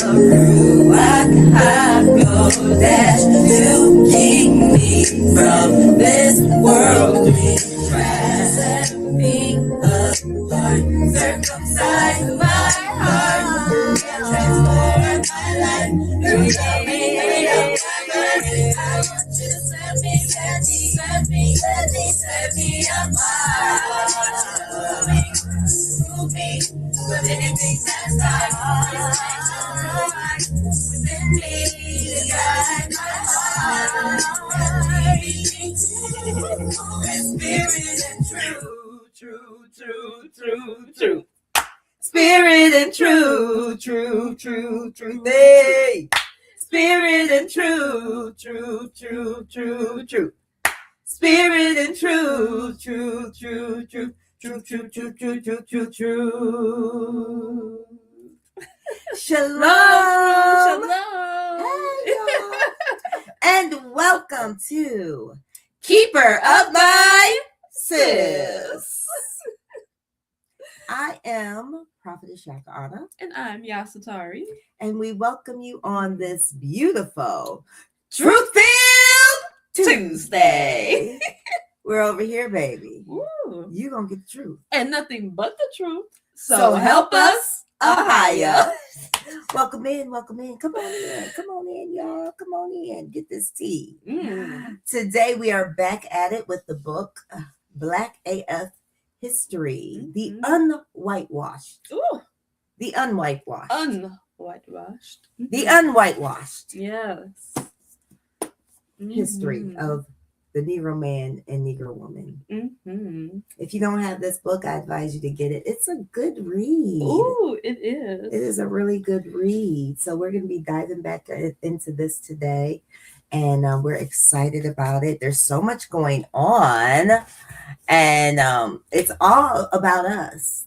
Yahudah to keep me from this worldly trash. Being apart, circumcise my heart, transform my life, create me a purpose. I want you to set me apart. Move me with anything that's like within me, guide my heart. And spirit and true. Spirit and true. Hey. Spirit and true. Spirit and true. Shalom. Hey, and welcome to Keeper of My Sis. I am Prophetess Yahca'Anna. And I'm Yasatari. And we welcome you on this beautiful Truth-Filled Tuesday. We're over here, baby. Ooh. You gonna get the truth. And nothing but the truth. So help us, YAHUAH. Welcome in. Come on in, y'all. Come on in. Get this tea. Today we are back at it with the book Black AF History, the Un-Whitewashed. Ooh. The Un-Whitewashed. Un-Whitewashed. The Un-Whitewashed. Yes. History of the Negro man and Negro woman. If you don't have this book, I advise you to get it. It's a good read. Ooh, it is. It is a really good read. So we're going to be diving back into this today. And we're excited about it. There's so much going on. And it's all about us.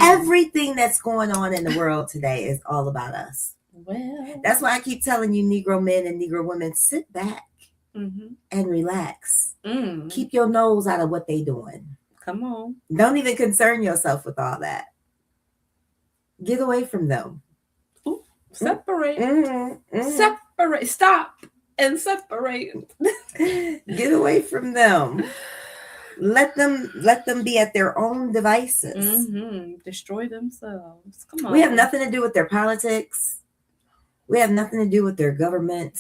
Everything that's going on in the world today is all about us. Well, that's why I keep telling you, Negro men and Negro women, sit back and relax. Keep your nose out of what they doing. Come on. Don't even concern yourself with all that. Get away from them. Ooh, separate. Separate. Stop and separate. Get away from them. Let them be at their own devices. Destroy themselves. Come on. We have nothing to do with their politics. We have nothing to do with their government.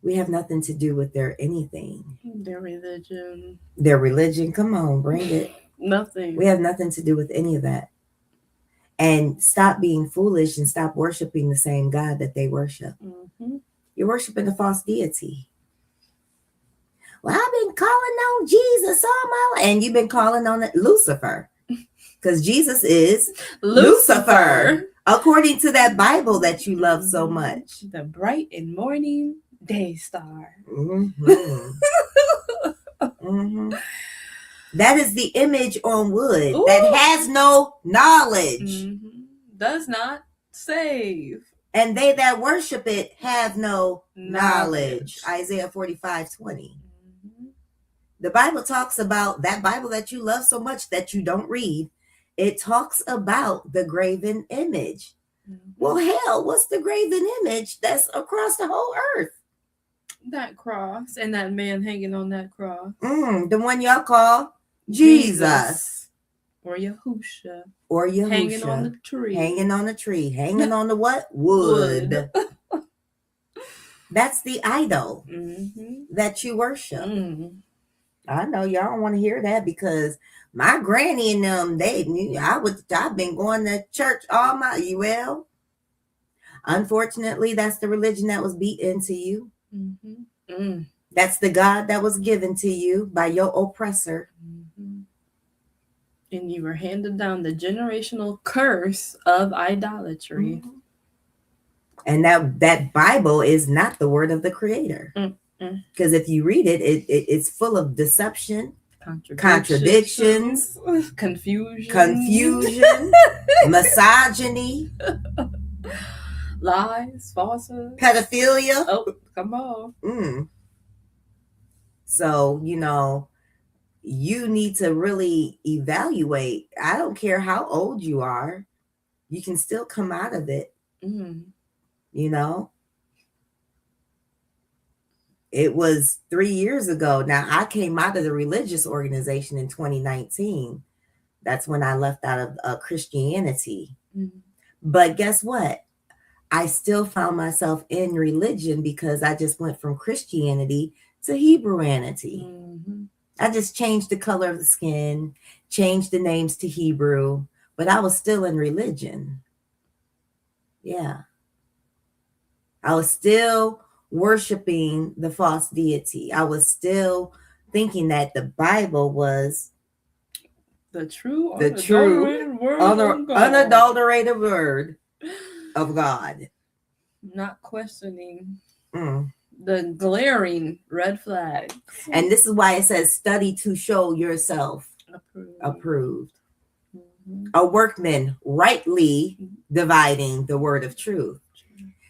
We have nothing to do with their anything. Their religion. Their religion. Come on, bring it. Nothing. We have nothing to do with any of that. And stop being foolish and stop worshiping the same God that they worship. You're worshiping a false deity. Well, I've been calling on Jesus all my life. And you've been calling on Lucifer. Because Jesus is Lucifer. According to that Bible that you love so much. The bright and morning day star. That is the image on wood that has no knowledge. Does not save. And they that worship it have no knowledge. Isaiah 45:20. The Bible talks about that Bible that you love so much that you don't read. It talks about the graven image. Well, hell, what's the graven image that's across the whole earth? That cross and that man hanging on that cross. The one y'all call Jesus. Or Yahushua. Or Yahushua. Hanging on the tree. Hanging on the tree. Hanging on the what? Wood. That's the idol that you worship. I know y'all don't want to hear that because my granny and them, I've been going to church all my, well, unfortunately, that's the religion that was beat into you. That's the God that was given to you by your oppressor. And you were handed down the generational curse of idolatry. And that Bible is not the word of the Creator. Because if you read it, it's full of deception, contradictions, confusion, misogyny, lies, falsehoods, pedophilia. Oh, come on. So, you need to really evaluate. I don't care how old you are. You can still come out of it You know, it was 3 years ago. Now, I came out of the religious organization in 2019. That's when I left out of Christianity. But guess what? I still found myself in religion because I just went from Christianity to Hebrewanity. I just changed the color of the skin, changed the names to Hebrew, but I was still in religion. Yeah. I was still worshiping the false deity. I was still thinking that the Bible was the true unadulterated word of God. Not questioning the glaring red flags. And this is why it says, study to show yourself approved. A workman rightly dividing the word of truth.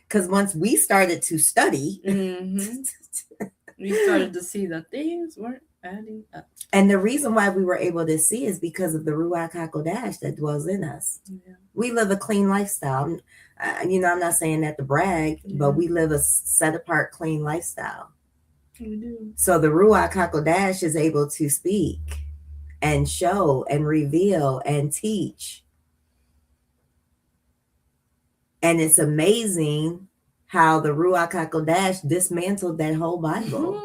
Because once we started to study, we started to see that things weren't adding up. And the reason why we were able to see is because of the Ruach HaKodesh that dwells in us. Yeah. We live a clean lifestyle. I'm not saying that to brag, but we live a set apart, clean lifestyle. We do. So the Ruach HaKodesh is able to speak and show and reveal and teach. And it's amazing how the Ruach HaKodesh dismantled that whole Bible.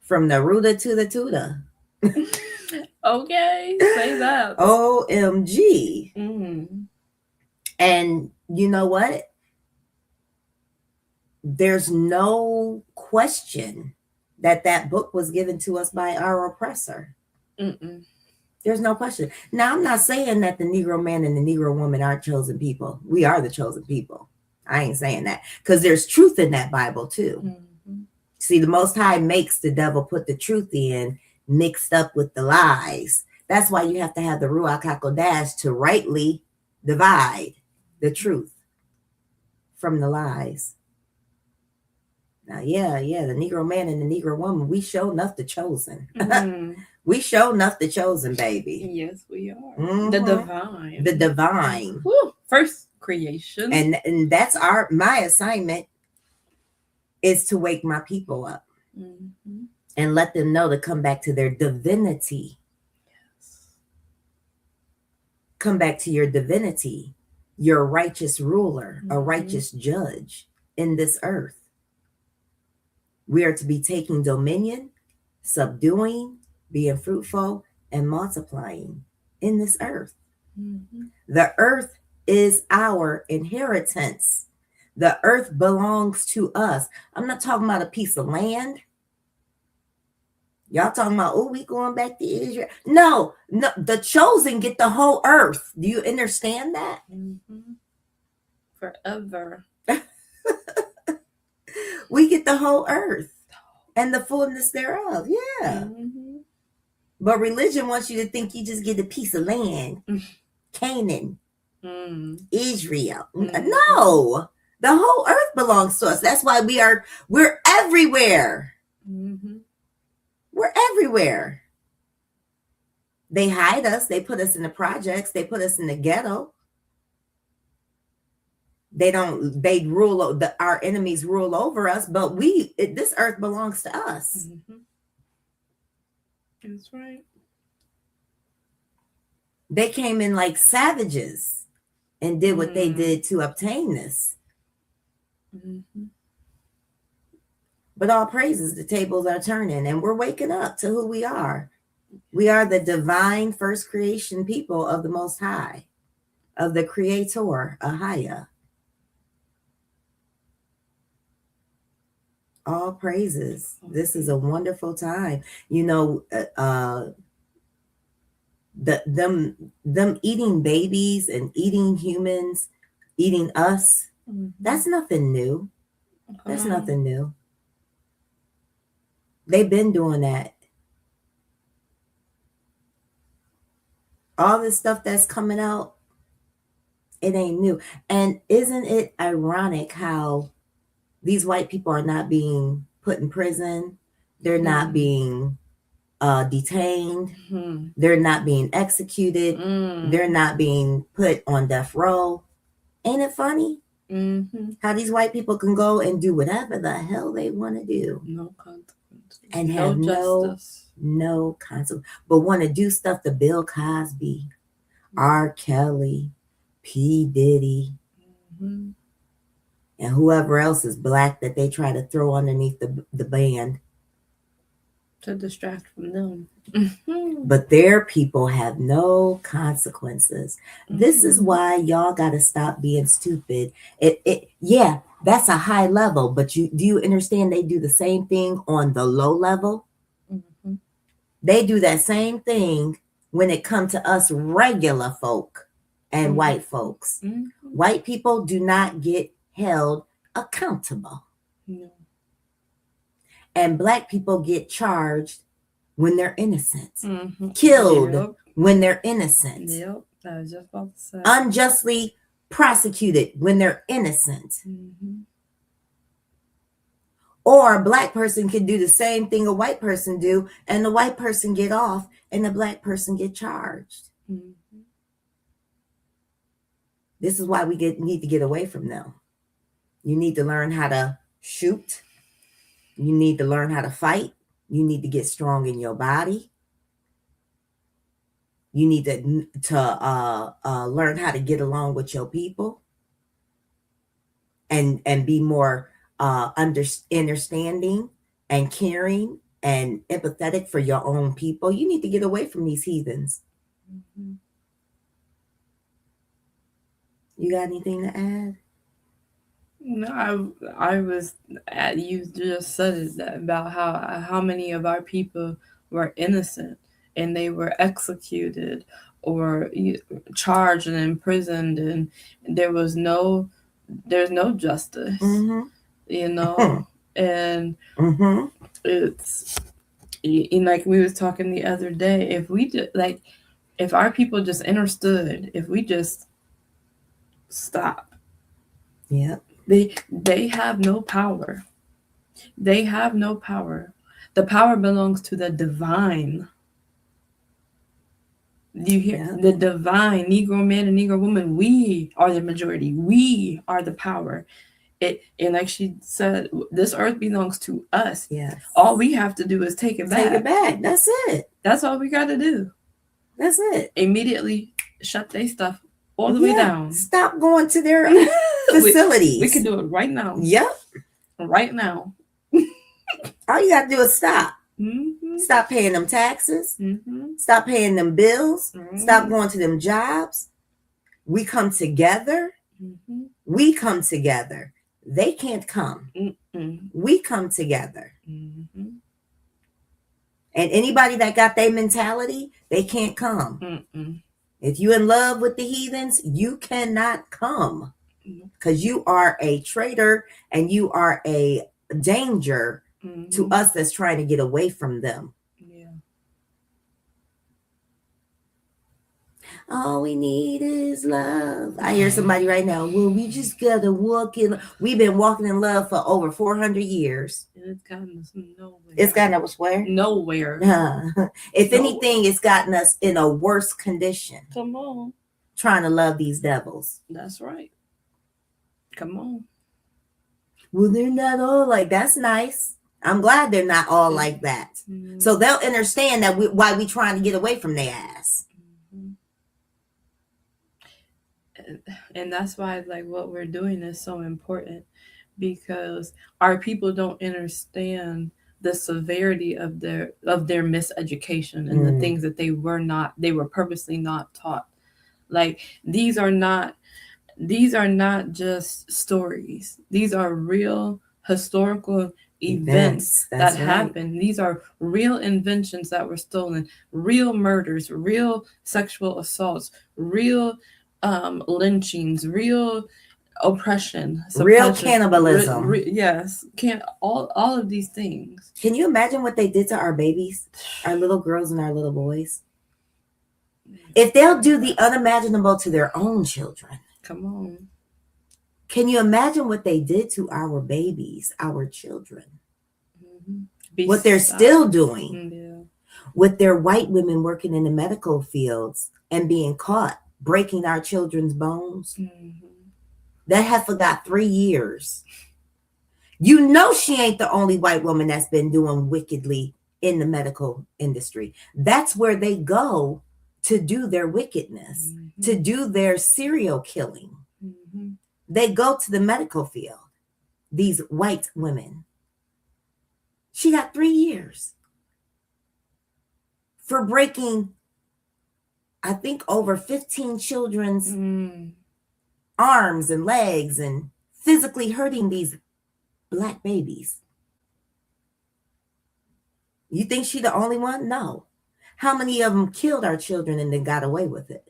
From the Ruda to the Tuda. Okay, say that. OMG. And you know what? There's no question that book was given to us by our oppressor. There's no question. Now, I'm not saying that the Negro man and the Negro woman aren't chosen people. We are the chosen people. I ain't saying that. Because there's truth in that Bible too. See, the Most High makes the devil put the truth in mixed up with the lies. That's why you have to have the Ruach HaKodesh to rightly divide the truth from the lies. Now, yeah, the Negro man and the Negro woman, we show enough the chosen. We show enough the chosen, baby. Yes, we are. The divine. The divine. Woo. First creation. And that's my assignment is to wake my people up and let them know to come back to their divinity. Yes. Come back to your divinity, your righteous ruler, a righteous judge in this earth. We are to be taking dominion, subduing, being fruitful, and multiplying in this earth. The earth is our inheritance. The earth belongs to us. I'm not talking about a piece of land. Y'all talking about, we going back to Israel. No, the chosen get the whole earth. Do you understand that? Forever. We get the whole earth and the fullness thereof. Yeah. But religion wants you to think you just get a piece of land. Canaan. Israel. No. The whole earth belongs to us. That's why we're everywhere. We're everywhere. They hide us. They put us in the projects. They put us in the ghetto. Our enemies rule over us, but this earth belongs to us. That's right. They came in like savages and did what they did to obtain this. But all praises, the tables are turning and we're waking up to who we are. We are the divine first creation people of the Most High, of the Creator, YAHUAH. All praises. This is a wonderful time. Them eating babies and eating humans, eating us. That's nothing new. That's nothing new. They've been doing that. All this stuff that's coming out, it ain't new. And isn't it ironic how these white people are not being put in prison? They're not being detained. They're not being executed. They're not being put on death row. Ain't it funny? Mm-hmm. How these white people can go and do whatever the hell they want to do. No consequences. And no have justice. no consequence. But want to do stuff to Bill Cosby, R. Kelly, P. Diddy, Mm-hmm. and whoever else is black that they try to throw underneath the band. To distract from them. But their people have no consequences. This is why y'all got to stop being stupid. Yeah, that's a high level, but do you understand they do the same thing on the low level? Mm-hmm. They do that same thing when it comes to us regular folk and white folks. White people do not get held accountable. No. And black people get charged when they're innocent. Killed when they're innocent. Yep, I was just about to say. Unjustly prosecuted when they're innocent. Or a black person can do the same thing a white person do, and the white person get off, and the black person get charged. This is why we need to get away from them. You need to learn how to shoot. You need to learn how to fight. You need to get strong in your body. You need to learn how to get along with your people and be more understanding and caring and empathetic for your own people. You need to get away from these heathens. You got anything to add? No, I was. You just said it about how many of our people were innocent and they were executed or charged and imprisoned, and there's no justice. You know, and it's like we was talking the other day. If our people just understood, if we just stop. Yeah. They have no power. They have no power. The power belongs to the divine. You hear the divine, Negro man and Negro woman. We are the majority. We are the power. And like she said, this earth belongs to us. Yes. All we have to do is take it back. Take it back. That's it. That's all we got to do. That's it. Immediately shut their stuff all the way down. Stop going to their facilities. We can do it right now. Yep. Right now. All you got to do is stop. Stop paying them taxes. Stop paying them bills. Stop going to them jobs. We come together. We come together. They can't come. We come together. And anybody that got their mentality, they can't come. If you're in love with the heathens, you cannot come because you are a traitor and you are a danger to us that's trying to get away from them. All we need is love. I hear somebody right now. Well, we just gotta walk in. We've been walking in love for over 400 years. And it's gotten us nowhere. It's gotten us where? Nowhere. If anything, it's gotten us in a worse condition. Come on. Trying to love these devils. That's right. Come on. Well, they're not all like that's nice. I'm glad they're not all like that. So they'll understand that why we trying to get away from their ass. And that's why what we're doing is so important, because our people don't understand the severity of their miseducation and the things that they were purposely not taught. These are not just stories. These are real historical events that happened. These are real inventions that were stolen, real murders, real sexual assaults, real lynchings, real oppression, real cannibalism. Yes, all of these things. Can you imagine what they did to our babies, our little girls and our little boys? If they'll do the unimaginable to their own children, come on. Can you imagine what they did to our babies, our children? What they're still doing with their white women working in the medical fields and being caught breaking our children's bones. That heifer got 3 years. You know she ain't the only white woman that's been doing wickedly in the medical industry. That's where they go to do their wickedness, to do their serial killing. They go to the medical field, these white women. She got 3 years for breaking, I think, over 15 children's arms and legs and physically hurting these Black babies. You think she the only one? No. How many of them killed our children and then got away with it?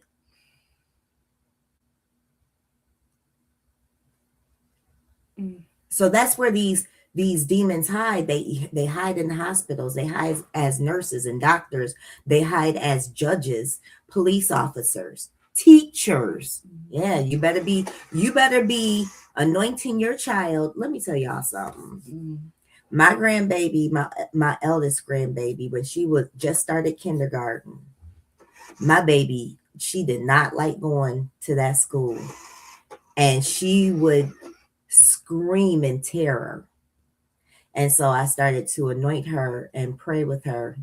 So that's where these demons hide. They hide in the hospitals. They hide as nurses and doctors. They hide as judges, police officers, teachers. Yeah, you better be anointing your child. Let me tell y'all something. My grandbaby, my eldest grandbaby, when she was just started kindergarten, my baby, she did not like going to that school. And she would scream in terror. And so I started to anoint her and pray with her,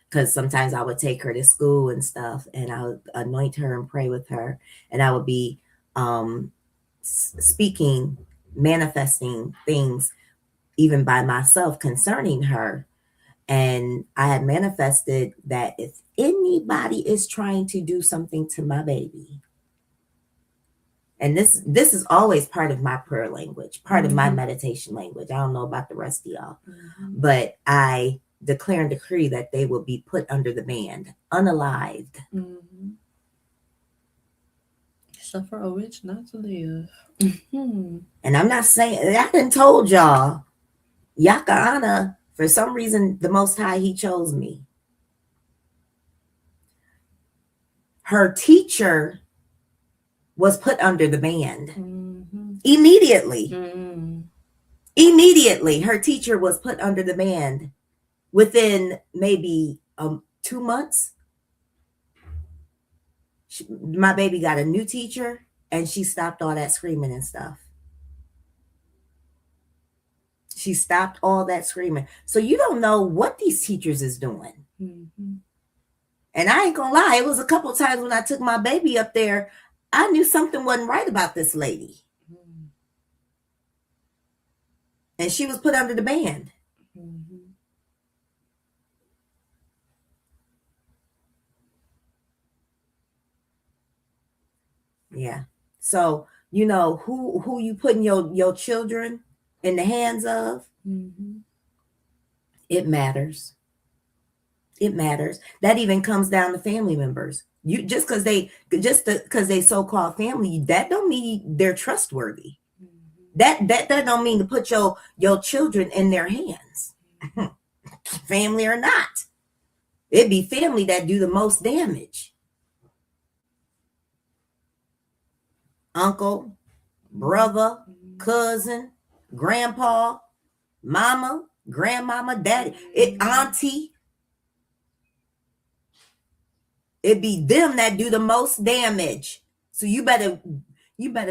because sometimes I would take her to school and stuff, and I would anoint her and pray with her, and I would be speaking, manifesting things even by myself concerning her. And I had manifested that if anybody is trying to do something to my baby, and this is always part of my prayer language, part of my meditation language. I don't know about the rest of y'all, but I declare and decree that they will be put under the band, unalived. Suffer a witch not to live. And I'm not saying, I done told y'all, Yahca'Anna, for some reason, the Most High, he chose me. Her teacher was put under the band. Immediately. Immediately, her teacher was put under the band. Within maybe 2 months, my baby got a new teacher, and she stopped all that screaming and stuff. She stopped all that screaming. So you don't know what these teachers is doing. And I ain't gonna lie, it was a couple times when I took my baby up there, I knew something wasn't right about this lady. And she was put under the band. Yeah. So, you know, who you putting your children in the hands of? It matters. It matters. That even comes down to family members. You just because they so-called family, that don't mean they're trustworthy. That don't mean to put your children in their hands. Family or not. It'd be family that do the most damage. Uncle, brother, cousin, grandpa, mama, grandmama, daddy, auntie. It'd be them that do the most damage. So you better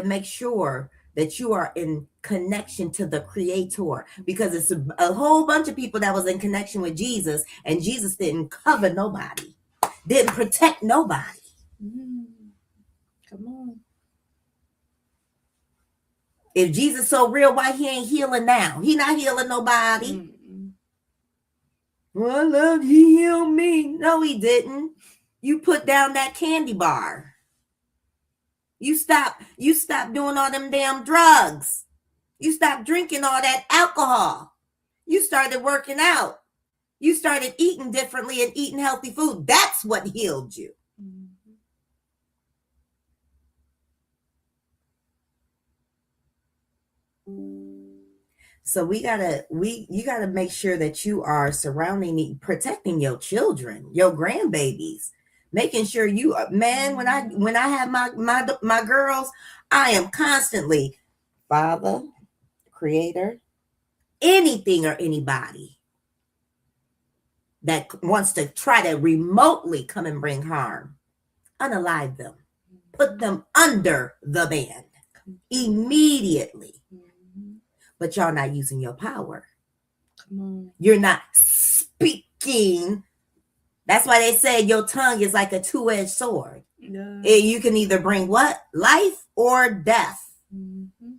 make sure that you are in connection to the Creator, because it's a whole bunch of people that was in connection with Jesus, and Jesus didn't cover nobody, didn't protect nobody. Come on. If Jesus so real, why he ain't healing now? He not healing nobody. Well, he healed me. No, he didn't. You put down that candy bar. You stop doing all them damn drugs. You stop drinking all that alcohol. You started working out. You started eating differently and eating healthy food. That's what healed you. So you gotta make sure that you are protecting your children, your grandbabies, making sure you, man, when I have my girls, I am constantly, Father, Creator, anything or anybody that wants to try to remotely come and bring harm, unalive them, put them under the band. Immediately. But y'all not using your power. Come on. You're not speaking. That's why they say your tongue is like a two-edged sword. Yeah. You can either bring what? Life or death. Mm-hmm.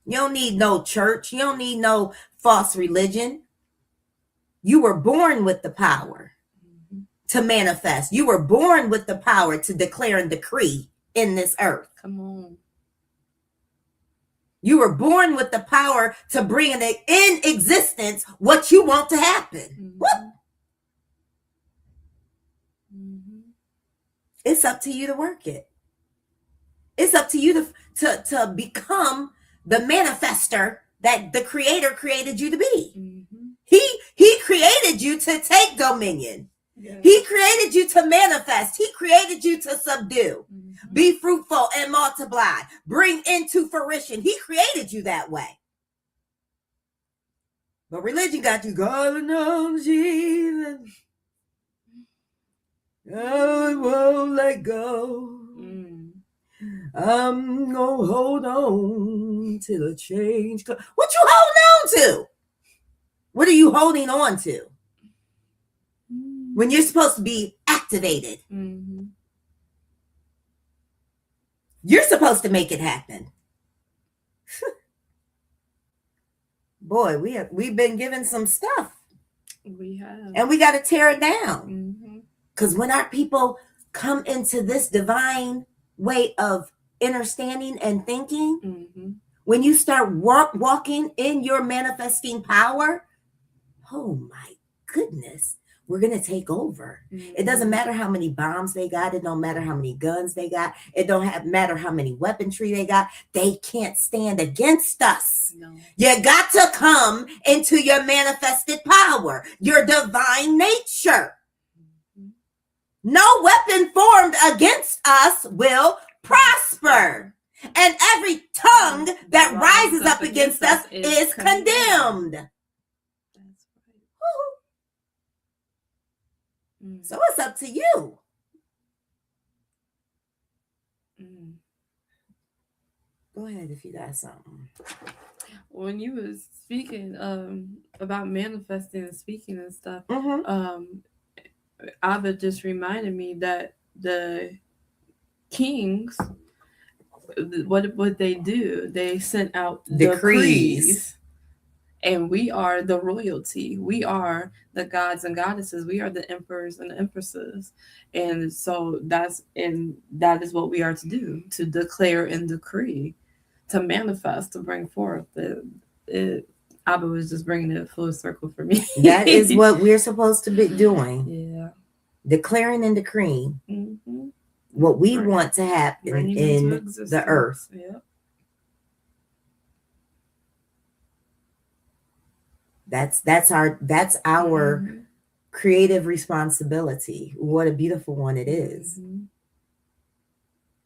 You don't need no church. You don't need no false religion. You were born with the power to manifest. You were born with the power to declare and decree in this earth. Come on. You were born with the power to bring in existence what you want to happen. Mm-hmm. Mm-hmm. It's up to you to work it. It's up to you to become the manifester that the Creator created you to be. Mm-hmm. He created you to take dominion. Yes. He created you to manifest. He created you to subdue. Mm-hmm. Be fruitful and multiply. Bring into fruition. He created you that way. But religion got you going on, Jesus. I won't let go. I'm gonna hold on till a change comes. What you holding on to? What are you holding on to? When you're supposed to be activated. Mm-hmm. You're supposed to make it happen. Boy, we've been given some stuff. We have. And we got to tear it down. Because when our people come into this divine way of understanding and thinking, when you start walking in your manifesting power, oh my goodness, we're going to take over. It doesn't matter how many bombs they got. It don't matter how many guns they got. It don't matter how many weaponry they got. They can't stand against us. No. You got to come into your manifested power, your divine nature. No weapon formed against us will prosper. And every tongue that rises up against us is condemned. That's right. So it's up to you. Go ahead if you got something. When you was speaking about manifesting and speaking and stuff, Abba just reminded me that the kings, what they do, they sent out decrees. And we are the royalty. We are the gods and goddesses. We are the emperors and empresses. And so that is what we are to do, to declare and decree, to manifest, to bring forth. Abba was just bringing it full circle for me. That is what we're supposed to be doing. Yeah. Declaring and decreeing what we want to happen in the earth. Yep. That's our creative responsibility. What a beautiful one it is.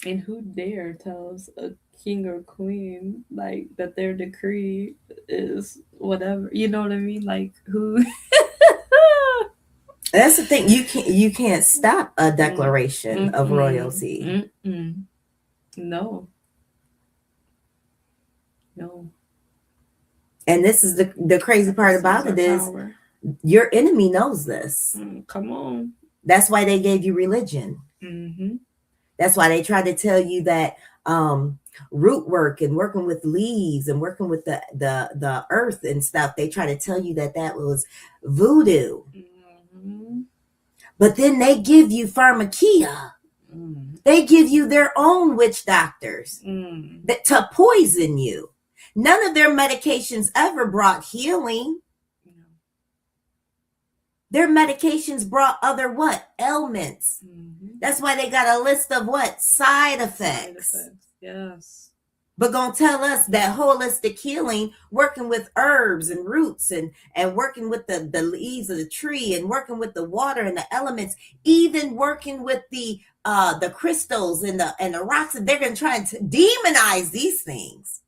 And who dare tells a king or queen like that their decree is whatever? You know what I mean? Like who? That's the thing. You can't stop a declaration of royalty. No. And this is the crazy part about it is your enemy knows this. Come on. That's why they gave you religion. That's why they try to tell you that root work and working with leaves and working with the earth and stuff. They try to tell you that was voodoo. But then they give you pharmakia. They give you their own witch doctors to poison you. None of their medications ever brought healing. Their medications brought other what? Ailments. That's why they got a list of what? Side effects. Yes. But gonna tell us that holistic healing, working with herbs and roots and working with the leaves of the tree and working with the water and the elements, even working with the crystals and the rocks, and they're gonna try to demonize these things.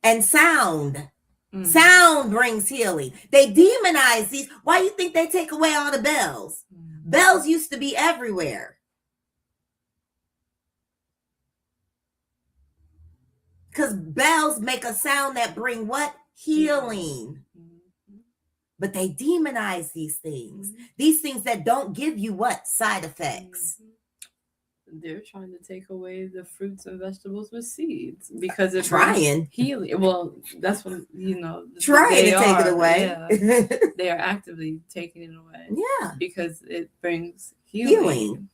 And sound. Sound brings healing. They demonize these. Why you think they take away all the bells? Bells used to be everywhere. Because bells make a sound that bring what? Healing. Mm-hmm. But they demonize these things. Mm-hmm. These things that don't give you what? Side effects. Mm-hmm. They're trying to take away the fruits and vegetables with seeds because it trying healing. Well, that's what trying to take it away. Yeah, they are actively taking it away. Yeah, because it brings healing.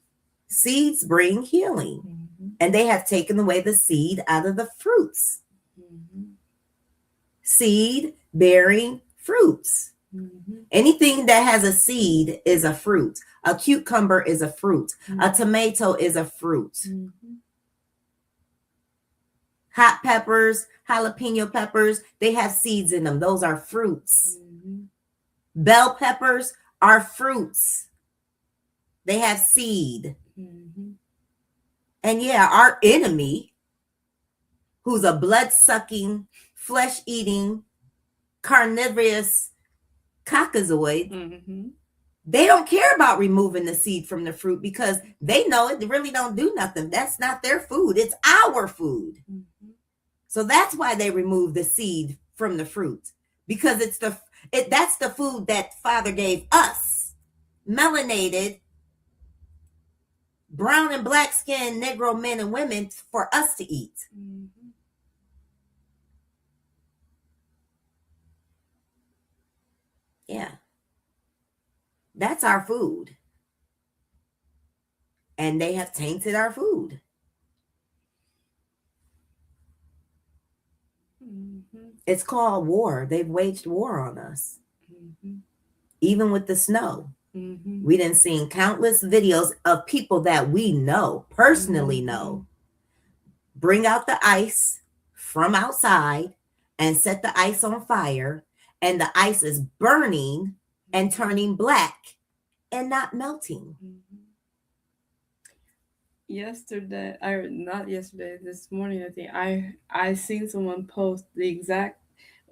Seeds bring healing, mm-hmm. and they have taken away the seed out of the fruits. Mm-hmm. Seed bearing fruits. Mm-hmm. Anything that has a seed is a fruit. A cucumber is a fruit. Mm-hmm. A tomato is a fruit. Mm-hmm. Hot peppers, jalapeno peppers, they have seeds in them. Those are fruits. Mm-hmm. Bell peppers are fruits. They have seed. Mm-hmm. And yeah, our enemy, who's a blood-sucking, flesh-eating, carnivorous cockazoid, mm-hmm. they don't care about removing the seed from the fruit because they know it really don't do nothing. That's not their food. It's our food. Mm-hmm. So that's why they remove the seed from the fruit, because that's the food that Father gave us, melanated, brown and black skinned Negro men and women, for us to eat. Mm-hmm. Yeah. That's our food. And they have tainted our food. Mm-hmm. It's called war. They've waged war on us. Mm-hmm. Even with the snow. Mm-hmm. We done seen countless videos of people that we know, personally mm-hmm. know, bring out the ice from outside and set the ice on fire, and the ice is burning and turning black and not melting. This morning, I think I seen someone post the exact,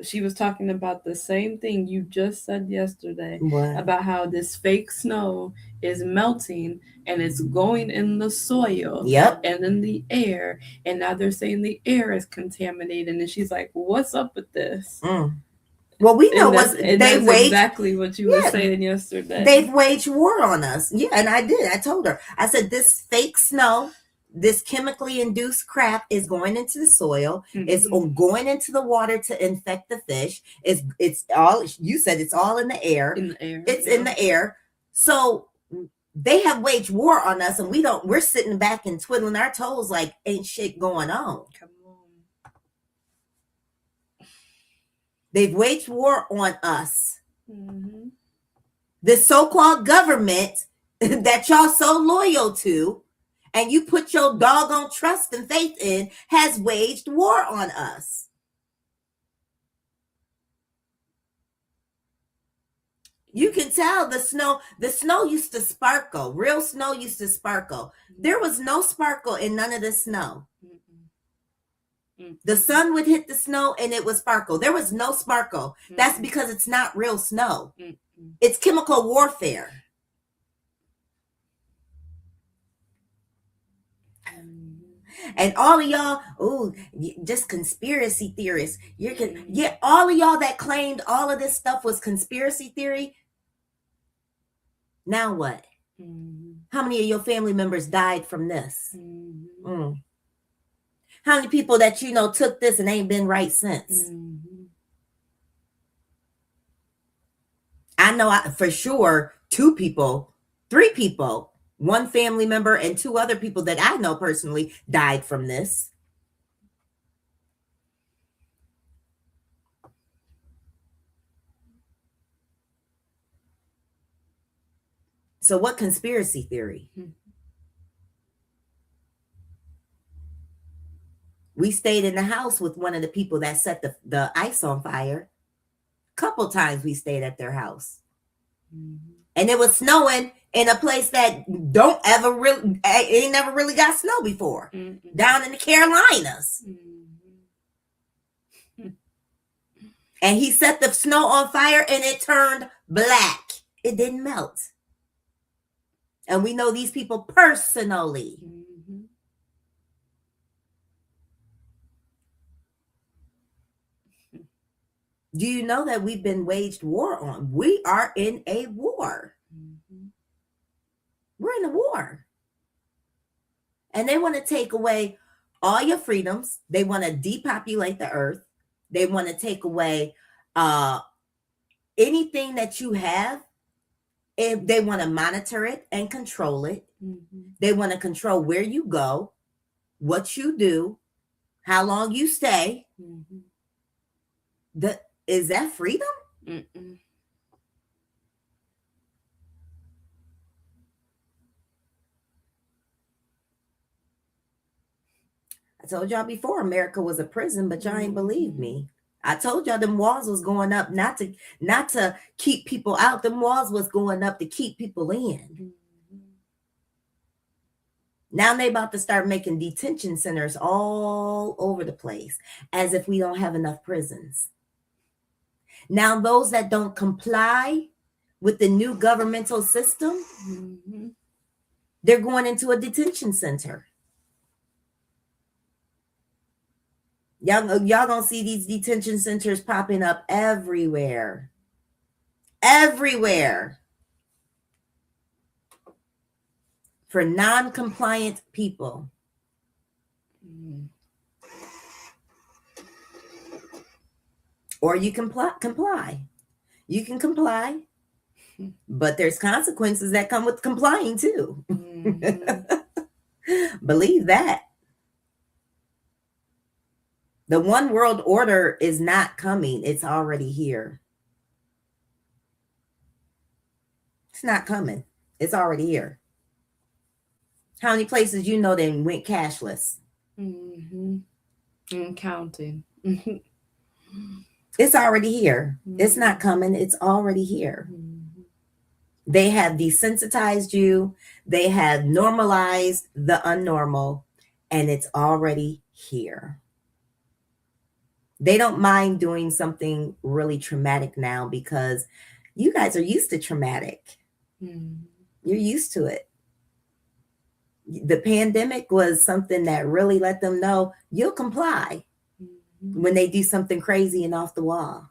she was talking about the same thing you just said yesterday. What? About how this fake snow is melting and it's going in the soil, yep. and in the air, and now they're saying the air is contaminated, and she's like, what's up with this? Well, we know that's exactly what you were saying yesterday. They've waged war on us. Yeah, and I did. I told her. I said, this fake snow, this chemically induced crap is going into the soil. Mm-hmm. It's going into the water to infect the fish. It's all, you said it's all in the air. In the air. It's in the air. So they have waged war on us, and we're sitting back and twiddling our toes like ain't shit going on. Come on. They've waged war on us. Mm-hmm. The so-called government that y'all so loyal to and you put your doggone trust and faith in has waged war on us. You can tell the snow used to sparkle. Real snow used to sparkle. There was no sparkle in none of the snow. The sun would hit the snow and it would sparkle. There was no sparkle. Mm-hmm. That's because it's not real snow. Mm-hmm. It's chemical warfare. Mm-hmm. And all of y'all, just conspiracy theorists. All of y'all that claimed all of this stuff was conspiracy theory. Now what? Mm-hmm. How many of your family members died from this? Mm-hmm. How many people that you know took this and ain't been right since? Mm-hmm. I know for sure 2 people, 3 people, 1 family member and 2 other people that I know personally died from this. So what conspiracy theory? Mm-hmm. We stayed in the house with one of the people that set the ice on fire. A couple times we stayed at their house. Mm-hmm. And it was snowing in a place that ain't never really got snow before. Mm-hmm. Down in the Carolinas. Mm-hmm. And he set the snow on fire and it turned black. It didn't melt. And we know these people personally. Mm-hmm. Do you know that we've been waged war on? We are in a war. Mm-hmm. We're in a war. And they want to take away all your freedoms. They want to depopulate the earth. They want to take away anything that you have. If they want to monitor it and control it. Mm-hmm. They want to control where you go, what you do, how long you stay. Mm-hmm. Is that freedom? Mm-mm. I told y'all before America was a prison, but y'all ain't believe me. I told y'all them walls was going up not to keep people out. Them walls was going up to keep people in. Mm-hmm. Now they about to start making detention centers all over the place as if we don't have enough prisons. Now those that don't comply with the new governmental system, mm-hmm. they're going into a detention center. Y'all gonna see these detention centers popping up everywhere. Everywhere. For non-compliant people. Mm. Or you can comply. You can comply. But there's consequences that come with complying too. Mm-hmm. Believe that. The one world order is not coming. It's already here. It's not coming. It's already here. How many places you know they went cashless? Mm-hmm. And counting. It's already here. Mm-hmm. It's not coming. It's already here. Mm-hmm. They have desensitized you. They have normalized the unnormal, and it's already here. They don't mind doing something really traumatic now because you guys are used to traumatic. Mm-hmm. You're used to it. The pandemic was something that really let them know you'll comply. Mm-hmm. When they do something crazy and off the wall.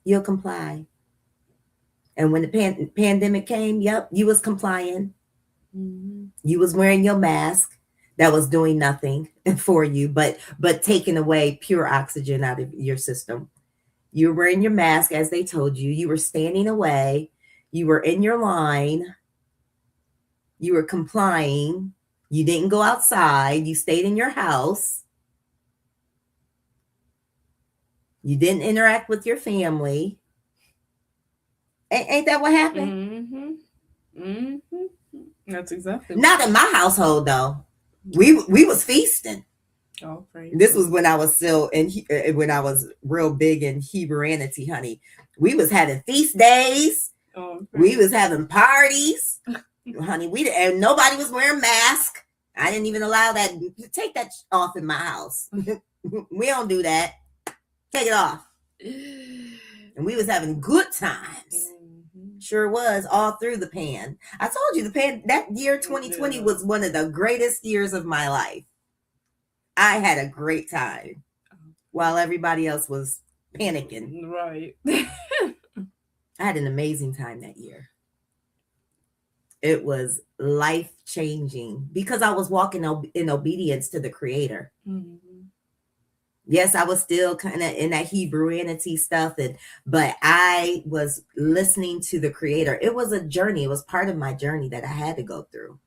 You'll comply. And when the pandemic came, yep, you was complying. Mm-hmm. You was wearing your mask. That was doing nothing for you, but taking away pure oxygen out of your system. You were wearing your mask as they told you. You were standing away. You were in your line. You were complying. You didn't go outside. You stayed in your house. You didn't interact with your family. Ain't that what happened? Mm-hmm. Mm-hmm. That's exactly. Not in my household, though. We was feasting. Oh, this was when I was still when I was real big in Hebrewanity, honey. We was having feast days. Oh, we was having parties, honey. And nobody was wearing masks. I didn't even allow that. Take that off in my house. We don't do that. Take it off. And we was having good times. Sure was, all through the pan. I told you that year 2020 was one of the greatest years of my life. I had a great time while everybody else was panicking. Right. I had an amazing time that year. It was life-changing because I was walking in obedience to the Creator. Mm-hmm. Yes, I was still kind of in that Hebrewanity stuff, but I was listening to the Creator. It was a journey. It was part of my journey that I had to go through.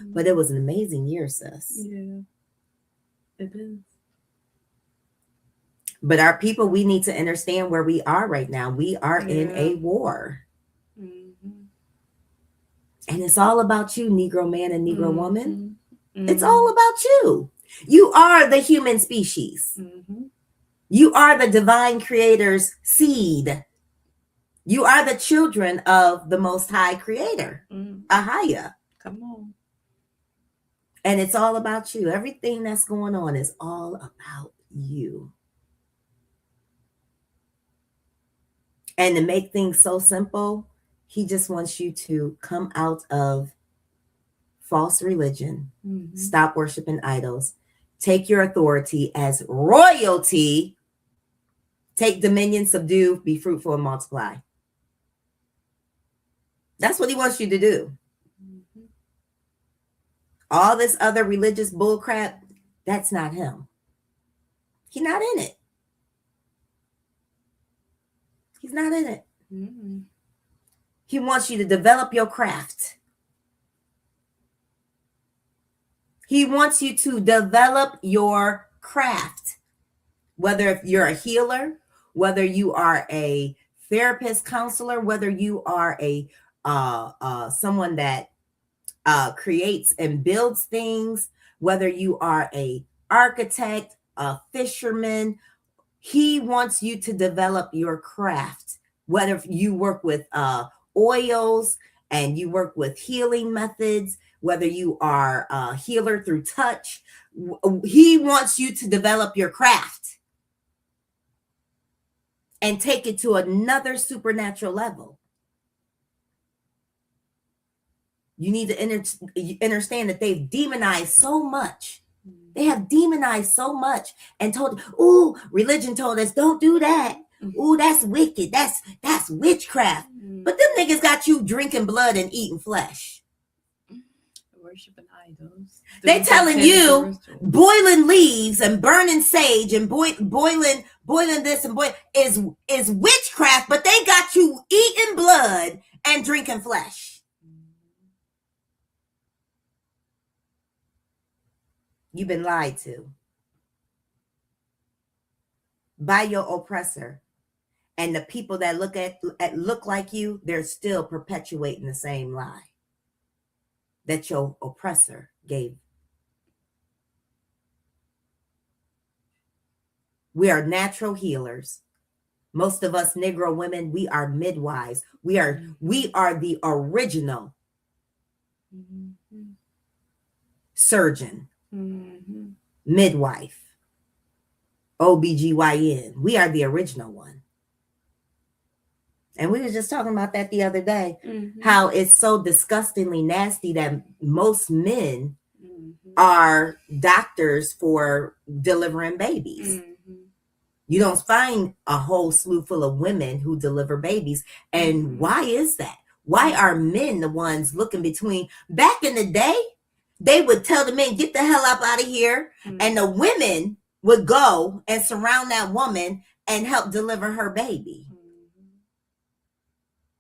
Mm-hmm. But it was an amazing year, sis. Yeah, it is. But our people, we need to understand where we are right now. We are in a war. Mm-hmm. And it's all about you, Negro man and Negro woman. Mm-hmm. It's all about you. You are the human species. Mm-hmm. You are the divine Creator's seed. You are the children of the Most High Creator, YAHUAH. Come on. And it's all about you. Everything that's going on is all about you. And to make things so simple, He just wants you to come out of false religion, stop worshiping idols, take your authority as royalty Take dominion, subdue, be fruitful, and multiply. That's what he wants you to do. Mm-hmm. All this other religious bullcrap, that's not him. He's not in it. He's not in it. Mm-hmm. He wants you to develop your craft. He wants you to develop your craft. Whether you're a healer, whether you are a therapist, counselor, whether you are a someone that creates and builds things, whether you are a architect, a fisherman, he wants you to develop your craft. Whether you work with oils and you work with healing methods, whether you are a healer through touch, he wants you to develop your craft and take it to another supernatural level. You need to understand that they've demonized so much. They have demonized so much and told, ooh, religion told us, don't do that. Ooh, that's wicked. That's witchcraft. But them niggas got you drinking blood and eating flesh. Worshiping idols. They telling you boiling leaves and burning sage and boiling this and is witchcraft, but they got you eating blood and drinking flesh. You've been lied to by your oppressor, and the people that look like you, they're still perpetuating the same lie that your oppressor gave. We are natural healers. Most of us Negro women, we are midwives. We are the original surgeon, midwife, OBGYN. We are the original one. And we were just talking about that the other day, how it's so disgustingly nasty that most men are doctors for delivering babies. You don't find a whole slew full of women who deliver babies. And why is that? Why are men the ones looking between? Back in the day, they would tell the men, get the hell up out of here. And the women would go and surround that woman and help deliver her baby.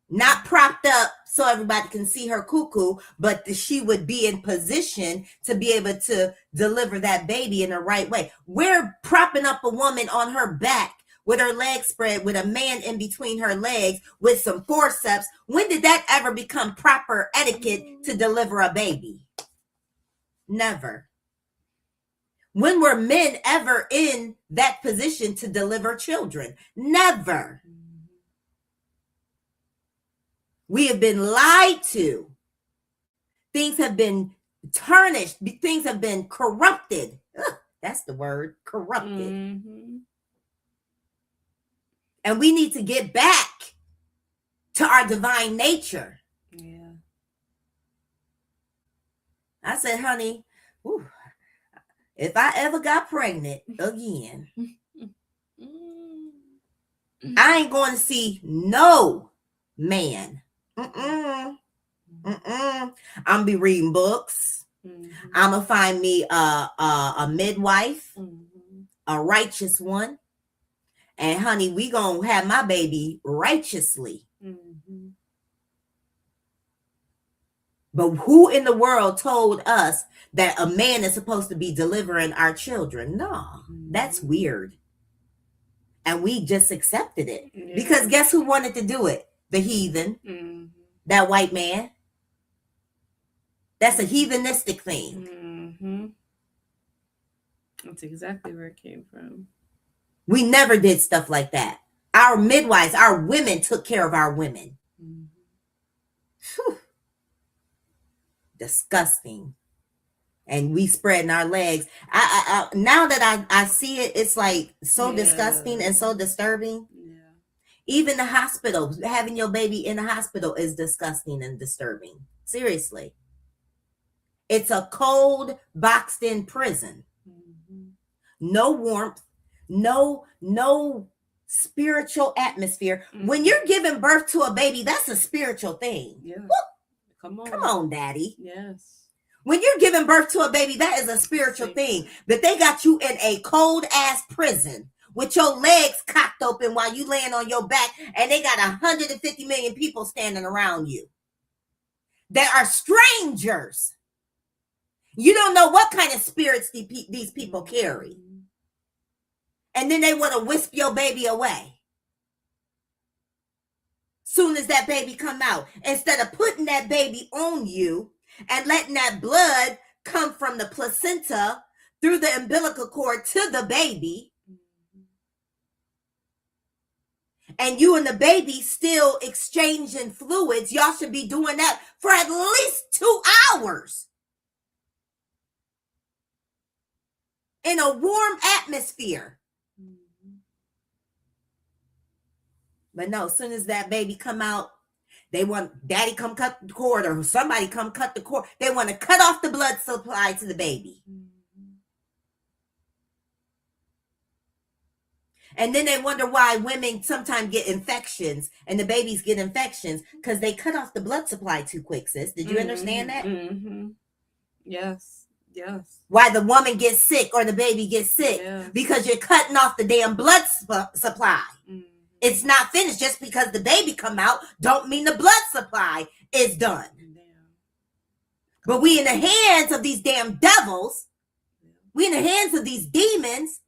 Not propped up so everybody can see her cuckoo, but she would be in position to be able to deliver that baby in the right way. We're propping up a woman on her back with her legs spread, with a man in between her legs with some forceps. When did that ever become proper etiquette to deliver a baby? Never. When were men ever in that position to deliver children? Never. We have been lied to. Things have been tarnished. Things have been corrupted. Ugh, that's the word, corrupted. And we need to get back to our divine nature. Yeah. I said, honey, whew, if I ever got pregnant again, I ain't going to see no man. I'm gonna be reading books. I'm gonna find me a midwife, a righteous one, and honey, we gonna have my baby righteously. But who in the world told us that a man is supposed to be delivering our children? No, that's weird. And we just accepted it. Yeah. Because guess who wanted to do it? The heathen. That white man. That's a heathenistic thing. That's exactly where it came from. We never did stuff like that. Our midwives, our women took care of our women. Disgusting. And we spreading our legs. I now that I see it, it's like so disgusting and so disturbing. Even the hospital, having your baby in the hospital is disgusting and disturbing. Seriously. It's a cold, boxed in prison. No warmth, no spiritual atmosphere. When you're giving birth to a baby, that's a spiritual thing. Yeah. Come on, Daddy. Yes. When you're giving birth to a baby, that is a spiritual thing. But they got you in a cold ass prison with your legs cocked open while you laying on your back, and they got 150 million people standing around you. They are strangers. You don't know what kind of spirits these people carry. And then they want to wisp your baby away. Soon as that baby come out, instead of putting that baby on you and letting that blood come from the placenta through the umbilical cord to the baby, and you and the baby still exchanging fluids, y'all should be doing that for at least 2 hours in a warm atmosphere. But no, as soon as that baby come out, they want daddy come cut the cord, or somebody come cut the cord. They want to cut off the blood supply to the baby. And then they wonder why women sometimes get infections and the babies get infections, because they cut off the blood supply too quick, sis. Did you understand that? Yes. Why the woman gets sick or the baby gets sick? Yes. Because you're cutting off the damn blood supply. It's not finished. Just because the baby come out don't mean the blood supply is done. But we in the hands of these damn devils. We in the hands of these demons.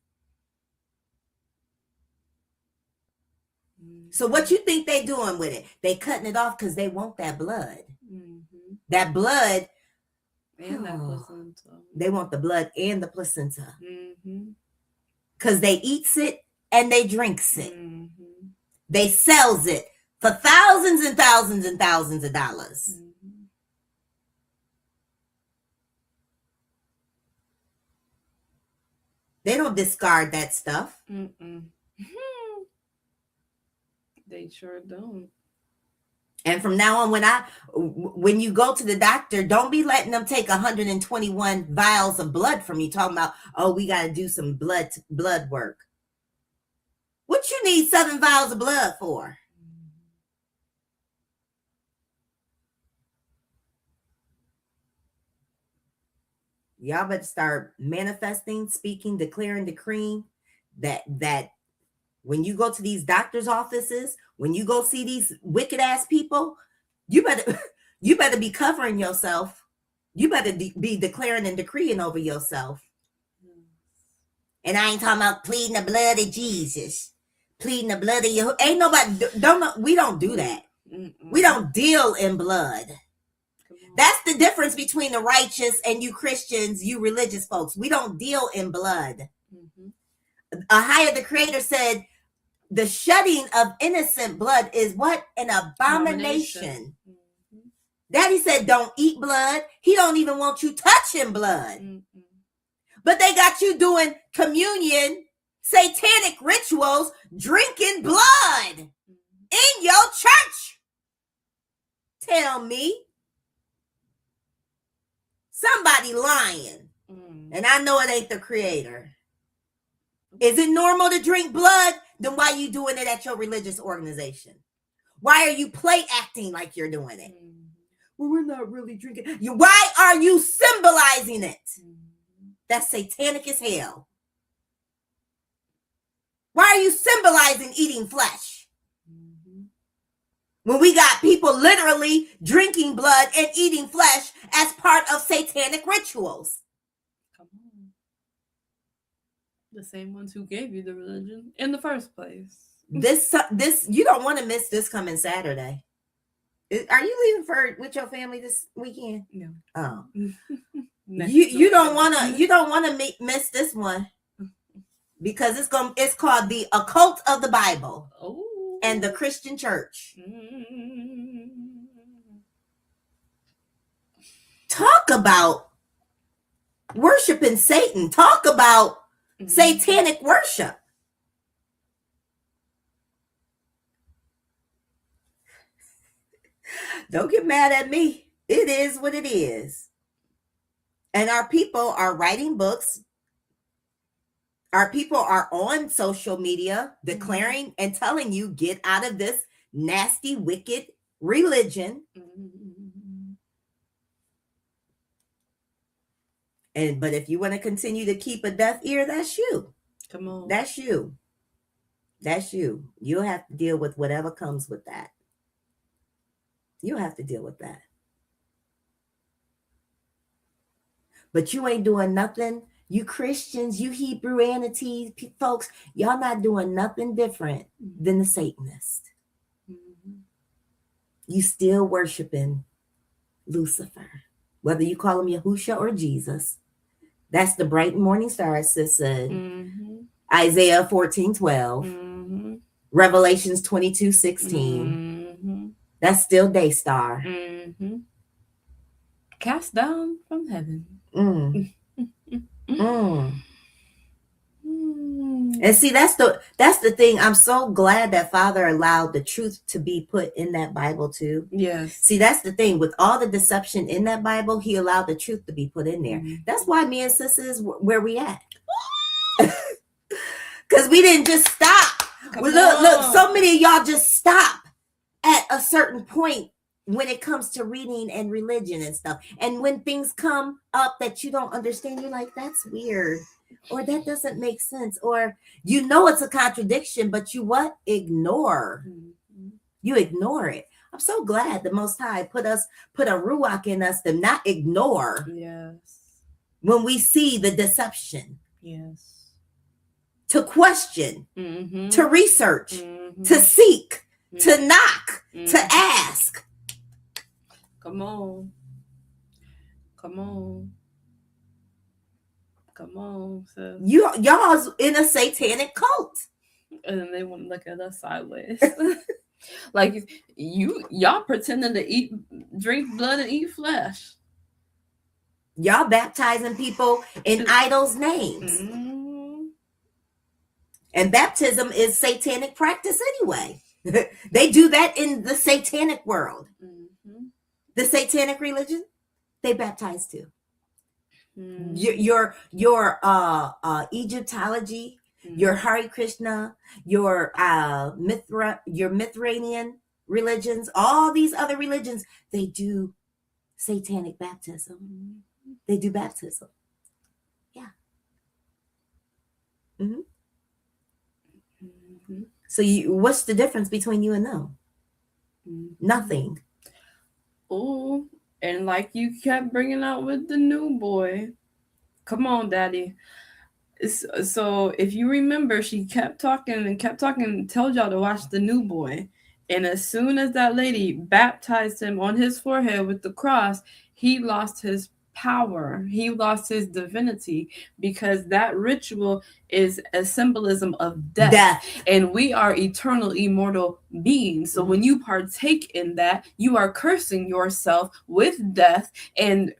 So what you think they doing with it? They cutting it off because they want that blood. That blood. And that placenta. They want the blood and the placenta. Because they eats it and they drinks it. They sells it for thousands and thousands and thousands of dollars. They don't discard that stuff. They sure don't. And from now on, when you go to the doctor, don't be letting them take 121 vials of blood from you, talking about, oh, we got to do some blood work. What you need 7 vials of blood for? Y'all better start manifesting, speaking, declaring, decreeing that when you go to these doctors' offices, when you go see these wicked ass people, you better be covering yourself. You better be declaring and decreeing over yourself. And I ain't talking about pleading the blood of Jesus, pleading the blood of Yahuwah. Ain't nobody we don't do that. We don't deal in blood. That's the difference between the righteous and you Christians, you religious folks. We don't deal in blood. YAHUAH the Creator said, the shedding of innocent blood is what? An abomination. Daddy said, don't eat blood. He don't even want you touching blood. But they got you doing communion, satanic rituals, drinking blood in your church. Tell me. Somebody lying. And I know it ain't the Creator. Is it normal to drink blood? Then why are you doing it at your religious organization? Why are you play acting like you're doing it? Well, we're not really drinking. Why are you symbolizing it? That's satanic as hell. Why are you symbolizing eating flesh? When we got people literally drinking blood and eating flesh as part of satanic rituals. Come on. The same ones who gave you the religion in the first place. This you don't want to miss this coming Saturday. Are you leaving with your family this weekend? No. Oh. you don't want to miss this one, because it's called the Occult of the Bible. And the Christian Church. Talk about worshiping Satan. Talk about satanic worship. Don't get mad at me. It is what it is. And our people are writing books Our people are on social media declaring and telling you, get out of this nasty, wicked religion. But if you want to continue to keep a deaf ear, that's you. Come on. That's you. That's you. You'll have to deal with whatever comes with that. You'll have to deal with that. But you ain't doing nothing. You Christians, you Hebrewanity folks, y'all not doing nothing different than the Satanists. You still worshiping Lucifer. Whether you call him Yahushua or Jesus. That's the bright morning star, as sis said. Isaiah 14:12. Revelations 22:16. That's still day star. Cast down from heaven. And see, that's the thing. I'm so glad that Father allowed the truth to be put in that Bible too. Yes. See, that's the thing. With all the deception in that Bible, he allowed the truth to be put in there. That's why me and sis is where we at. Because we didn't just stop. Look, so many of y'all just stop at a certain point when it comes to reading and religion and stuff. And when things come up that you don't understand, you're like, that's weird. Or that doesn't make sense. Or you know it's a contradiction, but you what? Ignore. You ignore it. I'm so glad the Most High put a ruach in us to not ignore. Yes. When we see the deception. Yes. To question. To research. To seek. To knock. To ask. Come on. Come on. Come on, sis. Y'all's in a satanic cult. And then they want to look at us sideways. Like y'all pretending to drink blood and eat flesh. Y'all baptizing people in idols' names. And baptism is satanic practice anyway. They do that in the satanic world. The satanic religion, they baptize too. Your Egyptology, your Hare Krishna, your Mithranian religions, all these other religions, they do satanic baptism. They do baptism. Yeah. So what's the difference between you and them? Nothing. Oh, and like you kept bringing out with the new boy. Come on, Daddy. So if you remember, she kept talking and told y'all to watch the new boy. And as soon as that lady baptized him on his forehead with the cross, he lost his power. He lost his divinity, because that ritual is a symbolism of death. And we are eternal, immortal beings. So when you partake in that, you are cursing yourself with death and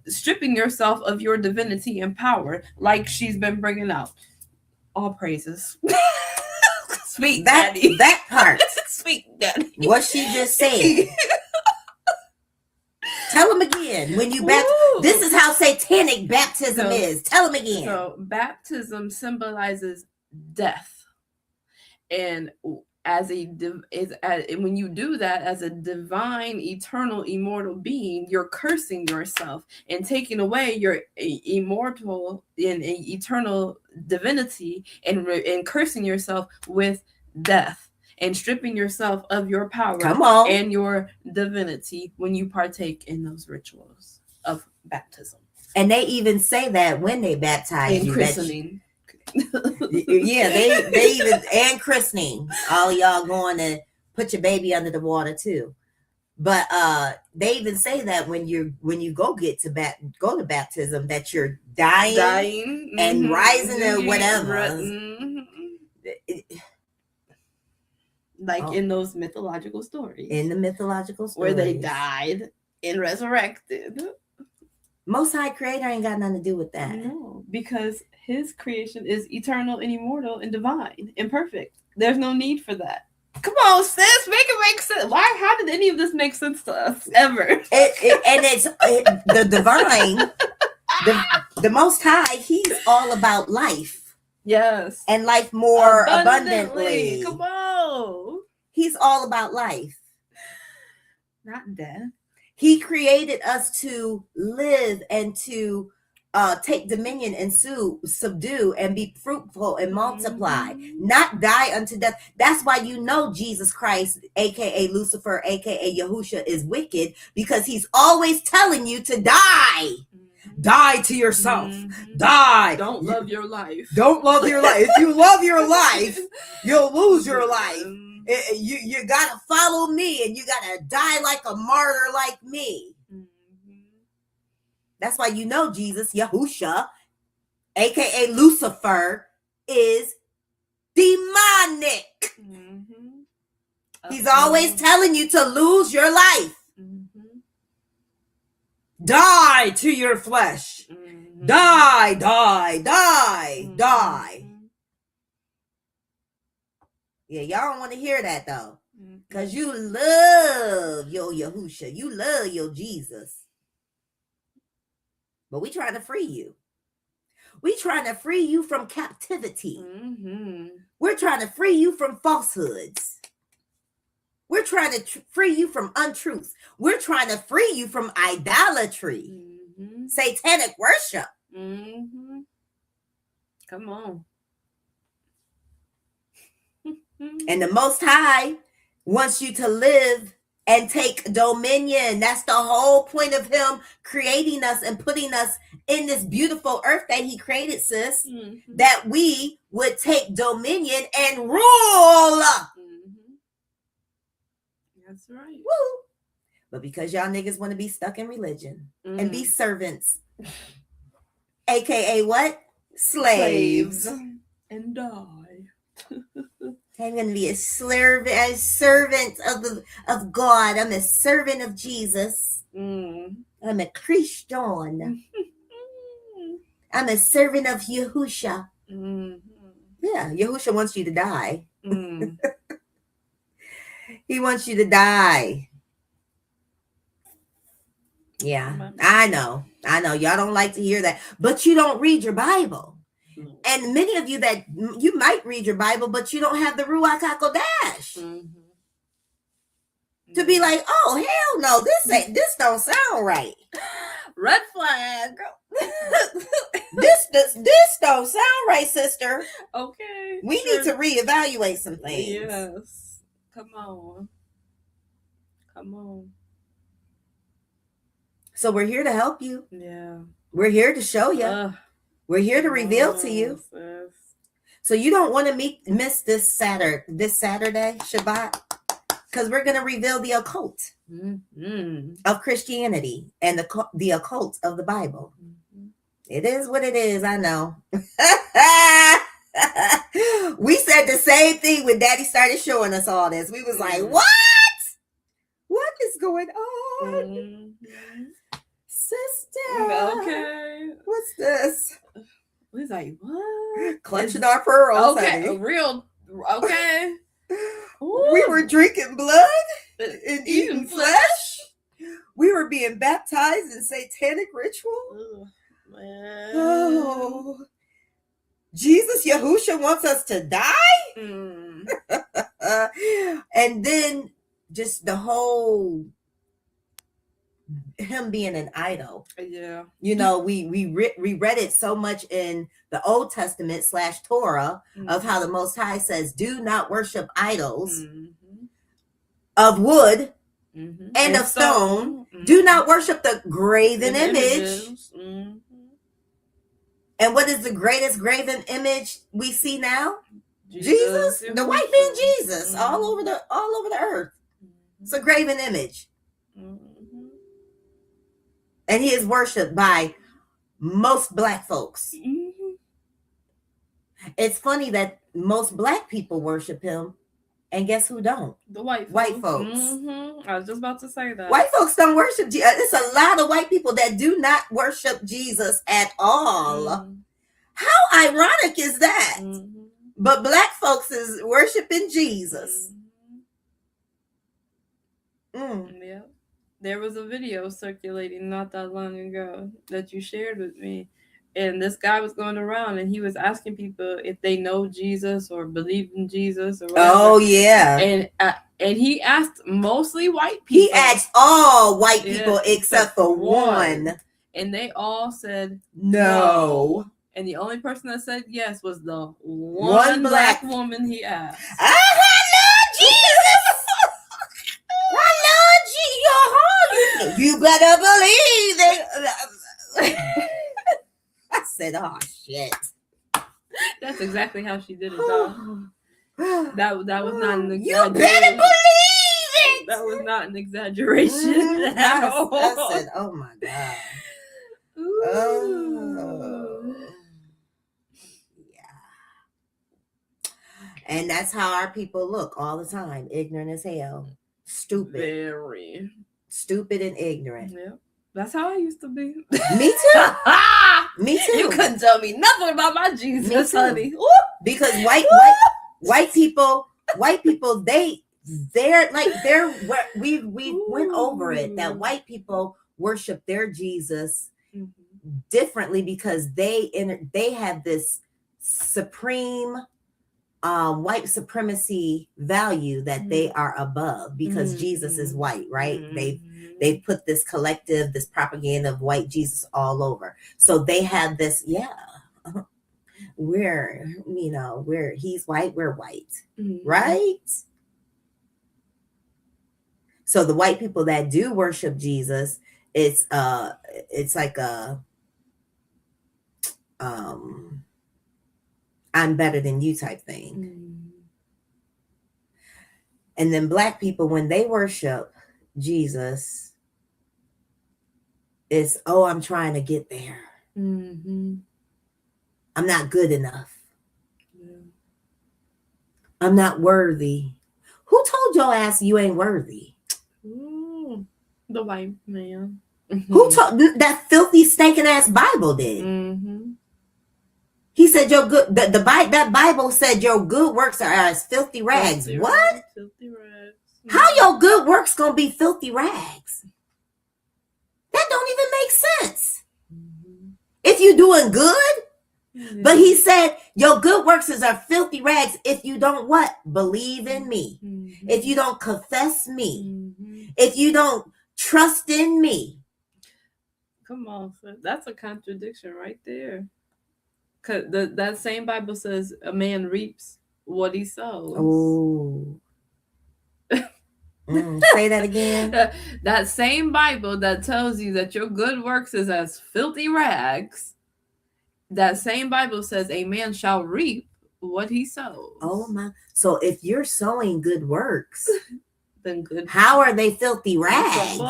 stripping yourself of your divinity and power, like she's been bringing out. All praises. Sweet Daddy. That part. Sweet Daddy. What she just said. Tell them again. When you this is how satanic baptism is. Tell them again. So baptism symbolizes death, and when you do that as a divine, eternal, immortal being, you're cursing yourself and taking away your immortal and eternal divinity, and cursing yourself with death. And stripping yourself of your power and your divinity when you partake in those rituals of baptism. And they even say that when they baptize you. Christening. Yeah, they even, and christening. All y'all going to put your baby under the water too. But they even say that when you go to baptism, that you're dying and rising or whatever. Like in those mythological stories. In the mythological stories. Where they died and resurrected. Most High Creator ain't got nothing to do with that. No, because his creation is eternal and immortal and divine and perfect. There's no need for that. Come on, sis, make it make sense. How did any of this make sense to us ever? It's the divine, the Most High. He's all about life. Yes. And life more abundantly. Come on. He's all about life. Not death. He created us to live and to take dominion and subdue and be fruitful and multiply, not die unto death. That's why you know Jesus Christ, aka Lucifer, aka Yahushua, is wicked, because he's always telling you to die. Die to yourself. Die. Don't love your life. Don't love your life. If you love your life, you'll lose your life. You gotta follow me, and you gotta die like a martyr like me. That's why you know Jesus, Yahushua, aka Lucifer, is demonic. He's always telling you to lose your life. Die to your flesh. Die, die, die, die. Yeah, y'all don't want to hear that though. Because you love your Yahushua. You love your Jesus. But we trying to free you. We trying to free you from captivity. We're trying to free you from falsehoods. We're trying to free you from untruths. We're trying to free you from idolatry, satanic worship. Come on. And the Most High wants you to live and take dominion. That's the whole point of him creating us and putting us in this beautiful earth that he created, sis, that we would take dominion and rule. That's right. Woo. But because y'all niggas want to be stuck in religion and be servants, aka what? Slaves. And die. I'm going to be a servant of God. I'm a servant of Jesus. I'm a Christian. I'm a servant of Yahushua. Yeah, Yahushua wants you to die. He wants you to die. Yeah, I know. Y'all don't like to hear that. But you don't read your Bible. And many of you that you might read your Bible, but you don't have the Ruach HaKodesh. To be like, oh, hell no, this don't sound right. Red flag. This don't sound right, sister. Okay. We need to reevaluate some things. Yes. Come on. So we're here to help you. Yeah. We're here to show you. We're here to reveal to you. Sis. So you don't want to miss this Saturday, Shabbat, because we're going to reveal the occult of Christianity and the occult of the Bible. It is what it is, I know. We said the same thing when Daddy started showing us all this. We was like, what? What is going on? Sister. Okay. What's this? We was like, what? Clutching our pearls. Okay. Honey. Real. Okay. We were drinking blood and eating flesh. We were being baptized in satanic ritual. Oh. Jesus, Yahushua wants us to die. And then just the whole him being an idol. Yeah. You know, we read it so much in the Old Testament / Torah of how the Most High says, do not worship idols of wood and of stone. Do not worship the graven image. And what is the greatest graven image we see now? Jesus, the white man Jesus, all over the earth. It's a graven image. And he is worshipped by most Black folks. It's funny that most Black people worship him, and guess who don't? The white folks. I was just about to say that. White folks don't worship Jesus. It's a lot of white people that do not worship Jesus at all. How ironic is that? But Black folks is worshiping Jesus. Yeah. There was a video circulating not that long ago that you shared with me, and this guy was going around and he was asking people if they know Jesus or believe in Jesus or whatever. Oh yeah. And he asked mostly white people. He asked all white people except for one. And they all said no. And the only person that said yes was the one black woman he asked. I love Jesus. I love Jesus. You better believe it. I said, oh shit. That's exactly how she did it, though. That was not an exaggeration. You better believe it. That was not an exaggeration at all. I said, oh my God. Ooh. Oh. Yeah. And that's how our people look all the time. Ignorant as hell. Stupid. Very. Stupid and ignorant. Yeah. That's how I used to be. Me too. Me too. You couldn't tell me nothing about my Jesus, honey. Ooh. Because white people, we went over it, that white people worship their Jesus differently because they have this supreme white supremacy value that they are above because Jesus is white, right? They put this collective, this propaganda of white Jesus all over. So they have this, he's white, we're white, right? So the white people that do worship Jesus, it's like a I'm better than you type thing. And then black people, when they worship Jesus, it's, oh, I'm trying to get there. I'm not good enough. I'm not worthy. Who told your ass you ain't worthy? The white man. Who told that filthy stinking ass Bible did? He said your good that Bible said your good works are as filthy rags. What? Filthy rags. How your good works gonna be filthy rags? That don't even make sense. If you doing good, but he said your good works are filthy rags if you don't what? Believe in me. If you don't confess me. If you don't trust in me. Come on, sir. That's a contradiction right there. Cause that same Bible says a man reaps what he sows. Oh. Say that again. That same Bible that tells you that your good works is as filthy rags. That same Bible says a man shall reap what he sows. Oh my! So if you're sowing good works, then good. How are they filthy rags?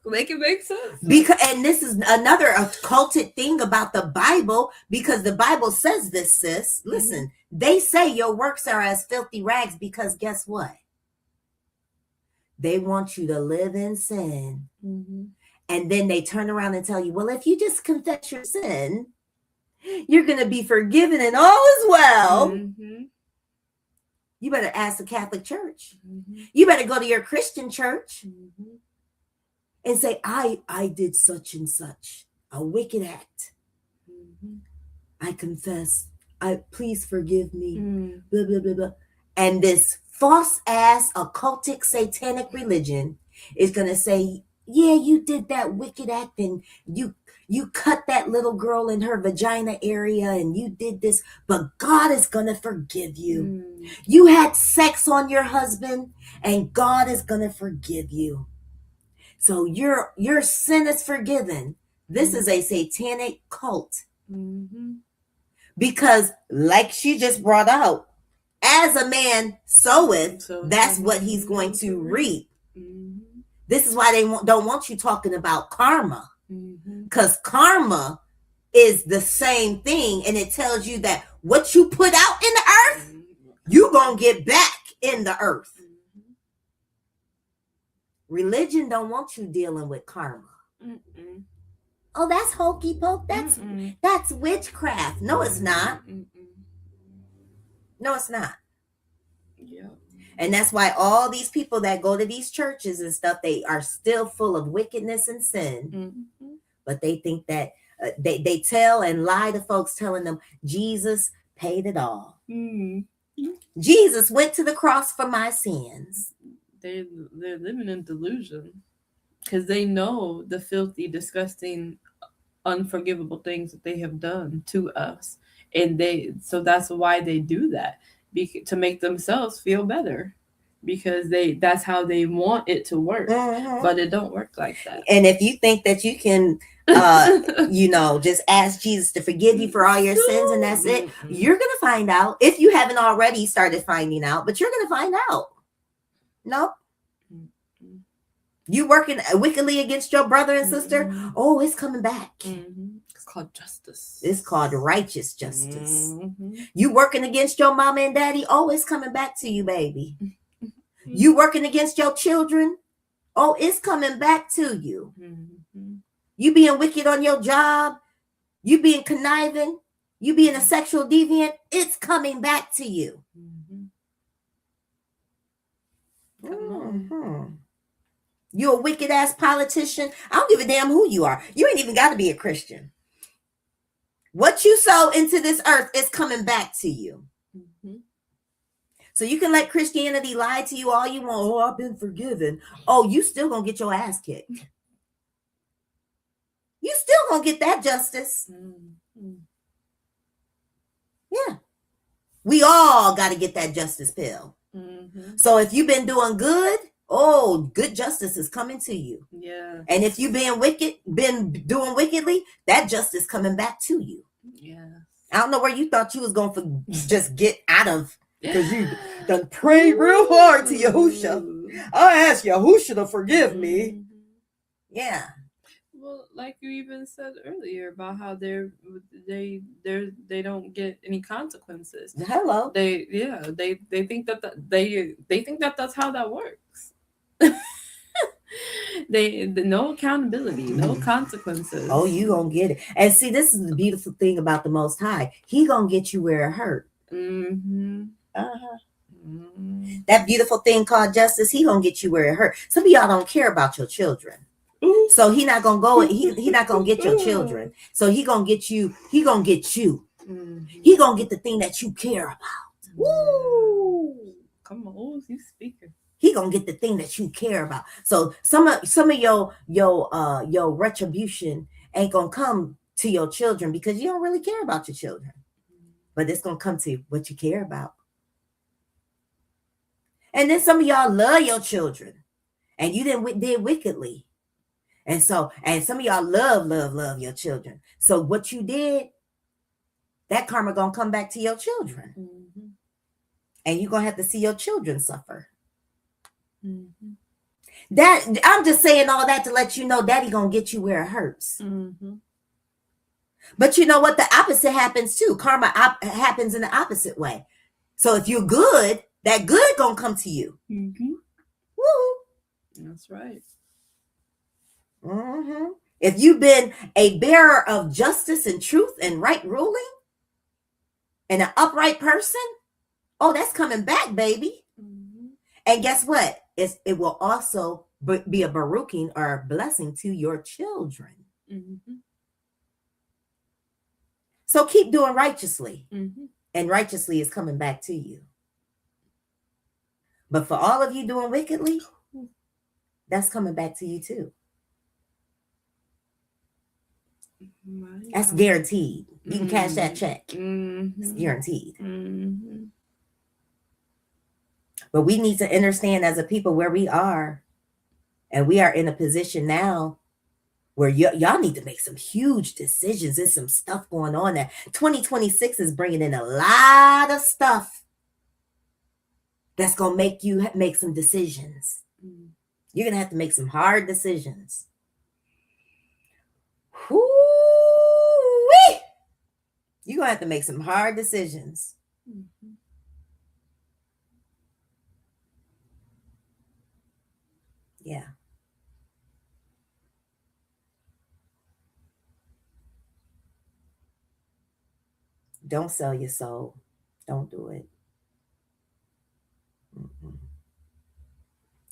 Make it make sense. And this is another occulted thing about the Bible, because the Bible says this, sis. Listen, they say your works are as filthy rags because guess what? They want you to live in sin. And then they turn around and tell you, well, if you just confess your sin, you're going to be forgiven and all is well. You better ask the Catholic Church. You better go to your Christian church and say, I did such and such a wicked act. I confess. Please forgive me. Blah, blah, blah, blah. And this false ass occultic satanic religion is going to say, yeah, you did that wicked act and you cut that little girl in her vagina area and you did this, but God is going to forgive you. You had sex on your husband and God is going to forgive you. So your sin is forgiven. This is a satanic cult. Because like she just brought out, as a man soweth, that's what he's going to reap. This is why they don't want you talking about karma. Because karma is the same thing. And it tells you that what you put out in the earth, you're going to get back in the earth. Religion don't want you dealing with karma. Oh, that's hokey poke. That's witchcraft. No, it's not. No, it's not. Yeah. And that's why all these people that go to these churches and stuff, they are still full of wickedness and sin. But they think that They tell and lie to folks, telling them Jesus paid it all. Jesus went to the cross for my sins. They're living in delusion because they know the filthy, disgusting, unforgivable things that they have done to us, and so that's why they do that, to make themselves feel better, because that's how they want it to work. But it don't work like that. And if you think that you can just ask Jesus to forgive you for all your sins and that's it, you're gonna find out, if you haven't already started finding out, but you're gonna find out. Nope. You working wickedly against your brother and sister, oh, it's coming back. It's called justice. It's called righteous justice. You working against your mama and daddy, oh, it's coming back to you, baby. You working against your children, oh, it's coming back to you. You being wicked on your job, you being conniving, you being a sexual deviant, it's coming back to you. You a wicked ass politician. I don't give a damn who you are. You ain't even got to be a Christian. What you sow into this earth is coming back to you. So you can let Christianity lie to you all you want. Oh, I've been forgiven. Oh, you still gonna get your ass kicked. You still gonna get that justice. Yeah. We all got to get that justice pill. So if you've been doing good, oh, good justice is coming to you. Yeah. And if you've been doing wickedly, that justice coming back to you. Yeah. I don't know where you thought you was going to just get out of, because you done prayed real hard to Yahushua. I asked Yahushua to forgive me. Yeah. Well, like you even said earlier about how they don't get any consequences. Hello. They think they think that that's how that works. No accountability, no consequences. Oh, you gonna get it. And see, this is the beautiful thing about the Most High. He gonna get you where it hurt. That beautiful thing called justice, he gonna get you where it hurt. Some of y'all don't care about your children. So he not gonna go. He not gonna get your children. So he gonna get you. He gonna get you. He gonna get the thing that you care about. Woo! Come on, you speaking. He gonna get the thing that you care about. So some of your retribution ain't gonna come to your children because you don't really care about your children. But it's gonna come to what you care about. And then some of y'all love your children, and you did wickedly. And some of y'all love your children. So what you did, that karma gonna come back to your children. And you're gonna have to see your children suffer. That I'm just saying all that to let you know daddy gonna get you where it hurts. But you know what? The opposite happens too. Karma happens in the opposite way. So if you're good, that good gonna come to you. Woo! That's right. If you've been a bearer of justice and truth and right ruling and an upright person, oh, that's coming back, baby. And guess what? It will also be a baruching or a blessing to your children. So keep doing righteously. And righteously is coming back to you. But for all of you doing wickedly, that's coming back to you too. That's guaranteed. You can cash that check. It's guaranteed. But we need to understand as a people where we are. And we are in a position now where y'all need to make some huge decisions. There's some stuff going on there. 2026 is bringing in a lot of stuff that's going to make you make some decisions. You're going to have to make some hard decisions. Whoo-wee! You're going to have to make some hard decisions. Yeah. Don't sell your soul. Don't do it.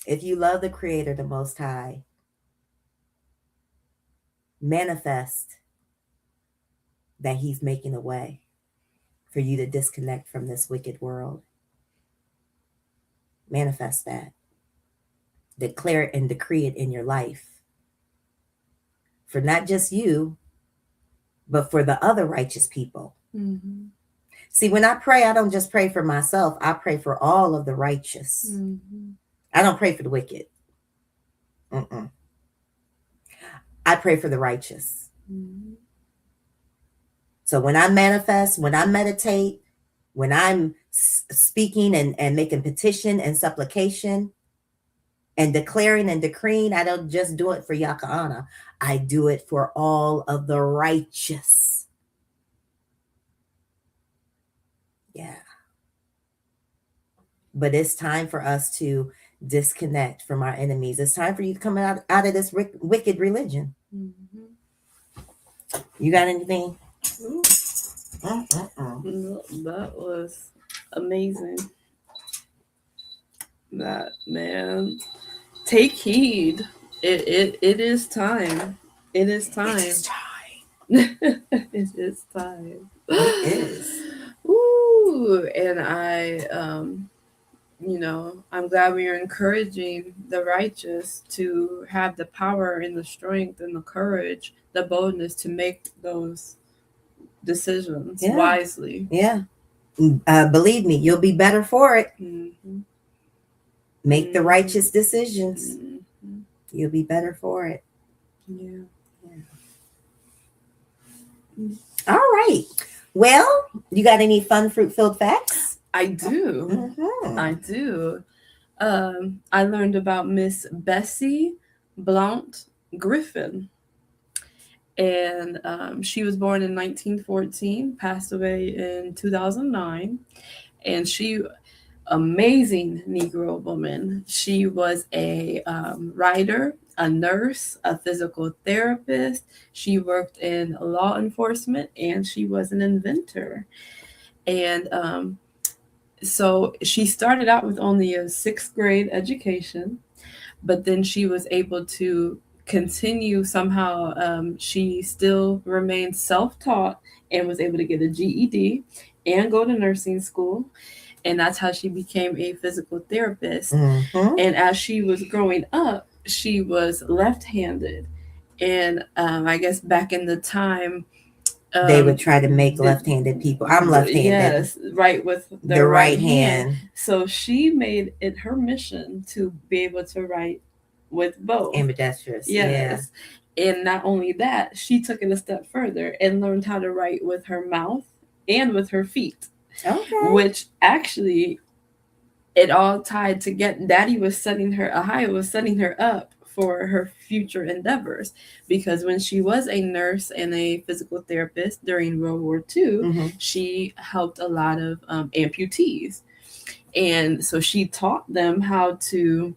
If you love the Creator, the Most High, manifest that he's making a way for you to disconnect from this wicked world. Manifest that. Declare it and decree it in your life. For not just you, but for the other righteous people. Mm-hmm. See, when I pray, I don't just pray for myself. I pray for all of the righteous. Mm-hmm. I don't pray for the wicked. Mm-mm. I pray for the righteous. Mm-hmm. So when I manifest, when I meditate, when I'm speaking and making petition and supplication and declaring and decreeing, I don't just do it for Yahca'Anna. I do it for all of the righteous. Yeah. But it's time for us to disconnect from our enemies. It's time for you to come out of this wicked religion. Mm-hmm. You got anything? That was amazing. That, man, take heed. It is time. It is time. It is time. It is time. It is. Ooh, and I'm glad we are encouraging the righteous to have the power and the strength and the courage, the boldness to make those decisions wisely. Yeah. Believe me, you'll be better for it. Mm-hmm. Make the righteous decisions. Mm-hmm. You'll be better for it. Yeah. All right. Well, you got any fun fruit-filled facts? I do. Mm-hmm. I do. I learned about Miss Bessie Blount Griffin. And she was born in 1914, passed away in 2009. And she, amazing Negro woman. She was a writer, a nurse, a physical therapist. She worked in law enforcement, and she was an inventor. And so she started out with only a 6th grade education, but then she was able to continue somehow. She still remained self-taught and was able to get a GED and go to nursing school. And that's how she became a physical therapist. Mm-hmm. And as she was growing up, she was left-handed. And I guess back in the time, they would try to make left-handed people. I'm left-handed. Yes, right, with the right hand. So she made it her mission to be able to write with both. Ambidextrous. Yes. Yeah. And not only that, she took it a step further and learned how to write with her mouth and with her feet. Okay. Which actually, it all tied together. Daddy was setting her, YAHUAH was setting her up for her future endeavors, because when she was a nurse and a physical therapist during World War II, mm-hmm. she helped a lot of amputees. And so she taught them how to,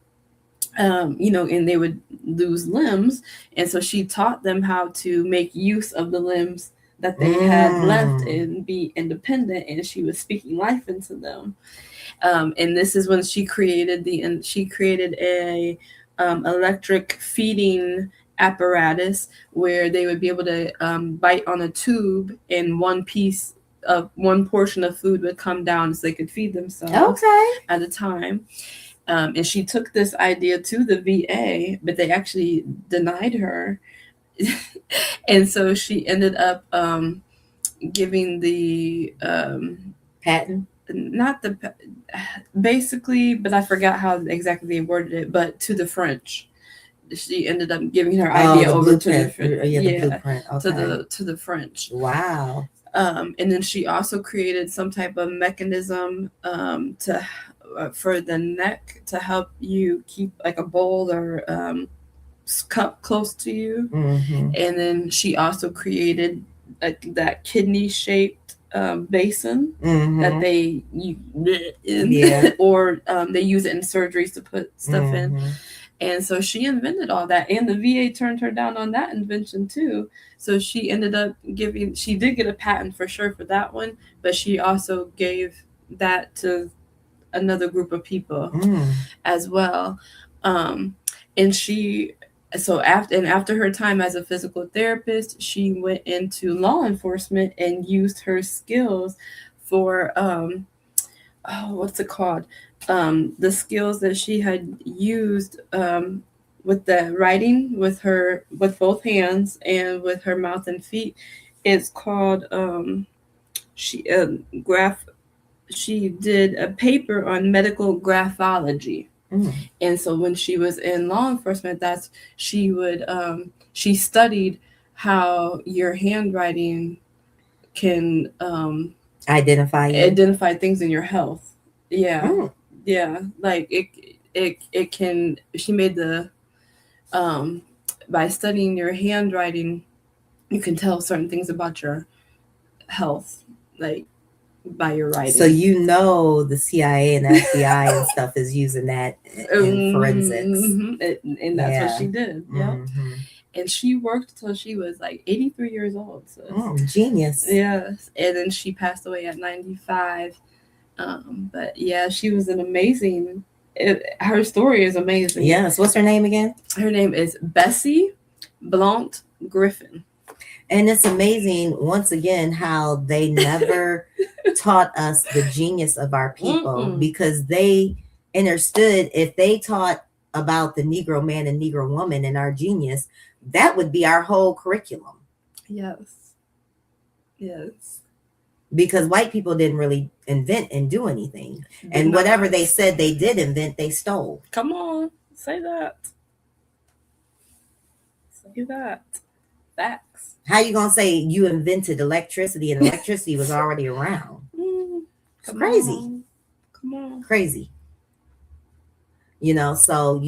and they would lose limbs. And so she taught them how to make use of the limbs that they had left and be independent. And she was speaking life into them. And this is when she created a electric feeding apparatus where they would be able to bite on a tube, and one portion of food would come down so they could feed themselves at a time. And she took this idea to the VA, but they actually denied her. And so she ended up giving the patent. Not the basically, but I forgot how exactly they worded it, but to the French. She ended up giving her idea over to the blueprint. Okay. to the French. Wow. And then she also created some type of mechanism for the neck to help you keep like a bowl or cup close to you. Mm-hmm. And then she also created that kidney shaped basin mm-hmm. that they or they use it in surgeries to put stuff mm-hmm. in. And so she invented all that, and the VA turned her down on that invention too. So she ended up she did get a patent for sure for that one, but she also gave that to another group of people as well. And she so after her time as a physical therapist, she went into law enforcement and used her skills for what's it called? The skills that she had used with the writing with both hands and with her mouth and feet. It's called she did a paper on medical graphology. And so when she was in law enforcement, she studied how your handwriting can identify things in your health. Yeah. Like it can. She made the by studying your handwriting, you can tell certain things about your health, like by your writing. So the CIA and FBI and stuff is using that in forensics. And that's what she did. Yeah. And she worked till she was like 83 years old. So genius. Yes. And then she passed away at 95. But yeah, she was an amazing. Her story is amazing. Yes. What's her name again? Her name is Bessie Blount Griffin. And it's amazing, once again, how they never taught us the genius of our people, because they understood if they taught about the Negro man and Negro woman and our genius, that would be our whole curriculum. Yes. Because white people didn't really invent and do anything. And whatever they said they did invent, they stole. Come on, say that. Say that. Facts. How you gonna say you invented electricity and electricity was already around? It's crazy. Come on. Crazy. So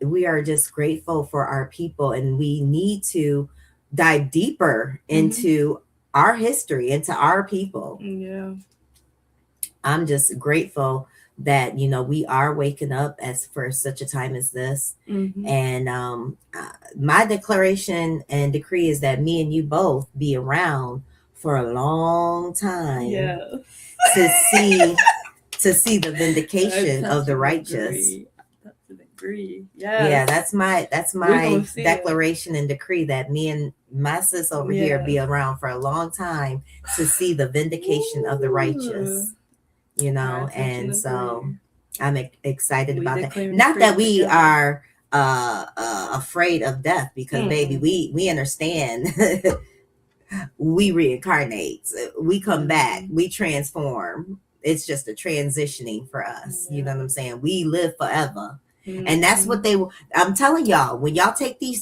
we are just grateful for our people, and we need to dive deeper into our history, into our people. Yeah. I'm just grateful that, we are waking up for such a time as this. And my declaration and decree is that me and you both be around for a long time to see the vindication of the righteous. Agree. Yeah, that's my declaration and decree, that me and my sis over here be around for a long time to see the vindication of the righteous. And so I'm excited about that. Not that we are afraid of death, because baby, we understand. We reincarnate, we come back, we transform. It's just a transitioning for us. You know what I'm saying? We live forever. And that's what I'm telling y'all, when y'all take these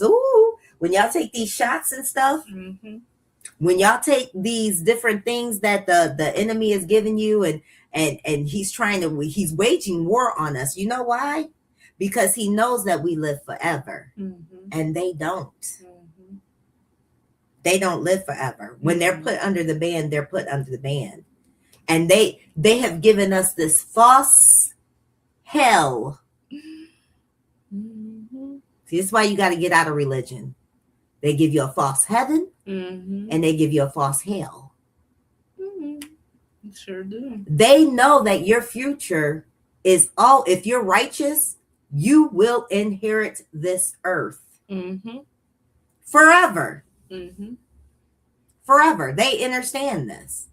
shots and stuff, when y'all take these different things that the enemy is giving you, and he's waging war on us. You know why? Because he knows that we live forever, and they don't. They don't live forever. When they're put under the ban, they're put under the ban. And they have given us this false hell. See, this is why you got to get out of religion. They give you a false heaven, and they give you a false hell. Sure do. They know that your future is if you're righteous, you will inherit this earth forever. Forever. They understand this.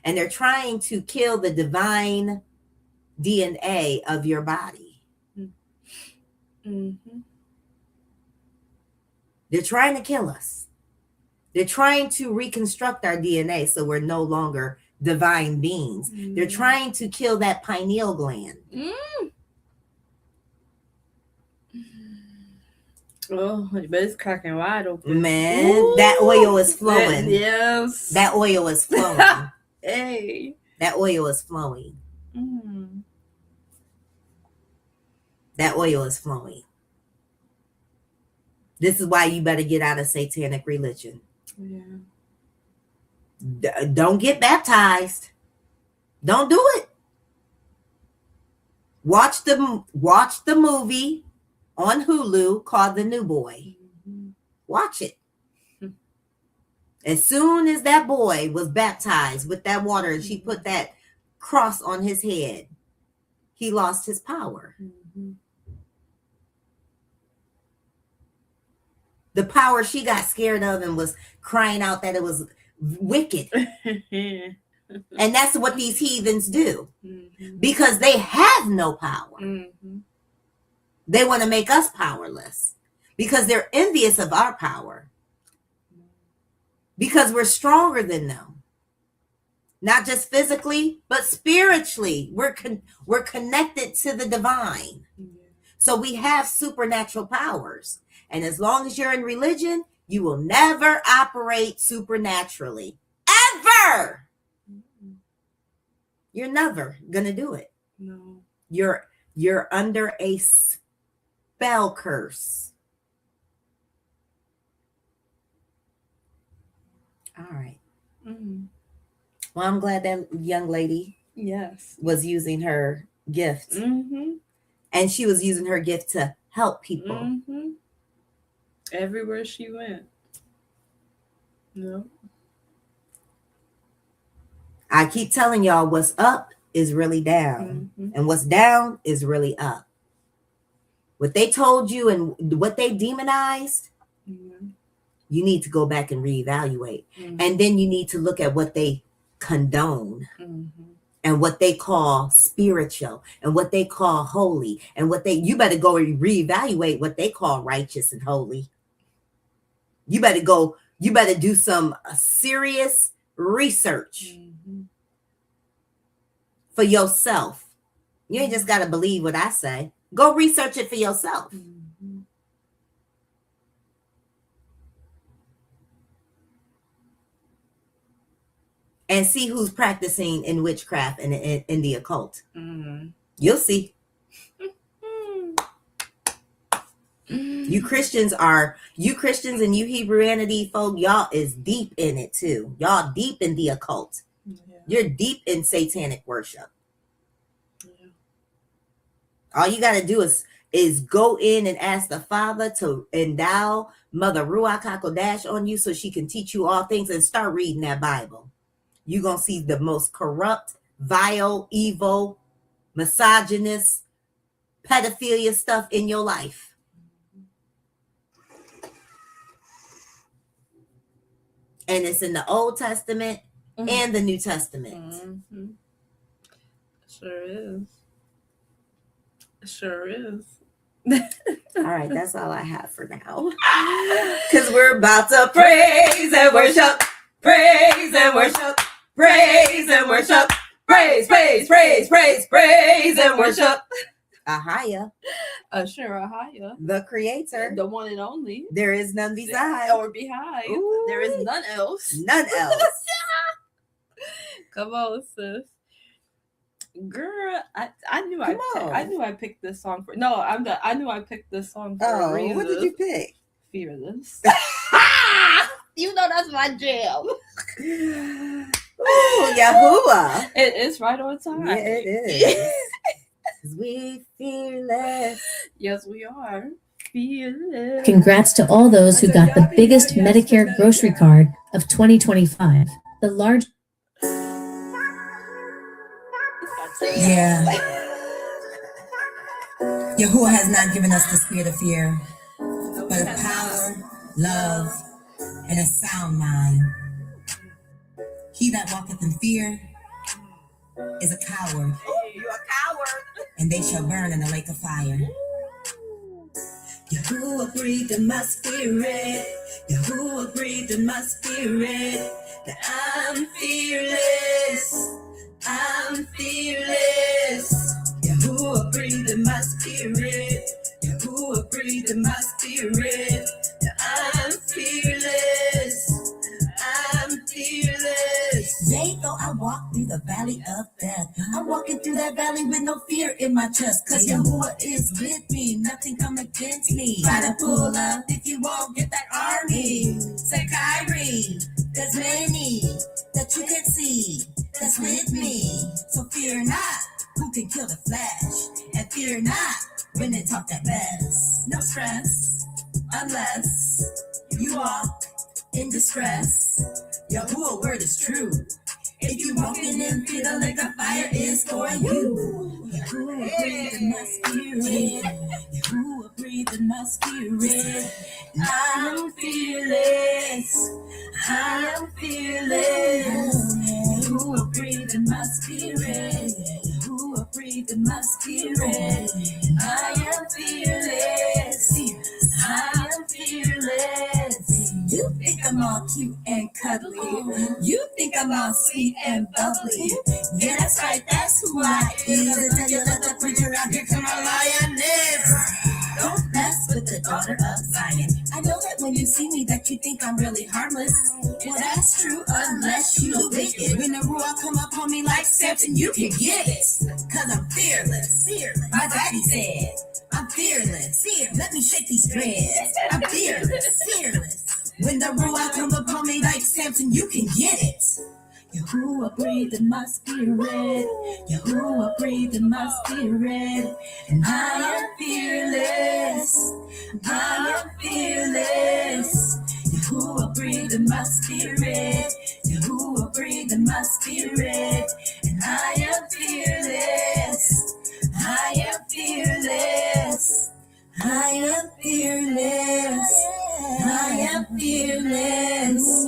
And they're trying to kill the divine DNA of your body. They're trying to kill us. They're trying to reconstruct our DNA so we're no longer divine beings. They're trying to kill that pineal gland. Oh, but it's cracking wide open. Man, that oil is flowing. Yes. That oil is flowing. Hey. That oil is flowing. That oil is flowing. This is why you better get out of satanic religion. Yeah. Don't get baptized. Don't do it. Watch the movie on Hulu called The New Boy. Watch it. As soon as that boy was baptized with that water and she put that cross on his head, he lost his power. The power she got scared of and was crying out that it was wicked. And that's what these heathens do. Mm-hmm. Because they have no power. Mm-hmm. They want to make us powerless. Because they're envious of our power. Because we're stronger than them. Not just physically, but spiritually. We're connected to the divine. Mm-hmm. So we have supernatural powers. And as long as you're in religion, you will never operate supernaturally. Ever! You're never gonna do it. No. You're under a spell curse. All right. Mm-hmm. Well, I'm glad that young lady was using her gift. Mm-hmm. And she was using her gift to help people. Mm-hmm. Everywhere she went. No. I keep telling y'all what's up is really down. Mm-hmm. And what's down is really up. What they told you and what they demonized, mm-hmm. you need to go back and reevaluate. Mm-hmm. And then you need to look at what they condone. Mm-hmm. And what they call spiritual and what they call holy. And you better go and reevaluate what they call righteous and holy. You better do some serious research. Mm-hmm. For yourself. You ain't just got to believe what I say. Go research it for yourself. Mm-hmm. And see who's practicing in witchcraft and in the occult. Mm-hmm. You'll see. You Christians and you Hebrewanity folk, y'all is deep in it too. Y'all deep in the occult. Yeah. You're deep in satanic worship. Yeah. All you got to do is go in and ask the Father to endow Mother Ruach HaKodesh on you so she can teach you all things, and start reading that Bible. You're going to see the most corrupt, vile, evil, misogynist, pedophilia stuff in your life. And it's in the Old Testament mm-hmm. and the New Testament. Mm-hmm. Sure is. Sure is. All right, that's all I have for now. Because we're about to praise and worship. Praise and worship. Praise and worship. Praise, praise, praise, praise, praise and worship. YAHUAH. Sure, YAHUAH. The creator. The one and only. There is none beside. Or behind. Ooh. There is none else. None else. Come on, sis. Girl, I knew I picked this song for. No, I knew I picked this song for a reason. What did you pick? Fearless. You know that's my jam. Ooh, YAHUAH. It's right on time. Yeah, it is. We fearless. Yes, we are. Fearless. Congrats to all those who got the biggest Medicare grocery card of 2025. The large. Yeah. YAHUAH has not given us the spirit of fear, but of power, love, and a sound mind. He that walketh in fear is a coward. You're a coward. And they shall burn in the lake of fire. YAHUAH breathed in my spirit. YAHUAH breathed in my spirit that I'm fearless. I'm fearless. YAHUAH breathed in my spirit. YAHUAH breathed in my spirit that I'm fearless. I'm fearless. Yea, though I walk through the valley of death, I'm walking through that valley with no fear in my chest. Cause YAHUAH is with me, nothing come against me. Try to pull up if you won't get that army. Say Kyrie, there's many that you can see that's with me. So fear not, who can kill the flesh? And fear not when they talk that mess. No stress, unless you walk in distress. YAHUAH word is true. If you walking in fear, the lake of fire is for you. YAHUAH breathe in my spirit. YAHUAH breathe in my spirit. I am fearless. I am fearless. Yahuwah breathe in my spirit. Yahuwah breathe in my spirit. I am fearless. I am fearless. You think I'm all cute and cuddly. You think I'm all sweet and bubbly. Yeah, that's right, that's who I is. Tell you let the preacher out here come a lioness. Don't mess with the daughter of Zion. I know that when you see me that you think I'm really harmless. Well, that's true unless you the wicked. When the ruach come up on me like Samson, you can get it. Cause I'm fearless. My daddy said, I'm fearless. Let me shake these dreads. I'm fearless. When the ruach come up on me like Samson, you can get it. Yahuwah breathe in my spirit. Yahuwah breathe in my spirit. And I am fearless. I am fearless. Yahuwah breathe in my spirit. Yahuwah breathe in my spirit. And I am fearless. I am fearless. I am fearless. I am fearless.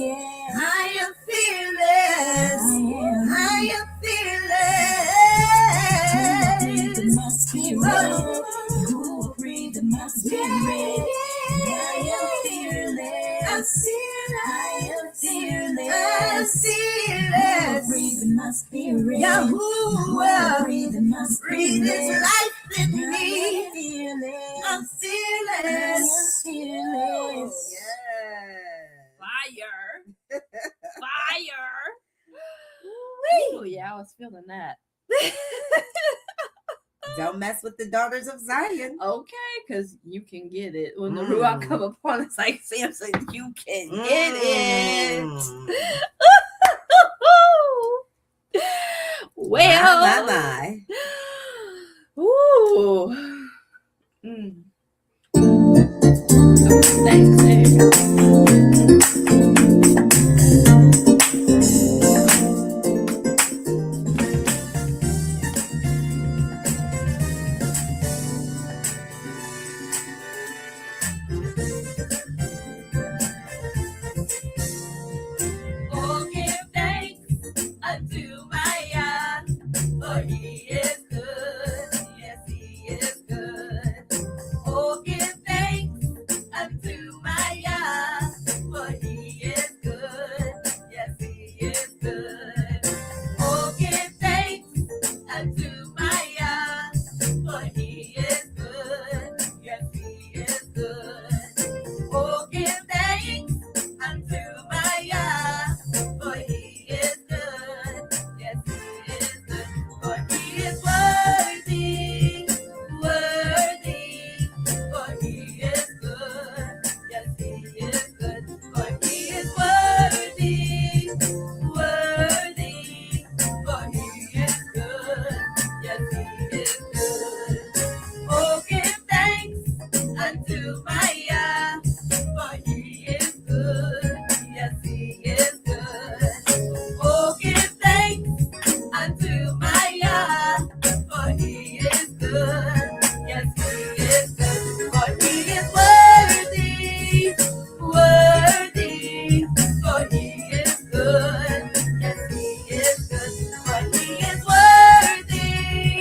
I am fearless. I am fearless. Breathe in my spirit. You breathe in my spirit. I am fearless. I am fearless. Breathe in my spirit. Yahuwah, breathe in my spirit. Breathe His life in me. I'm fearless. I'm fearless. Fire. Fire. Oh, yeah, I was feeling that. Don't mess with the daughters of Zion. Okay, because you can get it. When the ruach come upon us like Samson, you can get it. Well, my. Ooh. Thanks, Oh, give thanks unto my Yah, for He is good. Yes, He is good. Oh, give thanks unto my Yah, for He is good. Yes, He is good. Oh, give thanks unto my Yah, for He is good. Yes, He is good. Oh, give thanks unto my Yah, for He is good. Yes, He is good. For He is worthy, worthy. For He is good. Yes, He is good. For He is worthy, worthy. For He is good. Yes, He is good. Oh, give thanks unto my Yah, for He is good. Yes, He is good. Oh, give thanks unto my Yah, for He is good. Yes, He is good. For He is worthy, worthy. For He is good. Yes, He is good. For He is worthy,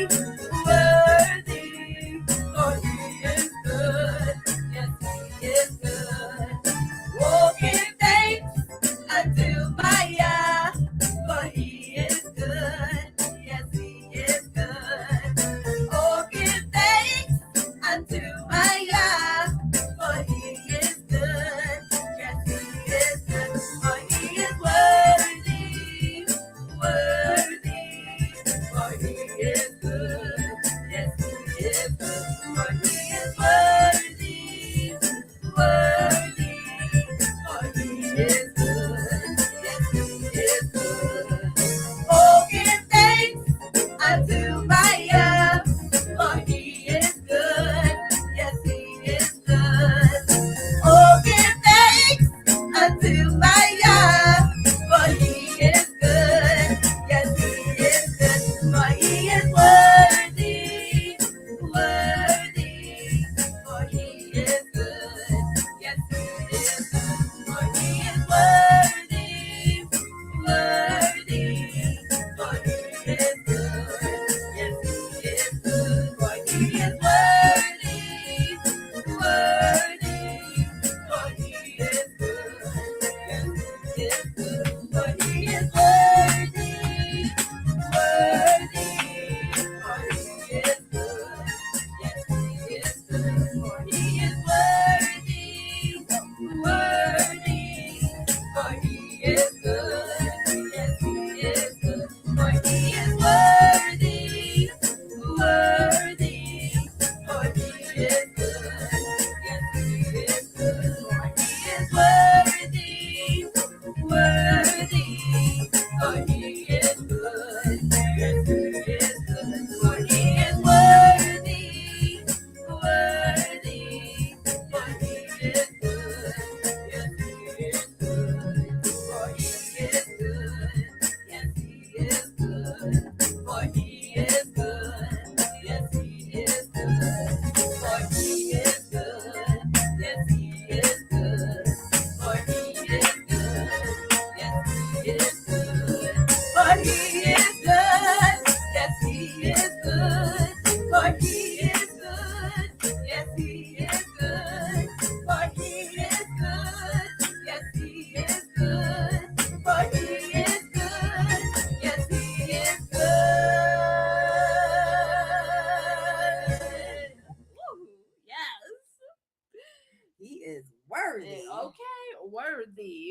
worthy. For He is good. Yes, He is good. Oh, give thanks unto my Yah, for He is good. Yes, He is good. Oh, give thanks unto my Yah, for He is good. Yes, He is good. For He is worthy, worthy. For He is good. Yes, He is good. For He is worthy, worthy. For He is good. Yes, He is good. Oh, give thanks unto my Yah, for He is good. Yes, He is good. Oh, give thanks unto my Yah, for He is good. Yes, He is good. For He is worthy, worthy. For He is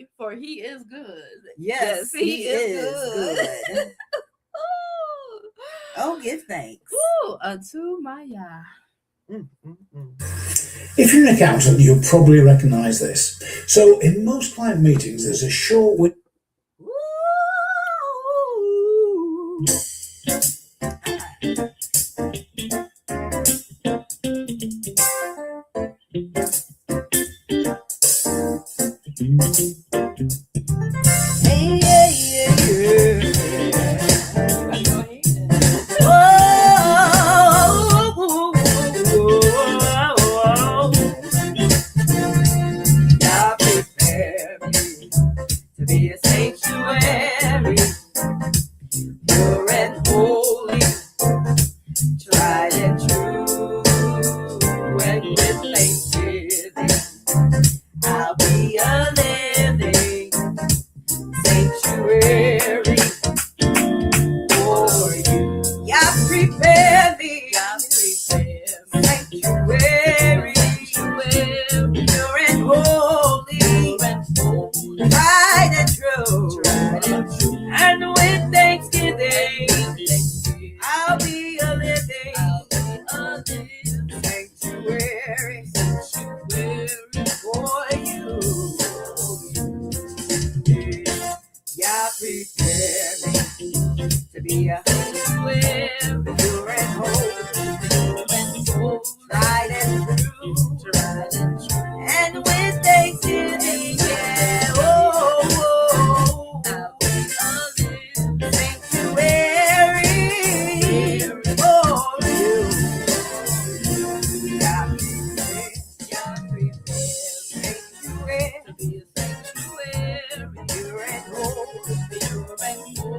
me, for he is good. Yes, he is good. Oh, give thanks. Ooh, unto my Yah. If you're an accountant, you'll probably recognize this. So in most client meetings, there's a short window. Be a sanctuary, pure and holy, tried and true, and with thanksgiving, I'll be a living sanctuary for you. Yah prepare me, sanctuary, pure and holy, tried and true, and with thanksgiving, I'll be a living sanctuary for you. Yah prepare me to be a sanctuary, pure and holy, tried and true, and with thanksgiving, yeah, oh, I'll be a sanctuary for you. Yah prepare sanctuary to be a sanctuary, pure and holy,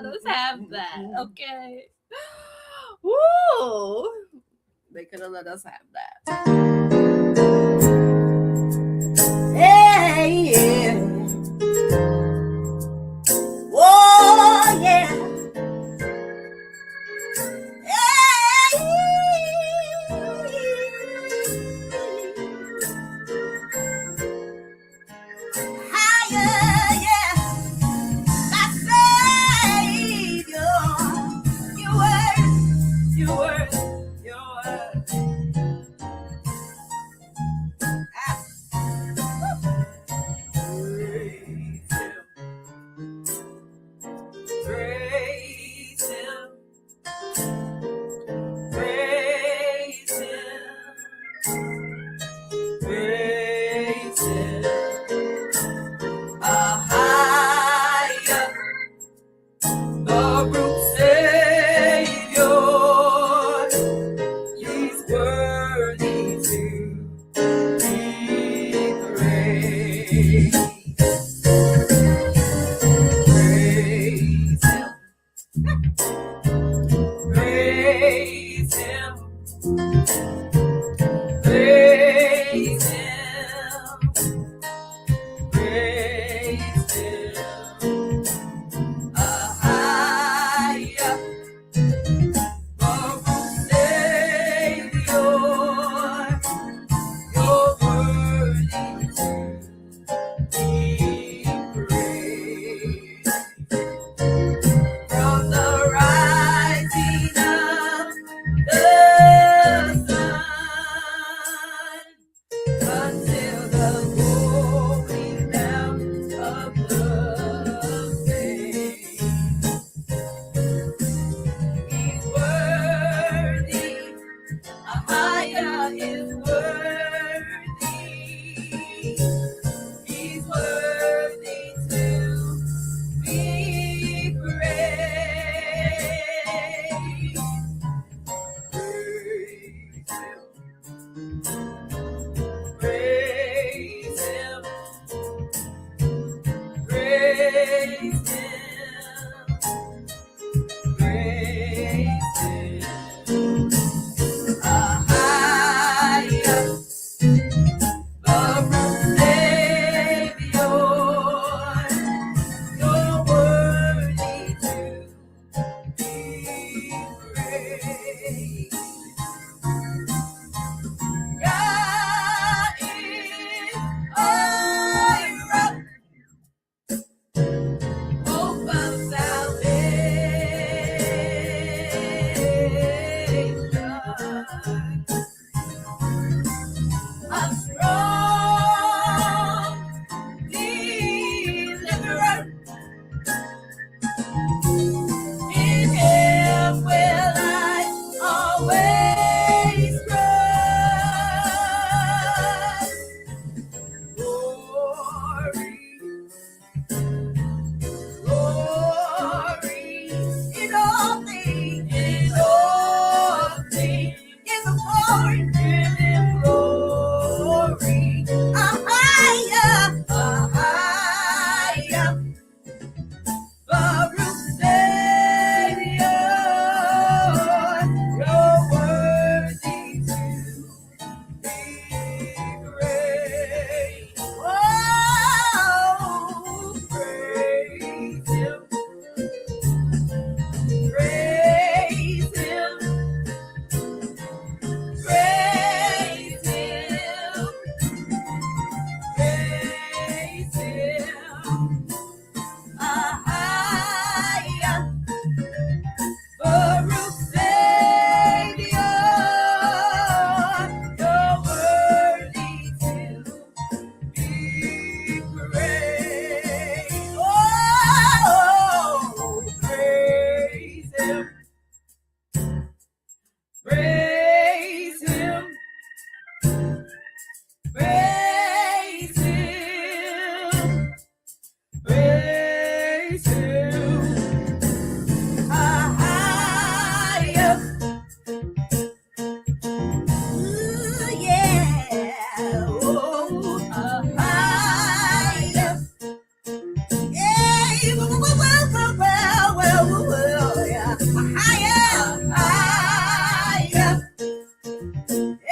let us have that, okay? Woo! They could have let us have that. Hey, yeah. Oh, yeah. Higher, yeah. My Savior. Your word, your word, your word. Praise him. Praise him. Praise him. A higher, Baruch Savior. He's worthy to be praised. Praise him. Praise him. Praise him. Praise him. A higher, Baruch Savior. You're worthy to be praised. From the rising of the sun until the going down of the same, he's worthy. Ahaya is worthy. He's worthy to be praised. Praise him. Praise him. Praise him. A higher, Baruch Savior. You're worthy to be praised.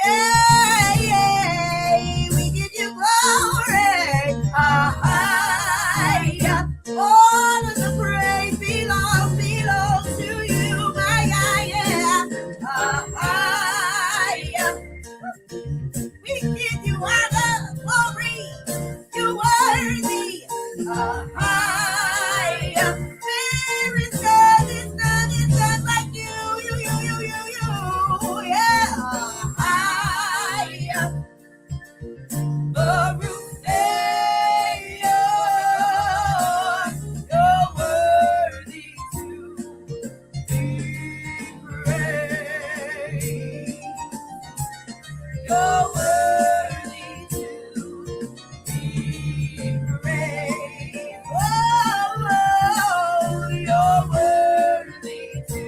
Yeah, yeah, we give you glory. All of the praise belongs to you, my yeah. We give you all the glory. You're worthy. There is none like you. Yeah. Baruch you're worthy to be praised. You're worthy to be praised. Oh, you're worthy to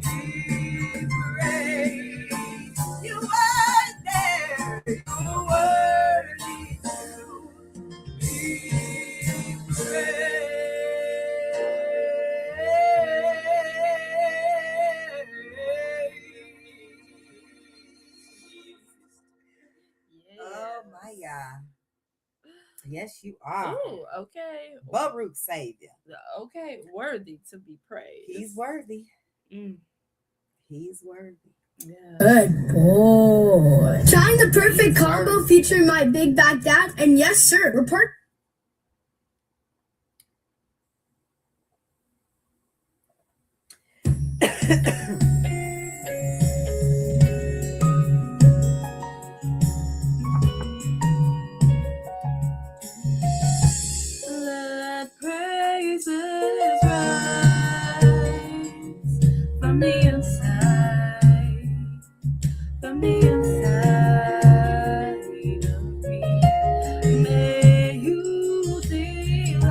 be praised. You are there. You're worthy to be praised. Oh my God. Yes, you are. Oh, okay. Baruch Savior. Okay, worthy to be praised. He's worthy. Mm. He's worthy. Yeah. Good boy. Trying the perfect combo featuring my big back dad, and yes, sir, we're part. Let praises rise from the inside, from the inside of me. May you delight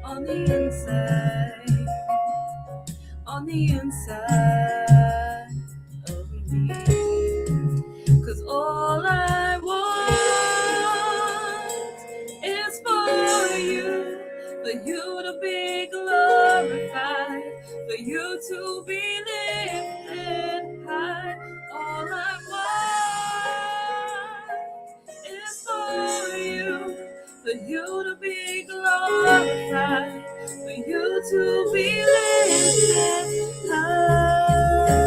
on the inside of me. 'Cause all I want is for you to be glorified, for you to be lifted high. All I want is for you to be glorified, for you to be lifted high.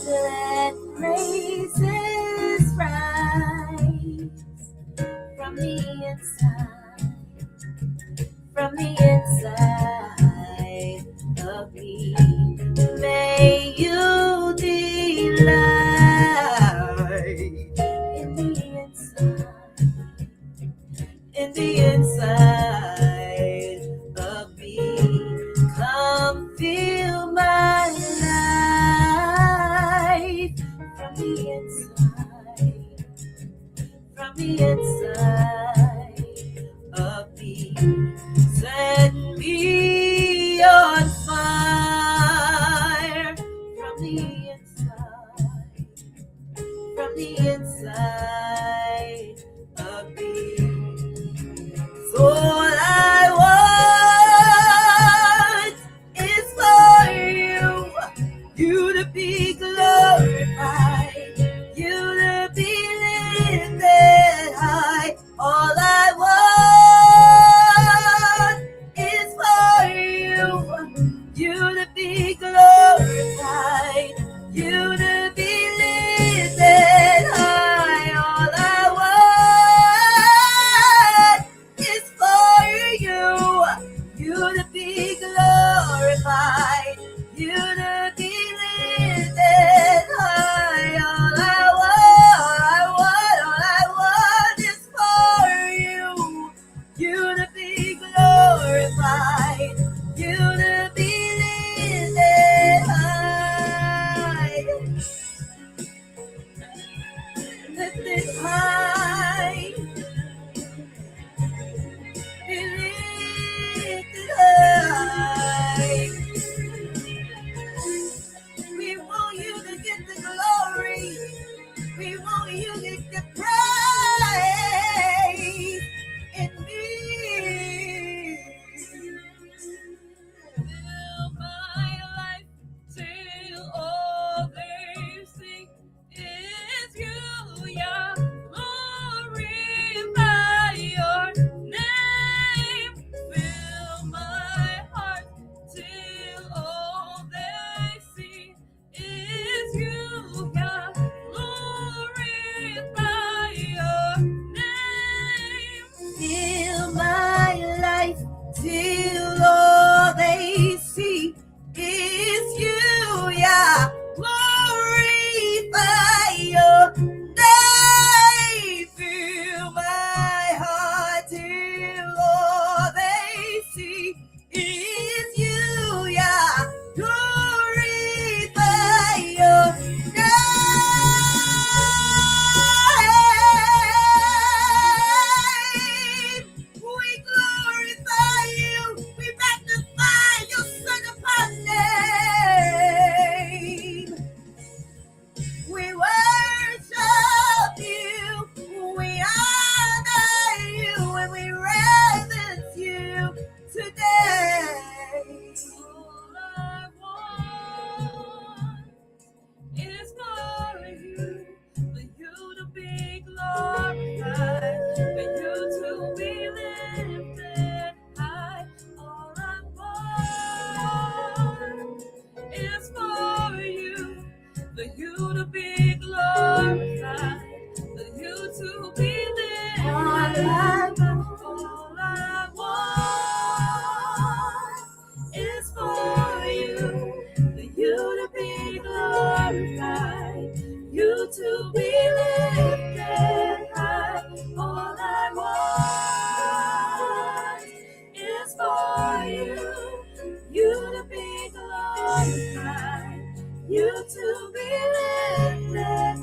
Let praises rise from the inside of me. May you delight in the inside of me. Come fill my life from the inside of me. Set me on fire from the inside of me. So all I want is for you to be glorified, you to be lifted high. All I want is for you to be glorified, you to be lifted high. All I want is for you to be glorified, you to be lifted high. All I want is for you to be glorified, you to be lifted high, lifted high, be lifted high. We want you to get the glory. We want you get the praise in me. Fill my life till all they see is you, Yah. Glorify your name. Fill my heart till all they see is you, Yah. Glorify your name. Fill my life till all they see is you, Yah. Glorify your name. Fill my heart till all they see is you, Yah. Glorify your name. We glorify you. We magnify your son upon name. We worship you. We honor you. And we reverence you today. All I want is for you to be glorified, for you to be lifted high. All I want is for you to be glorified, for you to be lifted high. All I want is for you to be glorified, you to be lifted high. All I want is for you to be glorified, you to be lifted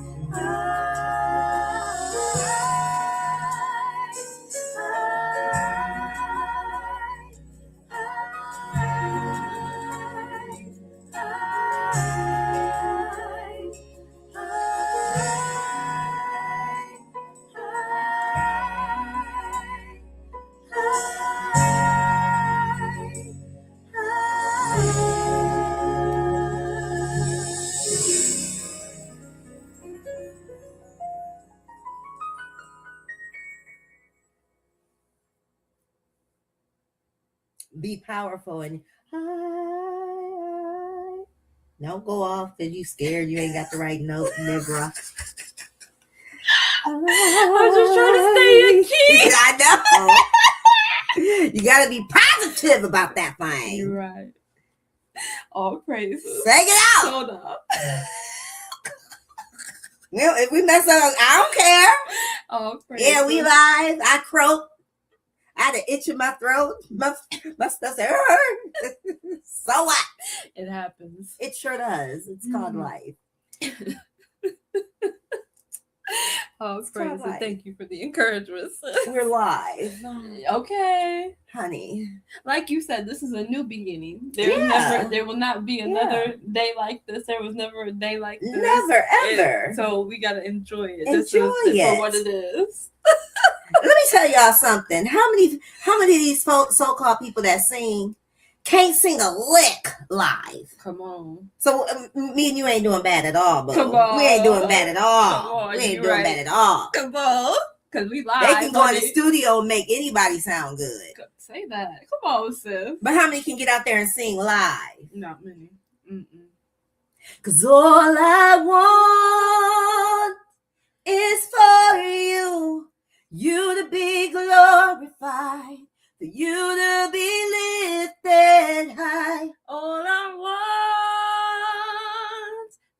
Be powerful and don't go off because you scared you ain't got the right note, nigga. I'm just trying to stay in key. I know. You gotta be positive about that thing. You're right. All praises. Sing it out. Hold up. Well, if we mess up, I don't care. All praises. Yeah, we live. I croak. I had an itch in my throat. My stuff said, so what? It happens. It sure does. It's called life. Oh, It's praise called it. Thank you for the encouragement, sis. We're live. Okay. Honey. Like you said, this is a new beginning. Yeah. There will not be another day like this. There was never a day like this. Never, ever. So we got to enjoy it. Enjoy it. For what it is. Let me tell y'all something. How many of these so-called people that sing can't sing a lick live? Come on. So me and you ain't doing bad at all, boo. Come on. We ain't doing bad at all. Come on, we ain't you doing right. bad at all. Come on. Because we live. They can go in the honey. studio and make anybody sound good. Say that. Come on, sis. But how many can get out there and sing live? Not many. Mm-mm. 'Cause all I want is for you to be glorified, for you to be lifted high. All I want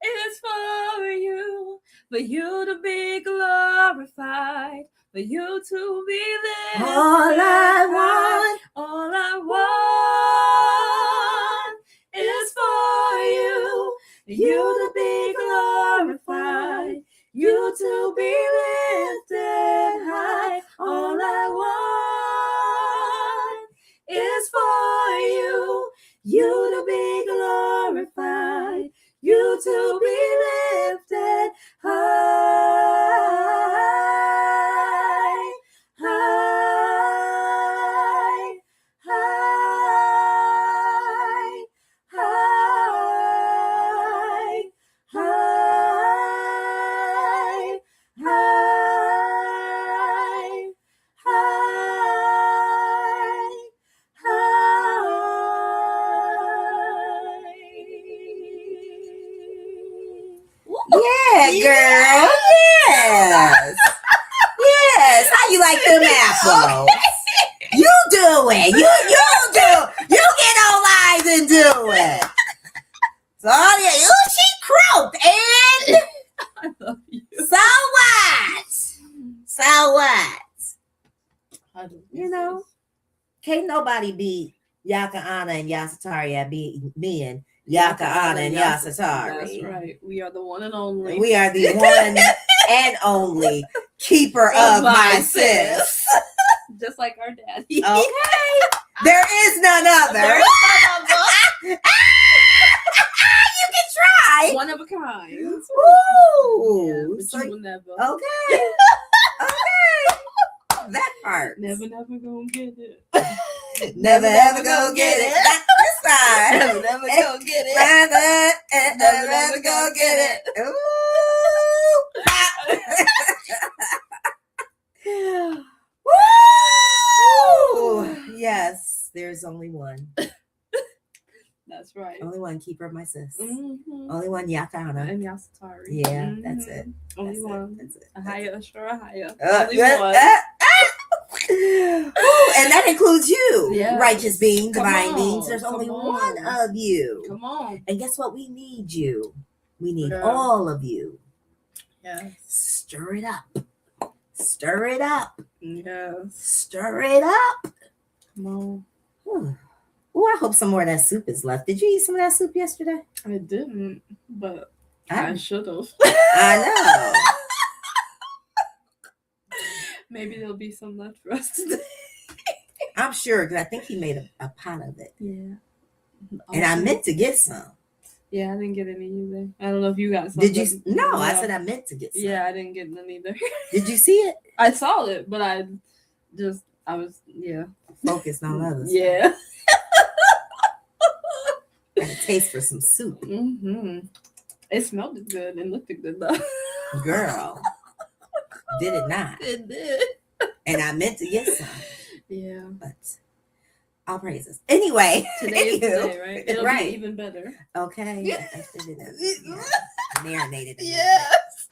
is for you to be glorified, for you to be lifted All I high. want, All I want is for you to be glorified, you to be lifted high. All I want is for you to be glorified, you to be lifted high. folks. You do it. You get on live and do it. So she croaked, and I love you. so what? So what? You know, can't nobody beat Yahca'Anna and Yasatari beat me and Yahca'Anna and Yasatari. That's right. We are the one and only. We are the one and only keeper of my sis. Just like our daddy. Okay. There is none other. There is none other. You can try. One of a kind. Ooh. Yeah, but So- you will never. okay. Okay. That part. Never gonna get it. Never ever go get it. This side. Never go get it. Never ever go get it. Ooh. Woo! Yes, there's only one. That's right. Only one keeper of my sis. Mm-hmm. Only one Yahca'Anna. And Yasatari. Yeah, that's it. Only That's one. It. That's it. Ahaya, sure, Ahaya. Only Yeah, one. Ooh, and that includes you, Yes. righteous being, Come divine on, beings. There's come only on. one of you. Come on. And guess what? We need you. We need Yeah. all of you. Yes. Stir it up. Stir it up. Yes. Stir it up. Come on. Oh, I hope some more of that soup is left. Did you eat some of that soup yesterday? I didn't, but I should have. I know. Maybe there'll be some left for us today. I'm sure because I think he made a pot of it. Yeah. And I meant to get some. Yeah, I didn't get any either. I don't know if you got some. Did you? but- No, I said I meant to get some. Yeah, I didn't get none either. Did you see it? I saw it, but I was Focused on others. Yeah. Got a taste for some soup. Mm-hmm. It smelled good and looked good though. Girl. Did it not? It did. And I meant to get some. Yeah. But all praises. Anyway. Today is today, right? It'll Right. be even better. Okay. Yeah. I should have marinated it. Yes.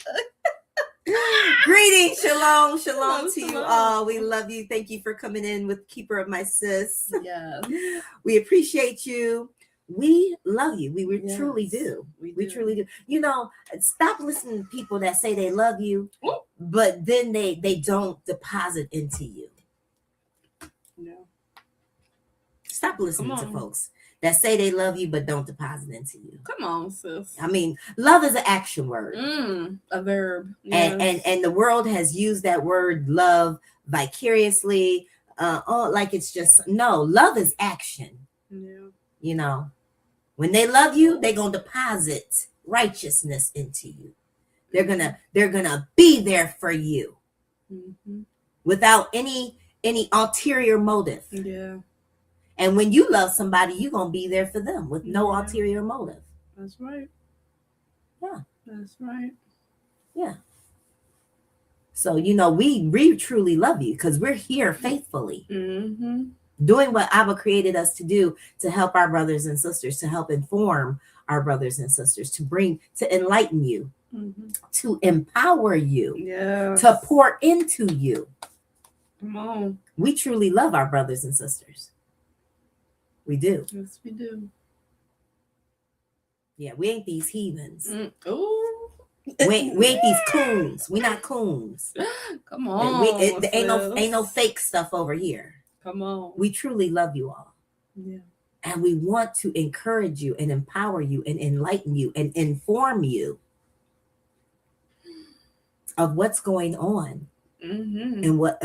Greetings, shalom Shalom, to you shalom. all. We love you. Thank you for coming in with Keeper of My Sis. Yes. We appreciate you. We love you. We Yes. truly do. We We truly do. You know, stop listening to people that say they love you, Ooh. but then they don't deposit into you. No. Stop listening Come to on. folks that say they love you but don't deposit into you. Come on, sis. I mean, love is an action word. A verb. And the world has used that word love vicariously. Like it's just no, love is action. Yeah. You know, when they love you, they're gonna deposit righteousness into you. They're gonna be there for you Mm-hmm. without any ulterior motive. Yeah. And when you love somebody, you're gonna be there for them with no Yeah. ulterior motive. That's right. Yeah. That's right. So you know, we truly love you because we're here faithfully Mm-hmm. doing what Abba created us to do, to help our brothers and sisters, to help inform our brothers and sisters, to enlighten you, Mm-hmm. to empower you, Yeah. to pour into you. Come on. We truly love our brothers and sisters. We do. Yes, we do. Yeah, we ain't these heathens. Oh. We ain't these coons. We not coons. Come on. Ain't no fake stuff over here. Come on. We truly love you all. Yeah. And we want to encourage you and empower you and enlighten you and inform you of what's going on Mm-hmm. and what,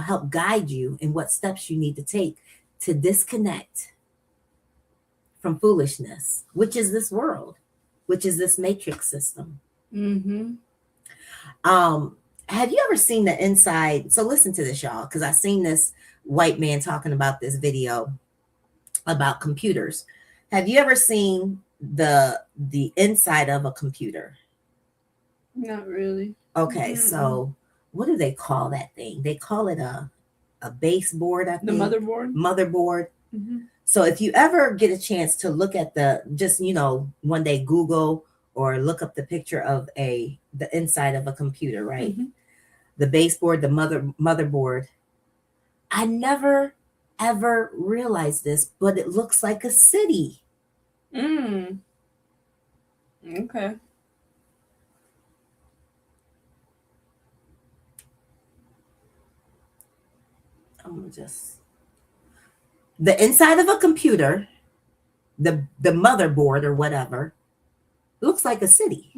help guide you in what steps you need to take to disconnect from foolishness, which is this world, which is this matrix system. Mm-hmm. Have you ever seen the inside? So listen to this, y'all, because I've seen this white man talking about this video about computers. Have you ever seen the inside of a computer? Not really. Okay, Mm-mm. so what do they call that thing? They call it a baseboard, I The think. motherboard. Motherboard. Mm-hmm. So if you ever get a chance to look at one day Google or look up the picture of the inside of a computer, right? Mm-hmm. The baseboard, the motherboard, I never ever realized this, but it looks like a city. Okay. I'm gonna just the inside of a computer, the motherboard or whatever, looks like a city.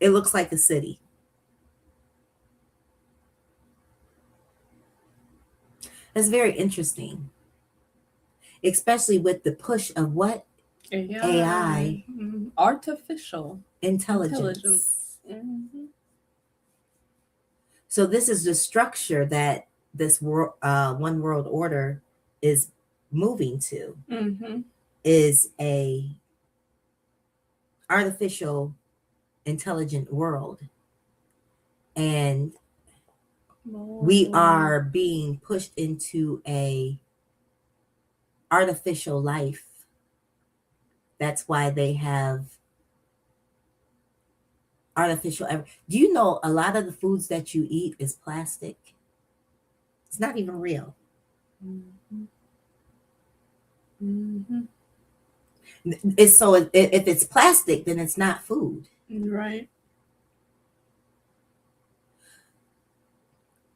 It looks like a city. It's very interesting, especially with the push of what? AI. Artificial intelligence. So this is the structure that this one world order is moving to. Is a artificial intelligent world, and we are being pushed into a artificial life. That's why they have artificial. Do you know a lot of the foods that you eat is plastic? It's not even real. It's so if it's plastic, then it's not food. Right.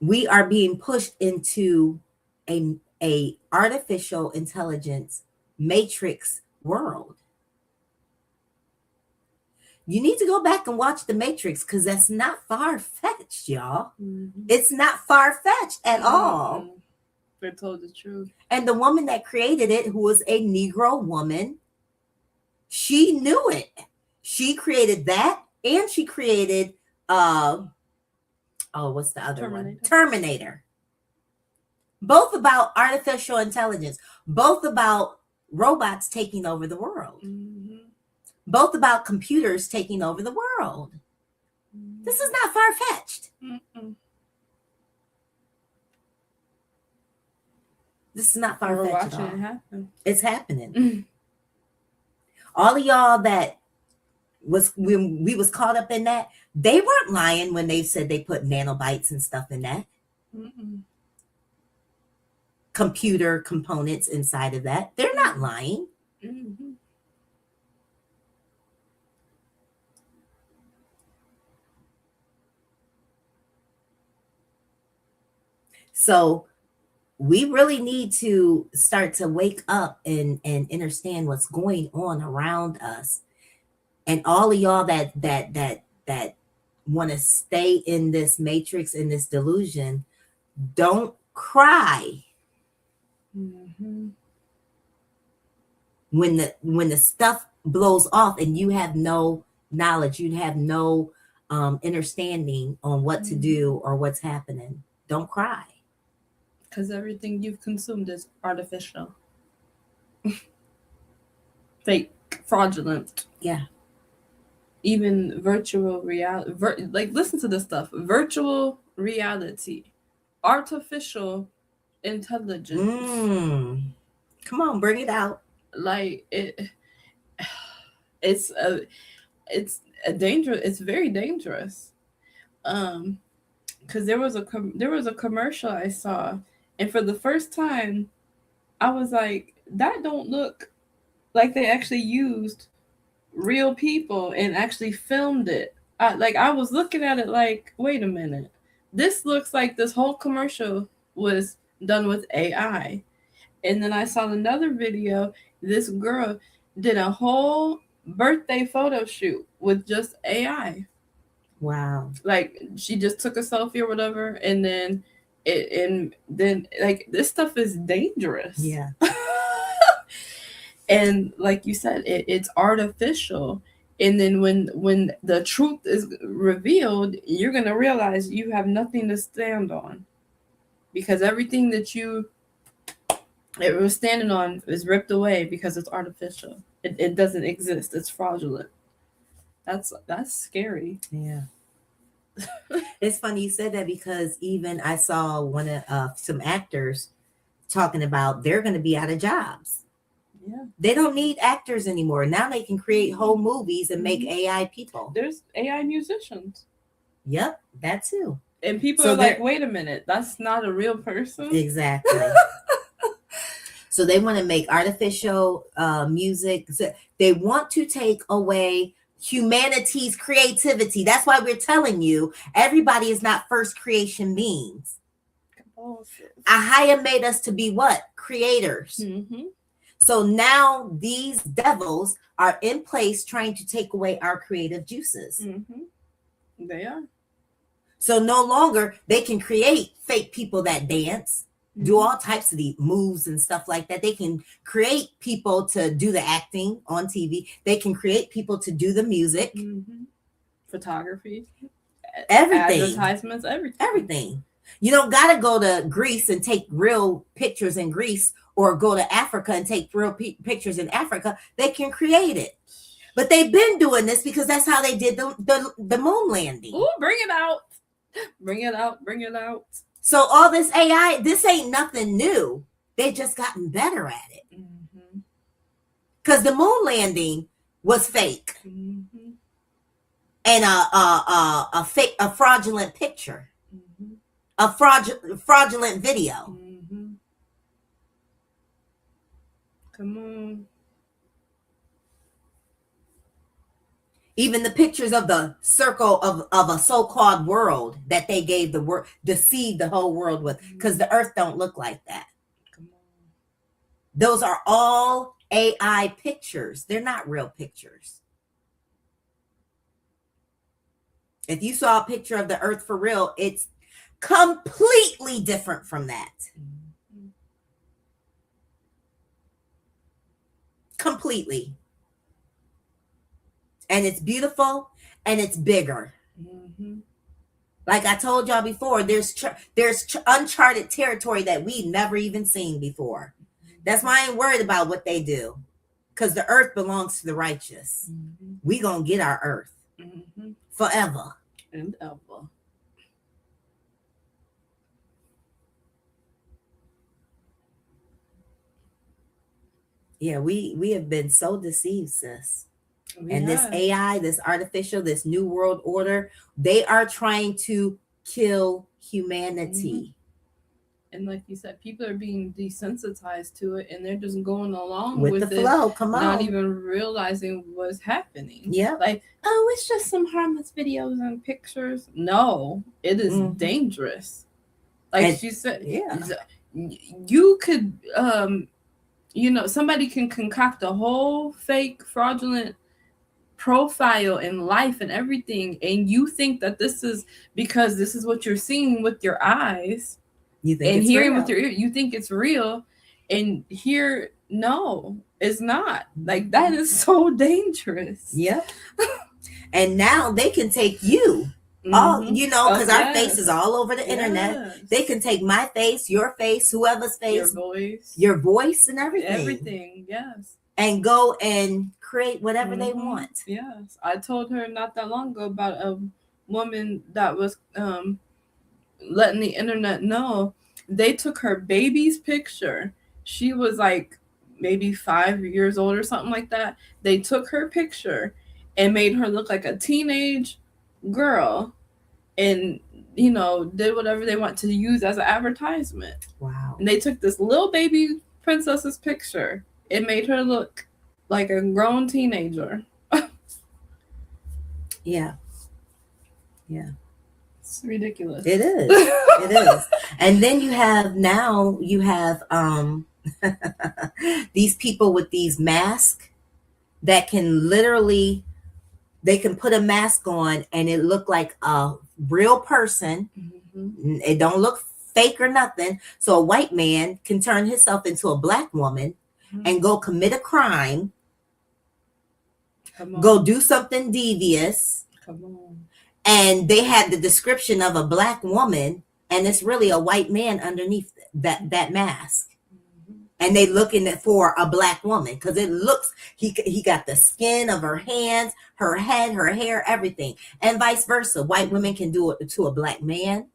We are being pushed into a artificial intelligence matrix world. You need to go back and watch The Matrix, because that's not far-fetched, y'all. It's not far-fetched at all. They told the truth. And the woman that created it, who was a Negro woman, she knew it. She created that, and she created what's the other one? Terminator. Both about artificial intelligence, both about robots taking over the world. Both about computers taking over the world. This is not far-fetched. This is not far-fetched at all. It happen. It's happening. All of y'all that when we was caught up in that, they weren't lying when they said they put nanobytes and stuff in that. Computer components inside of that. They're not lying. So we really need to start to wake up and understand what's going on around us. And all of y'all that want to stay in this matrix, in this delusion, don't cry. When the stuff blows off and you have no knowledge, you have no understanding on what to do or what's happening, don't cry. Because everything you've consumed is artificial. Fake, fraudulent. Yeah. Even virtual reality. Listen to this stuff. Virtual reality. Artificial intelligence. Come on, bring it out. It's a dangerous. It's very dangerous. Because there was a commercial I saw, and for the first time, I was like, that don't look like they actually used real people and actually filmed it. I was looking at it like, wait a minute, this looks like this whole commercial was done with AI. And then I saw another video. This girl did a whole birthday photo shoot with just AI. Wow. Like, she just took a selfie or whatever, and then this stuff is dangerous. Yeah. And like you said, it's artificial. And then when the truth is revealed, you're gonna realize you have nothing to stand on, because everything that it was standing on is ripped away because it's artificial. It doesn't exist. It's fraudulent. That's scary. Yeah. It's funny you said that, because even I saw one of some actors talking about they're going to be out of jobs. Yeah. They don't need actors anymore. Now they can create whole movies and make AI people. There's AI musicians. Yep, that too. And people So are like, wait a minute, that's not a real person? Exactly. So they want to make artificial music. They want to take away humanity's creativity. That's why we're telling you, everybody is not first creation beings. YAHUAH made us to be what? Creators. Mm-hmm. So now these devils are in place trying to take away our creative juices. Mm-hmm. They are. So no longer they can create fake people that dance, do all types of the moves and stuff like that. They can create people to do the acting on TV. They can create people to do the music, photography, everything, advertisements, everything. You don't got to go to Greece and take real pictures in Greece, or go to Africa and take real pictures in Africa. They can create it. But they've been doing this because that's how they did the moon landing. Ooh, bring it out. Bring it out. Bring it out. So all this AI, this ain't nothing new. They've just gotten better at it. Because the moon landing was fake. And a fraudulent picture. A fraudulent video. Come on. Even the pictures of the circle of a so-called world that they gave the world, deceived the whole world with, because the earth don't look like that. Come on. Those are all AI pictures. They're not real pictures. If you saw a picture of the earth for real, it's completely different from that. Completely. And it's beautiful and it's bigger. Like I told y'all before, there's uncharted territory that we've never even seen before. That's why I ain't worried about what they do, because the earth belongs to the righteous. We gonna get our earth forever and ever. Yeah, we have been so deceived, sis. And this AI, this artificial, this new world order, they are trying to kill humanity. And like you said, people are being desensitized to it, and they're just going along with with the flow. Come on, not even realizing what's happening. Yeah, like, oh, it's just some harmless videos and pictures. No, it is dangerous. Like she said, you could, somebody can concoct a whole fake, fraudulent profile and life and everything, and you think that this is because this is what you're seeing with your eyes, you think, and it's hearing real. with your ear, you think it's real, and here, no, it's not. Like, that is so dangerous. Yep. And now they can take you. All, because our face is all over the internet. They can take my face, your face, whoever's face, your voice and everything. Yes. And go and create whatever they want. Yes. I told her not that long ago about a woman that was letting the internet know they took her baby's picture. She was like maybe 5 years old or something like that. They took her picture and made her look like a teenage girl, and did whatever they want to use as an advertisement. Wow. And they took this little baby princess's picture. It made her look like a grown teenager. Yeah. It's ridiculous. It is. It is. And then you have these people with these masks that can literally, they can put a mask on and it look like a real person. It don't look fake or nothing. So a white man can turn himself into a black woman and go commit a crime, go do something devious. Come on. And they had the description of a black woman, and it's really a white man underneath that mask. And they looking for a black woman because it looks, he got the skin of her hands, her head, her hair, everything. And vice versa. White women can do it to a black man.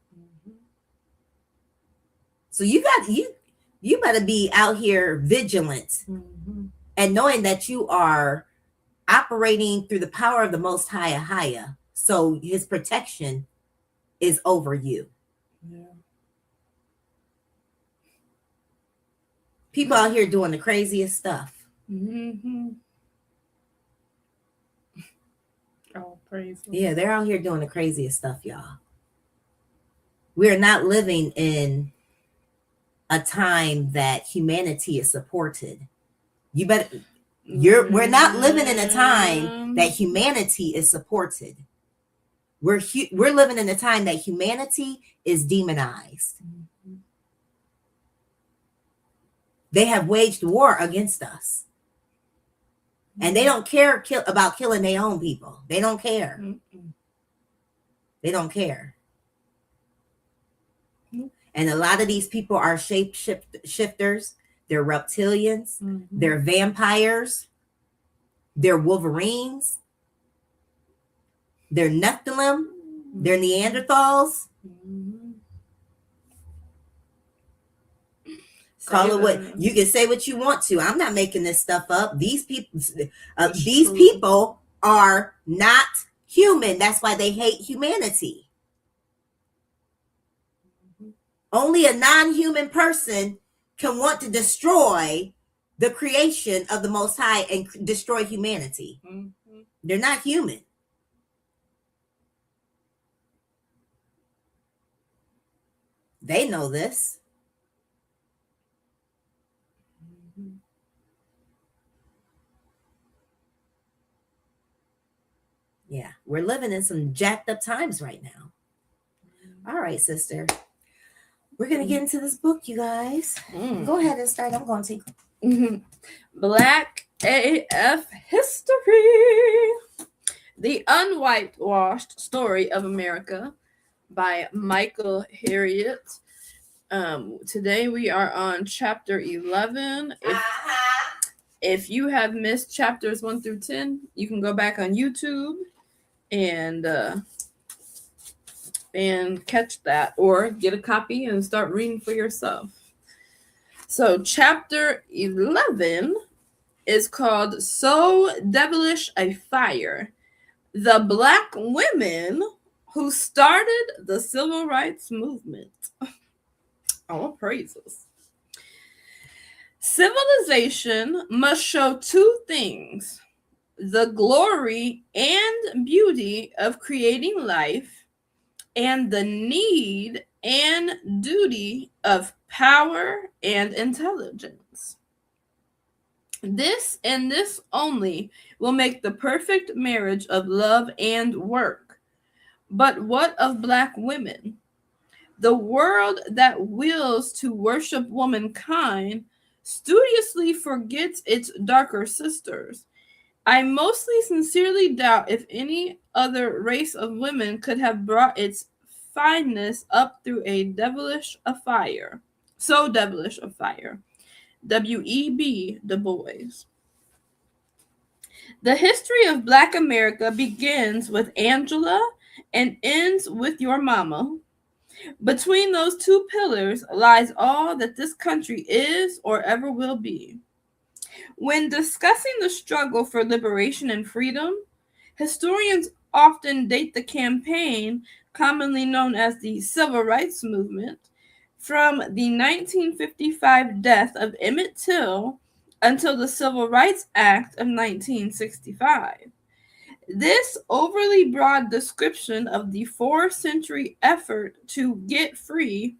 So you better be out here vigilant and knowing that you are operating through the power of the Most High YAHUAH. So his protection is over you. Yeah. People out here doing the craziest stuff. Oh, praise. Yeah, they're out here doing the craziest stuff, y'all. We're not living in a time that humanity is supported. We're not living in a time that humanity is supported. We're living in a time that humanity is demonized. They have waged war against us. And they don't care about killing their own people. They don't care. They don't care. And a lot of these people are shape shifters. They're reptilians. They're vampires. They're Wolverines. They're Nephilim. They're Neanderthals. Call it what you can say what you want to. I'm not making this stuff up. These people are not human. That's why they hate humanity. Only a non-human person can want to destroy the creation of the Most High and destroy humanity. They're not human. They know this. Yeah, we're living in some jacked up times right now. All right, sister. We're going to get into this book, you guys. Go ahead and start. I'm going to take Black AF History. The Un-Whitewashed Story of America by Michael Harriot. Today we are on chapter 11. If you have missed chapters 1 through 10, you can go back on YouTube and catch that, or get a copy and start reading for yourself. So chapter 11 is called So Devilish a Fire: The Black Women Who Started the Civil Rights Movement. All praises. Civilization must show two things: the glory and beauty of creating life, and the need and duty of power and intelligence. This and this only will make the perfect marriage of love and work. But what of Black women? The world that wills to worship womankind studiously forgets its darker sisters. I mostly sincerely doubt if any other race of women could have brought its fineness up through a devilish a fire. So devilish a fire. W.E.B. Du Bois. The history of Black America begins with Angela and ends with your mama. Between those two pillars lies all that this country is or ever will be. When discussing the struggle for liberation and freedom, historians often date the campaign, commonly known as the Civil Rights Movement, from the 1955 death of Emmett Till until the Civil Rights Act of 1965. This overly broad description of the 4-century effort to get free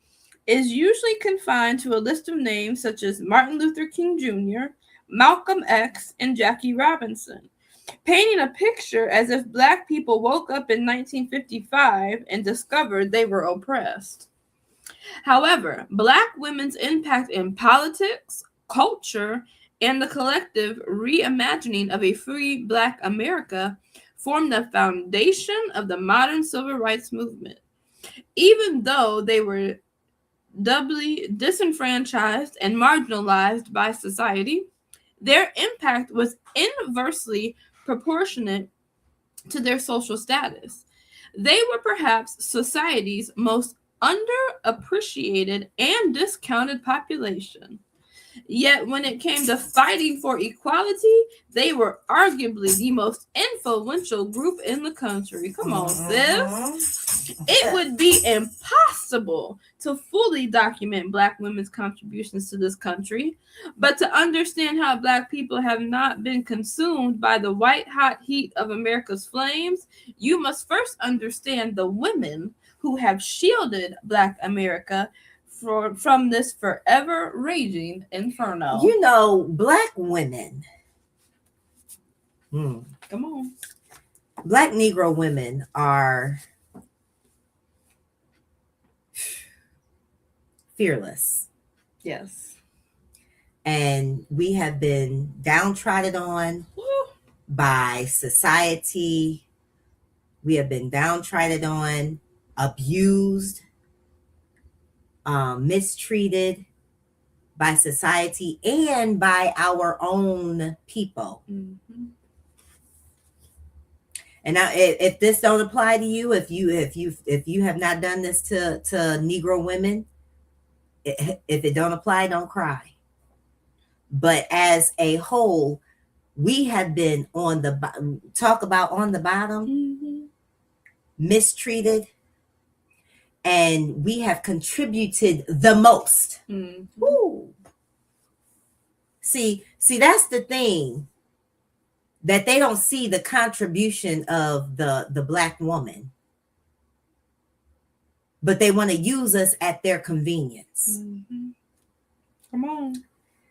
is usually confined to a list of names such as Martin Luther King Jr., Malcolm X, and Jackie Robinson, painting a picture as if Black people woke up in 1955 and discovered they were oppressed. However, Black women's impact in politics, culture, and the collective reimagining of a free Black America formed the foundation of the modern civil rights movement. Even though they were doubly disenfranchised and marginalized by society, their impact was inversely proportionate to their social status. They were perhaps society's most underappreciated and discounted population. Yet when it came to fighting for equality, they were arguably the most influential group in the country. Come on, sis. It would be impossible to fully document Black women's contributions to this country, but to understand how Black people have not been consumed by the white-hot heat of America's flames, you must first understand the women who have shielded Black America from this forever raging inferno. You know, Black women. Come on. Black Negro women are fearless. Yes. And we have been downtrodden on by society. We have been downtrodden on, abused, mistreated by society and by our own people. Mm-hmm. And now, if this don't apply to you, if you have not done this to Negro women, if it don't apply, don't cry. But as a whole, we have been on the bottom, Mm-hmm. mistreated, and we have contributed the most. Mm-hmm. Woo. See, that's the thing, that they don't see the contribution of the Black woman, but they want to use us at their convenience. Mm-hmm. Come on.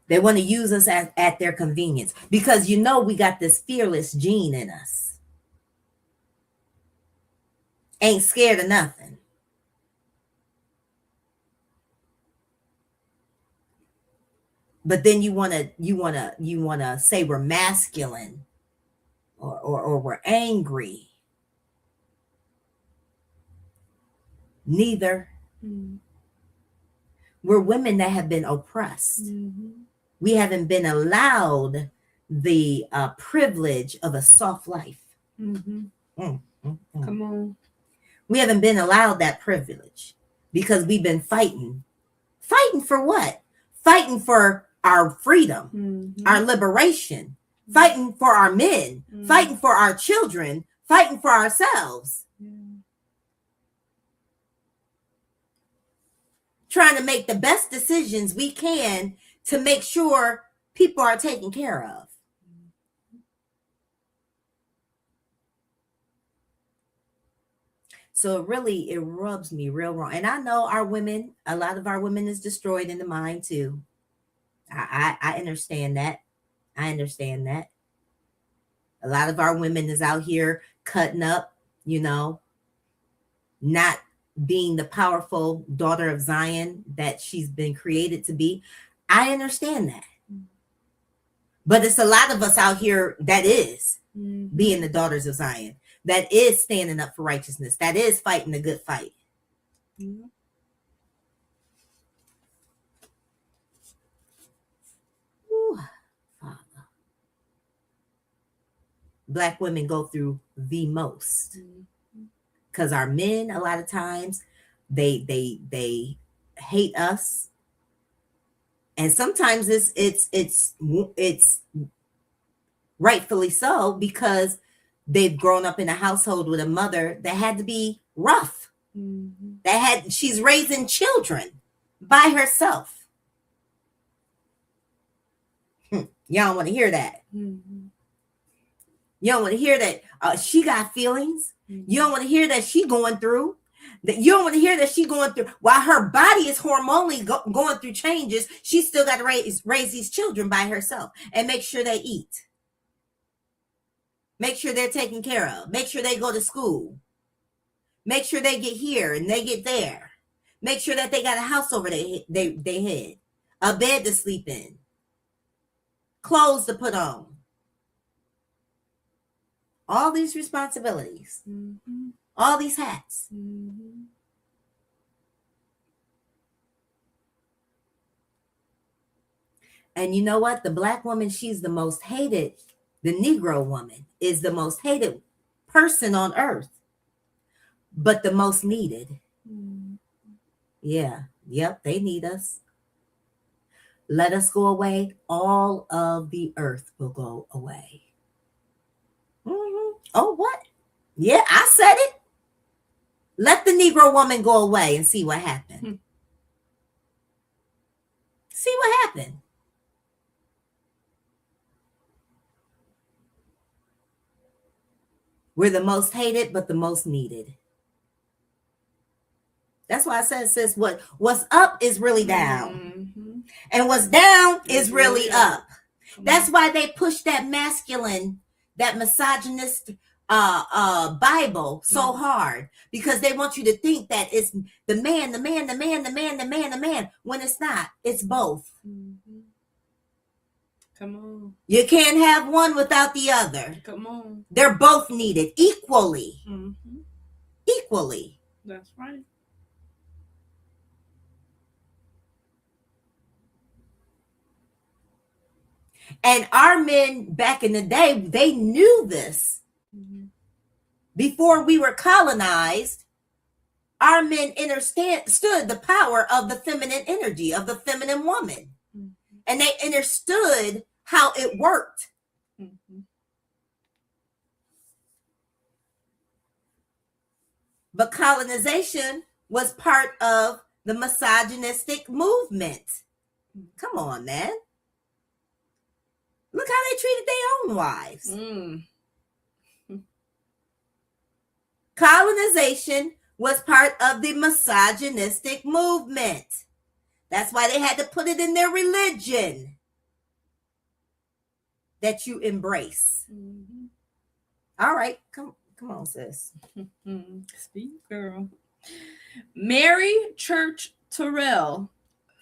They want to use us at their convenience, because we got this fearless gene in us. Ain't scared of nothing. But then you wanna say we're masculine, or we're angry. Neither. Mm-hmm. We're women that have been oppressed. Mm-hmm. We haven't been allowed the privilege of a soft life. Mm-hmm. Mm-hmm. Come on. We haven't been allowed that privilege because we've been fighting. Fighting for what? Fighting for our freedom, Mm-hmm. our liberation, fighting for our men, fighting for our children, fighting for ourselves. Trying to make the best decisions we can to make sure people are taken care of. So it rubs me real wrong. And I know a lot of our women is destroyed in the mind too. I understand that. I understand that. A lot of our women is out here cutting up, not being the powerful daughter of Zion that she's been created to be. I understand that. But it's a lot of us out here that is being the daughters of Zion, that is standing up for righteousness, that is fighting the good fight. Mm-hmm. Ooh, Father. Black women go through the most. Because our men, a lot of times, they hate us, and sometimes it's rightfully so, because they've grown up in a household with a mother that had to be rough. Mm-hmm. She's raising children by herself. Y'all don't want to hear that. Mm-hmm. You don't want to hear that she got feelings. You don't want to hear that she going through. That you don't want to hear that she going through. While her body is hormonally going through changes, she still got to raise these children by herself and make sure they eat. Make sure they're taken care of. Make sure they go to school. Make sure they get here and they get there. Make sure that they got a house over their head, a bed to sleep in, clothes to put on. All these responsibilities, all these hats. Mm-hmm. And you know what? The Black woman, she's the most hated. The Negro woman is the most hated person on earth, but the most needed. Yeah. Yep. They need us. Let us go away. All of the earth will go away. Mm-hmm. Oh, what? Yeah, I said it. Let the Negro woman go away and see what happened. See what happened. We're the most hated, but the most needed. That's why I said, sis, what's up is really down. Mm-hmm. And what's down is really up. That's why they push that masculine, that misogynist Bible so hard, because they want you to think that it's the man, when it's not. It's both. Mm-hmm. Come on. You can't have one without the other. Come on. They're both needed equally. Mm-hmm. Equally. That's right. And our men back in the day, they knew this. Mm-hmm. Before we were colonized, our men understood the power of the feminine energy, of the feminine woman. Mm-hmm. And they understood how it worked. Mm-hmm. But colonization was part of the misogynistic movement. Come on, man. Look how they treated their own wives. Colonization was part of the misogynistic movement. That's why they had to put it in their religion that you embrace. Mm-hmm. All right, come on, sis. Speak, girl. Mary Church Terrell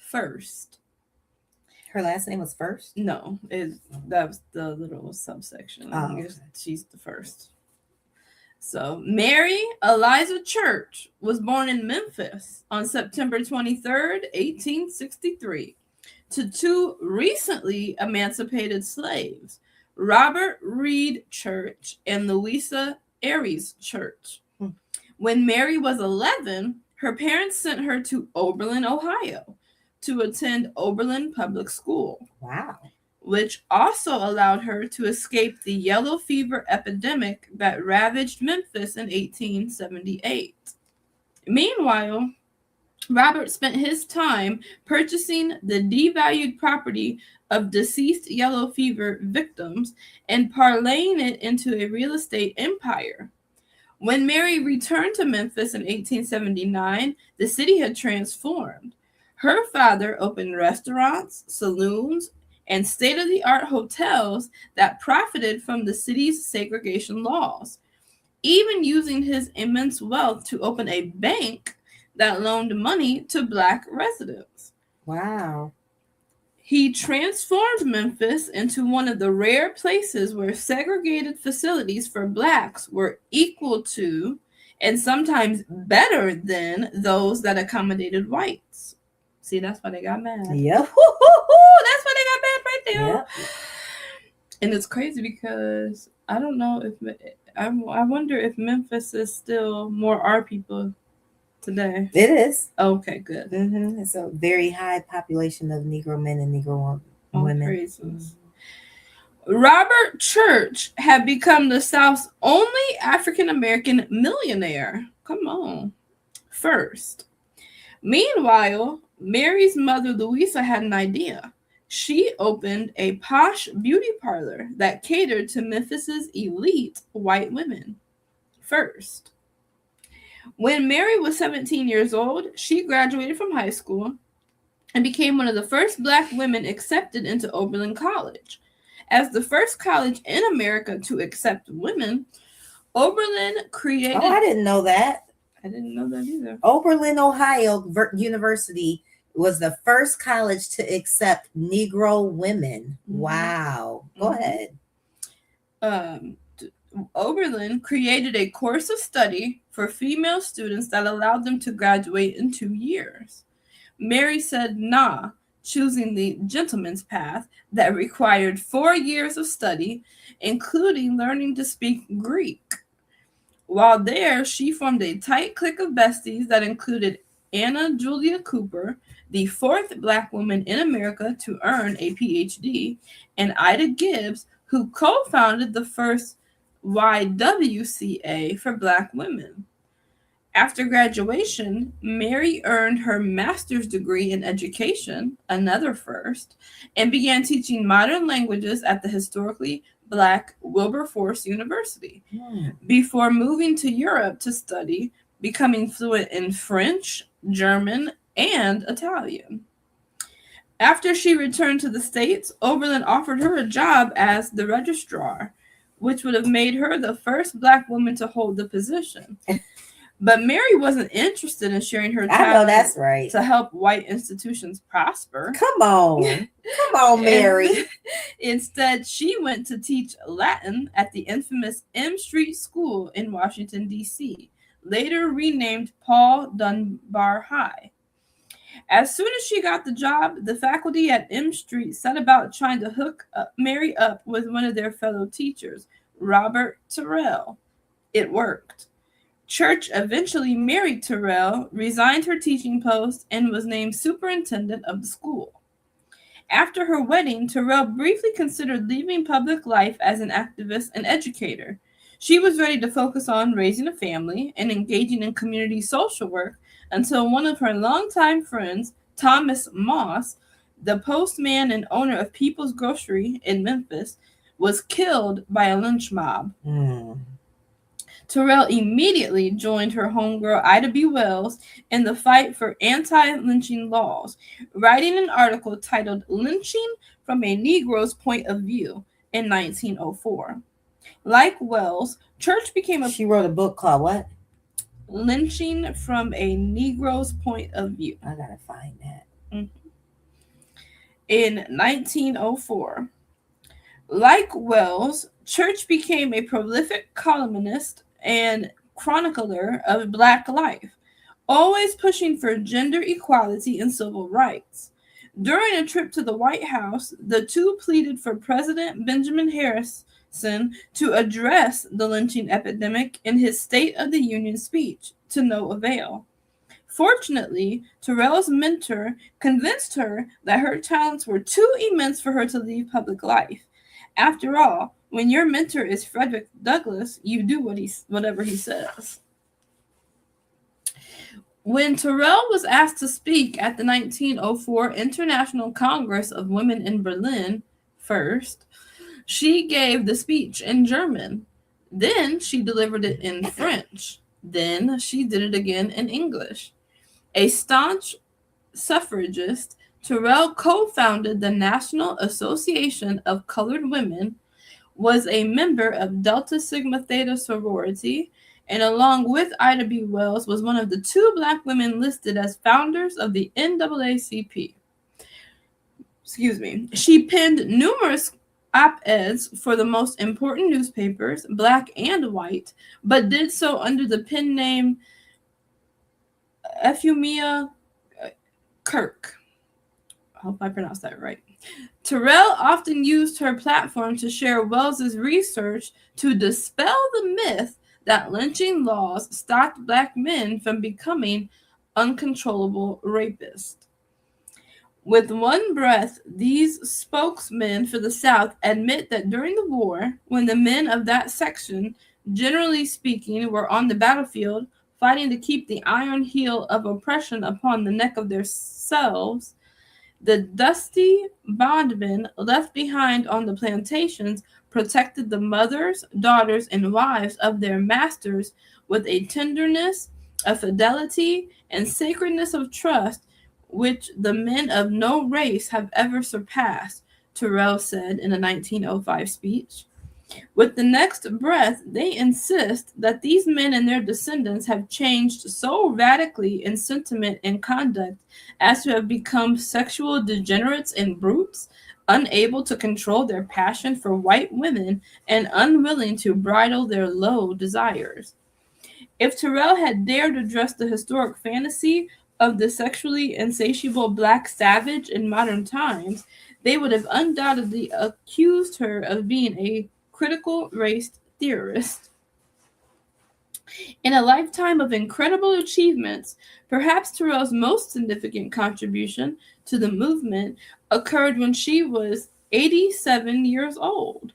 first. Her last name was First? No, that was the little subsection. Oh, I guess she's the first. So Mary Eliza Church was born in Memphis on September 23rd, 1863, to two recently emancipated slaves, Robert Reed Church and Louisa Aries Church. When Mary was 11, her parents sent her to Oberlin, Ohio, to attend Oberlin Public School. Wow. Which also allowed her to escape the yellow fever epidemic that ravaged Memphis in 1878. Meanwhile, Robert spent his time purchasing the devalued property of deceased yellow fever victims and parlaying it into a real estate empire. When Mary returned to Memphis in 1879, the city had transformed. Her father opened restaurants, saloons, and state-of-the-art hotels that profited from the city's segregation laws, even using his immense wealth to open a bank that loaned money to Black residents. Wow. He transformed Memphis into one of the rare places where segregated facilities for Blacks were equal to, and sometimes better than, those that accommodated whites. See, that's why they got mad. Yep. That's why they got mad right there. Yep. And it's crazy because I don't know if I wonder if Memphis is still more our people today. It is. Okay, good. Mm-hmm. It's a very high population of Negro men and Negro women. Praises. Robert Church had become the South's only African-American millionaire. Come on. First. Meanwhile, Mary's mother, Louisa, had an idea. She opened a posh beauty parlor that catered to Memphis's elite white women. First. When Mary was 17 years old, she graduated from high school and became one of the first Black women accepted into Oberlin College. As the first college in America to accept women, Oberlin created... Oh, I didn't know that. I didn't know that either. Oberlin, Ohio University was the first college to accept Negro women. Mm-hmm. Wow. Go ahead. Oberlin created a course of study for female students that allowed them to graduate in 2 years. Mary said nah, choosing the gentleman's path that required 4 years of study, including learning to speak Greek. While there, she formed a tight clique of besties that included Anna Julia Cooper, the fourth Black woman in America to earn a PhD, and Ida Gibbs, who co-founded the first YWCA for Black women. After graduation, Mary earned her master's degree in education, another first, and began teaching modern languages at the historically Black Wilberforce University, before moving to Europe to study, becoming fluent in French, German, and Italian. After she returned to the States, Oberlin offered her a job as the registrar, which would have made her the first Black woman to hold the position. But Mary wasn't interested in sharing her talent I know that's right. to help white institutions prosper. Come on, Mary. Instead, she went to teach Latin at the infamous M Street School in Washington, D.C., later renamed Paul Dunbar High. As soon as she got the job, the faculty at M Street set about trying to hook Mary up with one of their fellow teachers, Robert Terrell. It worked. Church eventually married Terrell, resigned her teaching post, and was named superintendent of the school. After her wedding, Terrell briefly considered leaving public life as an activist and educator. She was ready to focus on raising a family and engaging in community social work until one of her longtime friends, Thomas Moss, the postman and owner of People's Grocery in Memphis, was killed by a lynch mob. Terrell immediately joined her homegirl Ida B. Wells in the fight for anti-lynching laws, writing an article titled Lynching from a Negro's Point of View in 1904. Like Wells, Church became She wrote a book called what? Lynching from a Negro's Point of View. I gotta find that. In 1904. Like Wells, Church became a prolific columnist and chronicler of Black life, always pushing for gender equality and civil rights. During a trip to the White House, the two pleaded for President Benjamin Harrison to address the lynching epidemic in his State of the Union speech, to no avail. Fortunately, Terrell's mentor convinced her that her talents were too immense for her to leave public life. After all, when your mentor is Frederick Douglass, you do whatever he says. When Terrell was asked to speak at the 1904 International Congress of Women in Berlin, first, she gave the speech in German. Then she delivered it in French. Then she did it again in English. A staunch suffragist, Terrell co-founded the National Association of Colored Women, was a member of Delta Sigma Theta sorority, and along with Ida B. Wells, was one of the two Black women listed as founders of the NAACP. She penned numerous op-eds for the most important newspapers, Black and white, but did so under the pen name Euphemia Kirk. I hope I pronounced that right. Terrell often used her platform to share Wells's research to dispel the myth that lynching laws stopped Black men from becoming uncontrollable rapists. With one breath, these spokesmen for the South admit that during the war, when the men of that section, generally speaking, were on the battlefield fighting to keep the iron heel of oppression upon the neck of their selves, the dusty bondmen left behind on the plantations protected the mothers, daughters, and wives of their masters with a tenderness, a fidelity, and sacredness of trust which the men of no race have ever surpassed, Terrell said in a 1905 speech. With the next breath, they insist that these men and their descendants have changed so radically in sentiment and conduct as to have become sexual degenerates and brutes, unable to control their passion for white women and unwilling to bridle their low desires. If Terrell had dared address the historic fantasy of the sexually insatiable Black savage in modern times, they would have undoubtedly accused her of being a critical race theorist. In a lifetime of incredible achievements, perhaps Terrell's most significant contribution to the movement occurred when she was 87 years old.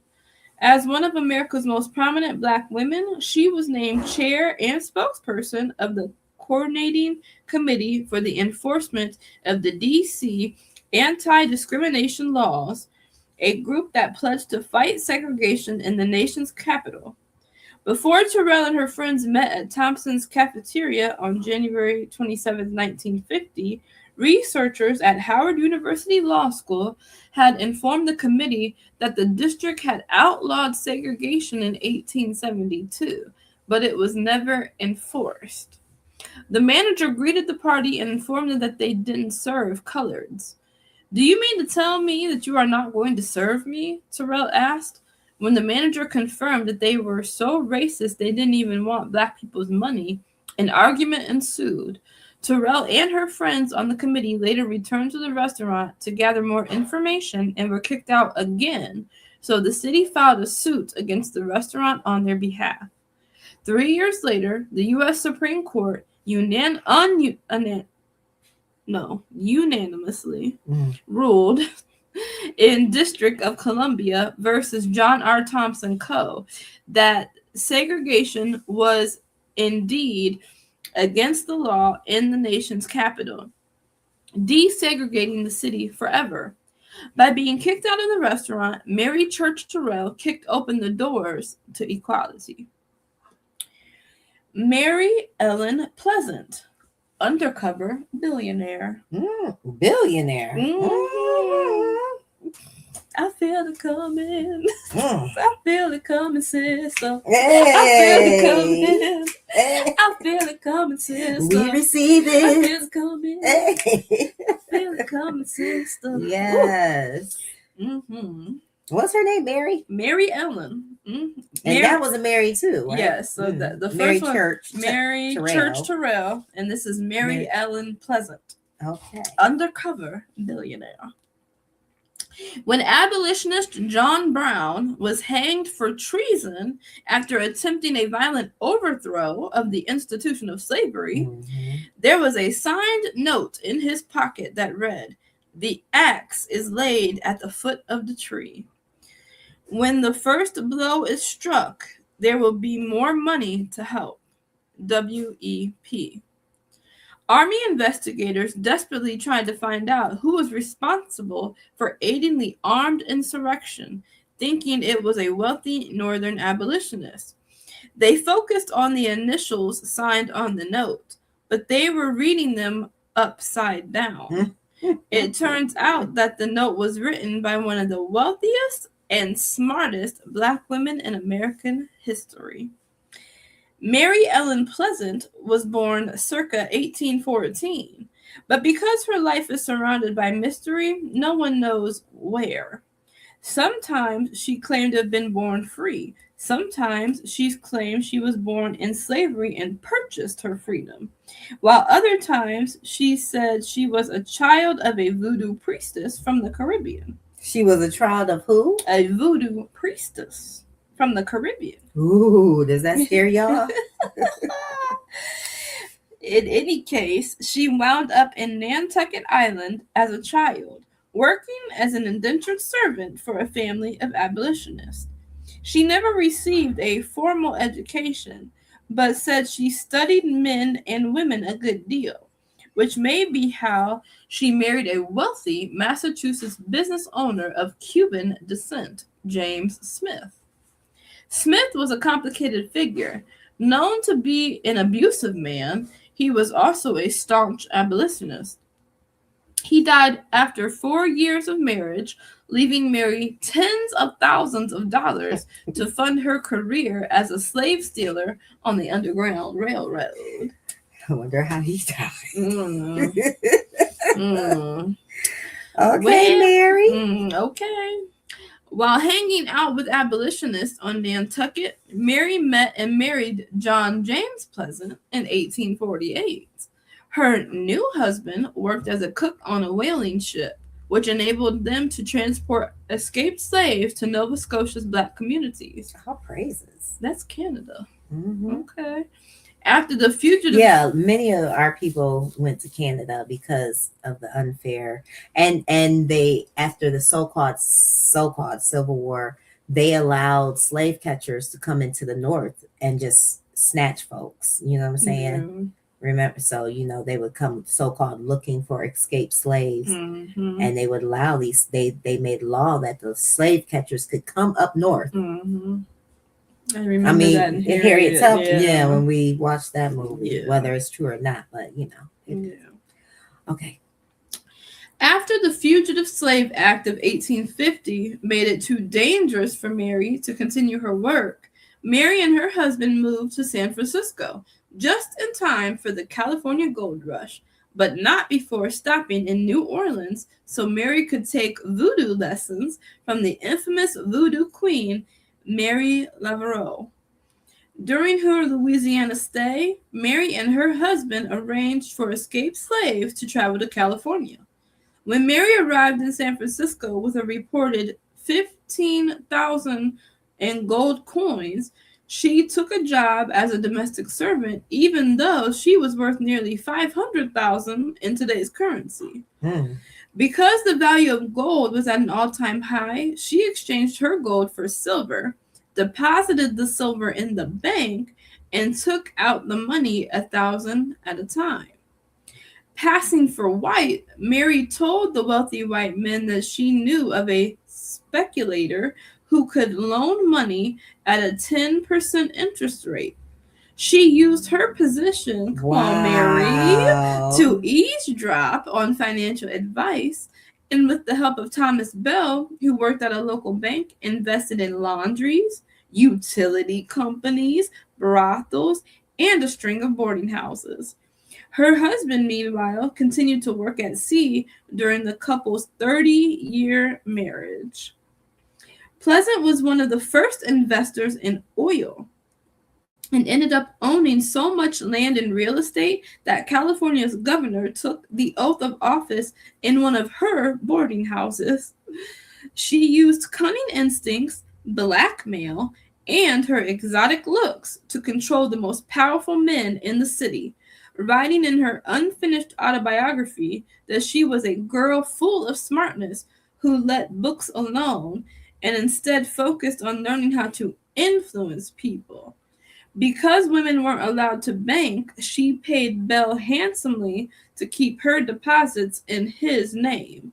As one of America's most prominent Black women, she was named chair and spokesperson of the Coordinating Committee for the Enforcement of the D.C. Anti-Discrimination Laws, a group that pledged to fight segregation in the nation's capital. Before Terrell and her friends met at Thompson's cafeteria on January 27, 1950, researchers at Howard University Law School had informed the committee that the district had outlawed segregation in 1872, but it was never enforced. The manager greeted the party and informed them that they didn't serve coloreds. "Do you mean to tell me that you are not going to serve me?" Terrell asked. When the manager confirmed that they were so racist they didn't even want Black people's money, an argument ensued. Terrell and her friends on the committee later returned to the restaurant to gather more information and were kicked out again, so the city filed a suit against the restaurant on their behalf. 3 years later, the U.S. Supreme Court unanimously ruled in District of Columbia versus John R. Thompson Co. that segregation was indeed against the law in the nation's capital, desegregating the city forever. By being kicked out of the restaurant, Mary Church Terrell kicked open the doors to equality. Mary Ellen Pleasant, undercover billionaire. Billionaire. I feel it coming. I feel it coming, sister. Hey. I feel it coming. Hey. I feel it coming, sister. We receive I it. feel it coming. Hey. I feel it coming, sister. Yes. What's her name? Mary? Mary Ellen. And that was a Mary too, right? Yes. So the first Mary one, Church. Mary Church Terrell, and this is Mary Ellen Pleasant. Okay. Undercover billionaire. When abolitionist John Brown was hanged for treason after attempting a violent overthrow of the institution of slavery, there was a signed note in his pocket that read, "The axe is laid at the foot of the tree. When the first blow is struck, there will be more money to help. W.E.P." Army investigators desperately tried to find out who was responsible for aiding the armed insurrection, thinking it was a wealthy Northern abolitionist. They focused on the initials signed on the note, but they were reading them upside down. It turns out that the note was written by one of the wealthiest and smartest Black women in American history. Mary Ellen Pleasant was born circa 1814, but because her life is surrounded by mystery, no one knows where. Sometimes she claimed to have been born free. Sometimes she's claimed she was born in slavery and purchased her freedom, while other times she said she was a child of a voodoo priestess from the Caribbean. She was a child of who? A voodoo priestess from the Caribbean. Ooh, does that scare y'all? In any case, she wound up in Nantucket Island as a child, working as an indentured servant for a family of abolitionists. She never received a formal education, but said she studied men and women a good deal, which may be how she married a wealthy Massachusetts business owner of Cuban descent, James Smith. Smith was a complicated figure. Known to be an abusive man, he was also a staunch abolitionist. He died after 4 years of marriage, leaving Mary tens of thousands of dollars to fund her career as a slave stealer on the Underground Railroad. I wonder how he died. Okay, Mary. Okay. While hanging out with abolitionists on Nantucket, Mary met and married John James Pleasant in 1848. Her new husband worked as a cook on a whaling ship, which enabled them to transport escaped slaves to Nova Scotia's Black communities. All praises. That's Canada. Okay. After the fugitive, many of our people went to Canada because of the unfair, and they, after the so-called Civil War, they allowed slave catchers to come into the North and just snatch folks. You know what I'm saying? Remember, so they would come so-called looking for escaped slaves, and they would allow these. They made law that the slave catchers could come up north. I remember that in Harriet Tubman. When we watched that movie, whether it's true or not, but Okay. After the Fugitive Slave Act of 1850 made it too dangerous for Mary to continue her work, Mary and her husband moved to San Francisco, just in time for the California Gold Rush, but not before stopping in New Orleans so Mary could take voodoo lessons from the infamous voodoo queen, Mary Laverolle. During her Louisiana stay, Mary and her husband arranged for escaped slaves to travel to California. When Mary arrived in San Francisco with a reported 15,000 in gold coins, she took a job as a domestic servant, even though she was worth nearly 500,000 in today's currency. Because the value of gold was at an all-time high, she exchanged her gold for silver, deposited the silver in the bank, and took out the money 1,000 at a time. Passing for white, Mary told the wealthy white men that she knew of a speculator who could loan money at a 10% interest rate. She used her position, Mary, to eavesdrop on financial advice, and with the help of Thomas Bell, who worked at a local bank, invested in laundries, utility companies, brothels, and a string of boarding houses. Her husband, meanwhile, continued to work at sea during the couple's 30-year marriage. Pleasant was one of the first investors in oil and ended up owning so much land and real estate that California's governor took the oath of office in one of her boarding houses. She used cunning instincts, blackmail, and her exotic looks to control the most powerful men in the city, writing in her unfinished autobiography that she was a girl full of smartness who let books alone and instead focused on learning how to influence people. Because women weren't allowed to bank, she paid Bell handsomely to keep her deposits in his name.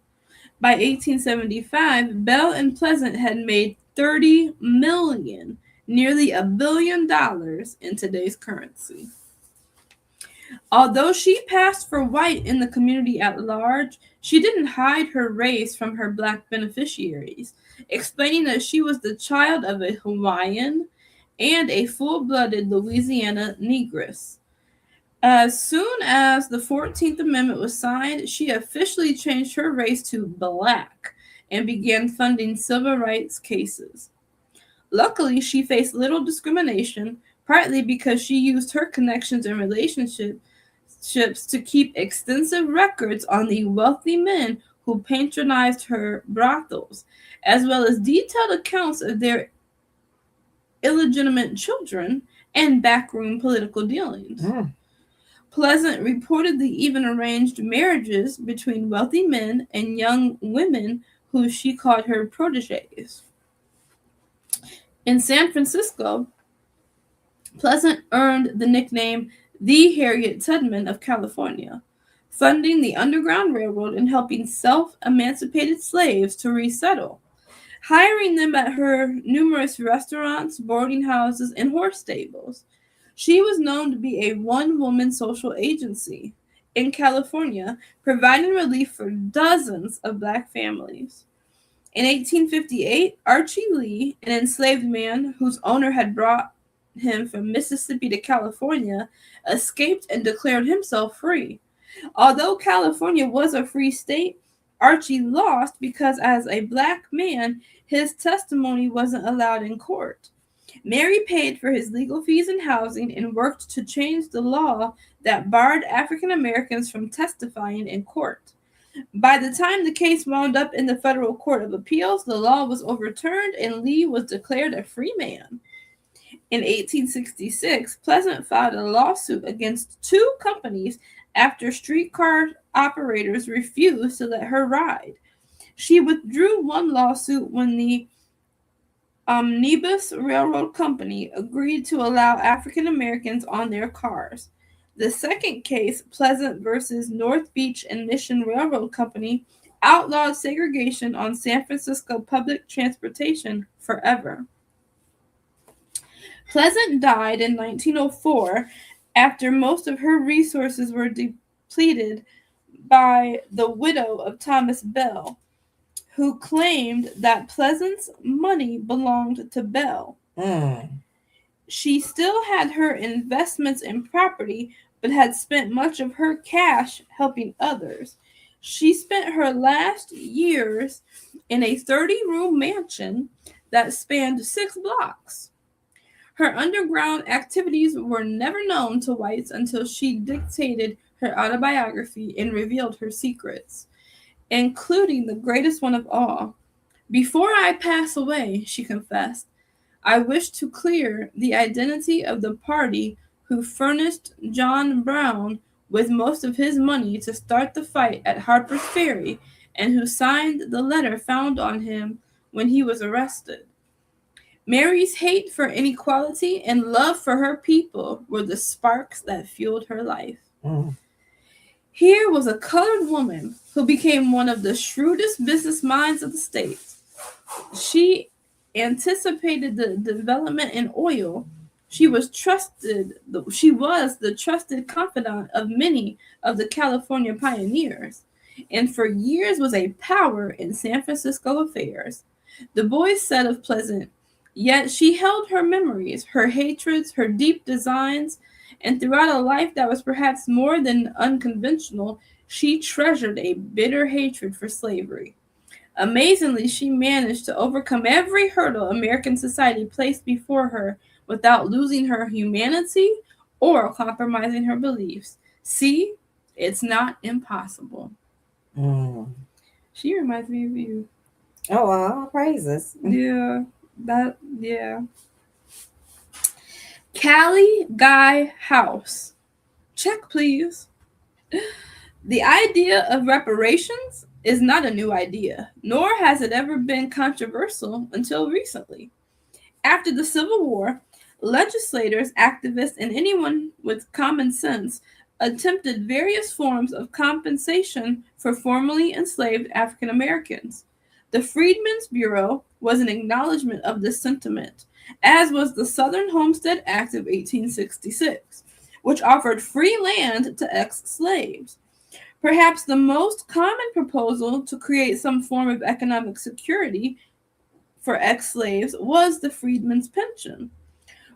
By 1875, Bell and Pleasant had made $30 million, nearly $1 billion in today's currency. Although she passed for white in the community at large, she didn't hide her race from her black beneficiaries, explaining that she was the child of a Hawaiian and a full-blooded Louisiana negress. As soon as the 14th Amendment was signed, she officially changed her race to black and began funding civil rights cases. Luckily, she faced little discrimination, partly because she used her connections and relationships to keep extensive records on the wealthy men who patronized her brothels, as well as detailed accounts of their illegitimate children and backroom political dealings. Pleasant reportedly even arranged marriages between wealthy men and young women who she called her proteges. In San Francisco, Pleasant earned the nickname the Harriet Tubman of California, funding the Underground Railroad and helping self-emancipated slaves to resettle, hiring them at her numerous restaurants, boarding houses, and horse stables. She was known to be a one-woman social agency in California, providing relief for dozens of black families. In 1858, Archie Lee, an enslaved man whose owner had brought him from Mississippi to California, escaped and declared himself free. Although California was a free state, Archie lost because as a black man, his testimony wasn't allowed in court. Mary paid for his legal fees and housing and worked to change the law that barred African Americans from testifying in court. By the time the case wound up in the Federal Court of Appeals, the law was overturned and Lee was declared a free man. In 1866, Pleasant filed a lawsuit against 2 companies after streetcar operators refused to let her ride. She withdrew one lawsuit when the Omnibus Railroad Company agreed to allow African Americans on their cars. The second case, Pleasant versus North Beach and Mission Railroad Company, outlawed segregation on San Francisco public transportation forever. Pleasant died in 1904 after most of her resources were depleted by the widow of Thomas Bell, who claimed that Pleasant's money belonged to Bell. She still had her investments in property, but had spent much of her cash helping others. She spent her last years in a 30-room mansion that spanned 6 blocks. Her underground activities were never known to whites until she dictated her autobiography and revealed her secrets, including the greatest one of all. "Before I pass away," she confessed, "I wish to clear the identity of the party who furnished John Brown with most of his money to start the fight at Harper's Ferry and who signed the letter found on him when he was arrested." Mary's hate for inequality and love for her people were the sparks that fueled her life. Here was a colored woman who became one of the shrewdest business minds of the state. She anticipated the development in oil. She was the trusted confidant of many of the California pioneers, and for years was a power in San Francisco affairs. Du Bois said of Pleasant, "Yet she held her memories, her hatreds, her deep designs, and throughout a life that was perhaps more than unconventional, she treasured a bitter hatred for slavery. Amazingly, she managed to overcome every hurdle American society placed before her without losing her humanity or compromising her beliefs. See, it's not impossible." She reminds me of you. Oh, all praises. Yeah. Callie Guy House. Check, please. The idea of reparations is not a new idea, nor has it ever been controversial until recently. After the Civil War, legislators, activists, and anyone with common sense attempted various forms of compensation for formerly enslaved African Americans. The Freedmen's Bureau was an acknowledgement of this sentiment, as was the Southern Homestead Act of 1866, which offered free land to ex-slaves. Perhaps the most common proposal to create some form of economic security for ex-slaves was the freedmen's pension.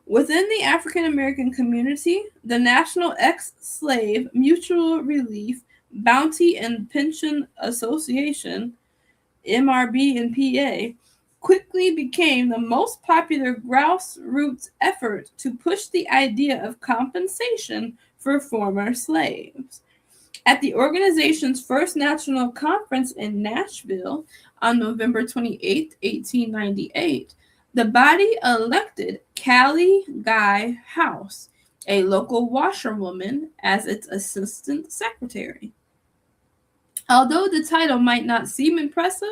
Within the African American community, the National Ex-Slave Mutual Relief, Bounty and Pension Association, MRB and PA, quickly became the most popular grassroots effort to push the idea of compensation for former slaves. At the organization's first national conference in Nashville on November 28, 1898, the body elected Callie Guy House, a local washerwoman, as its assistant secretary. Although the title might not seem impressive,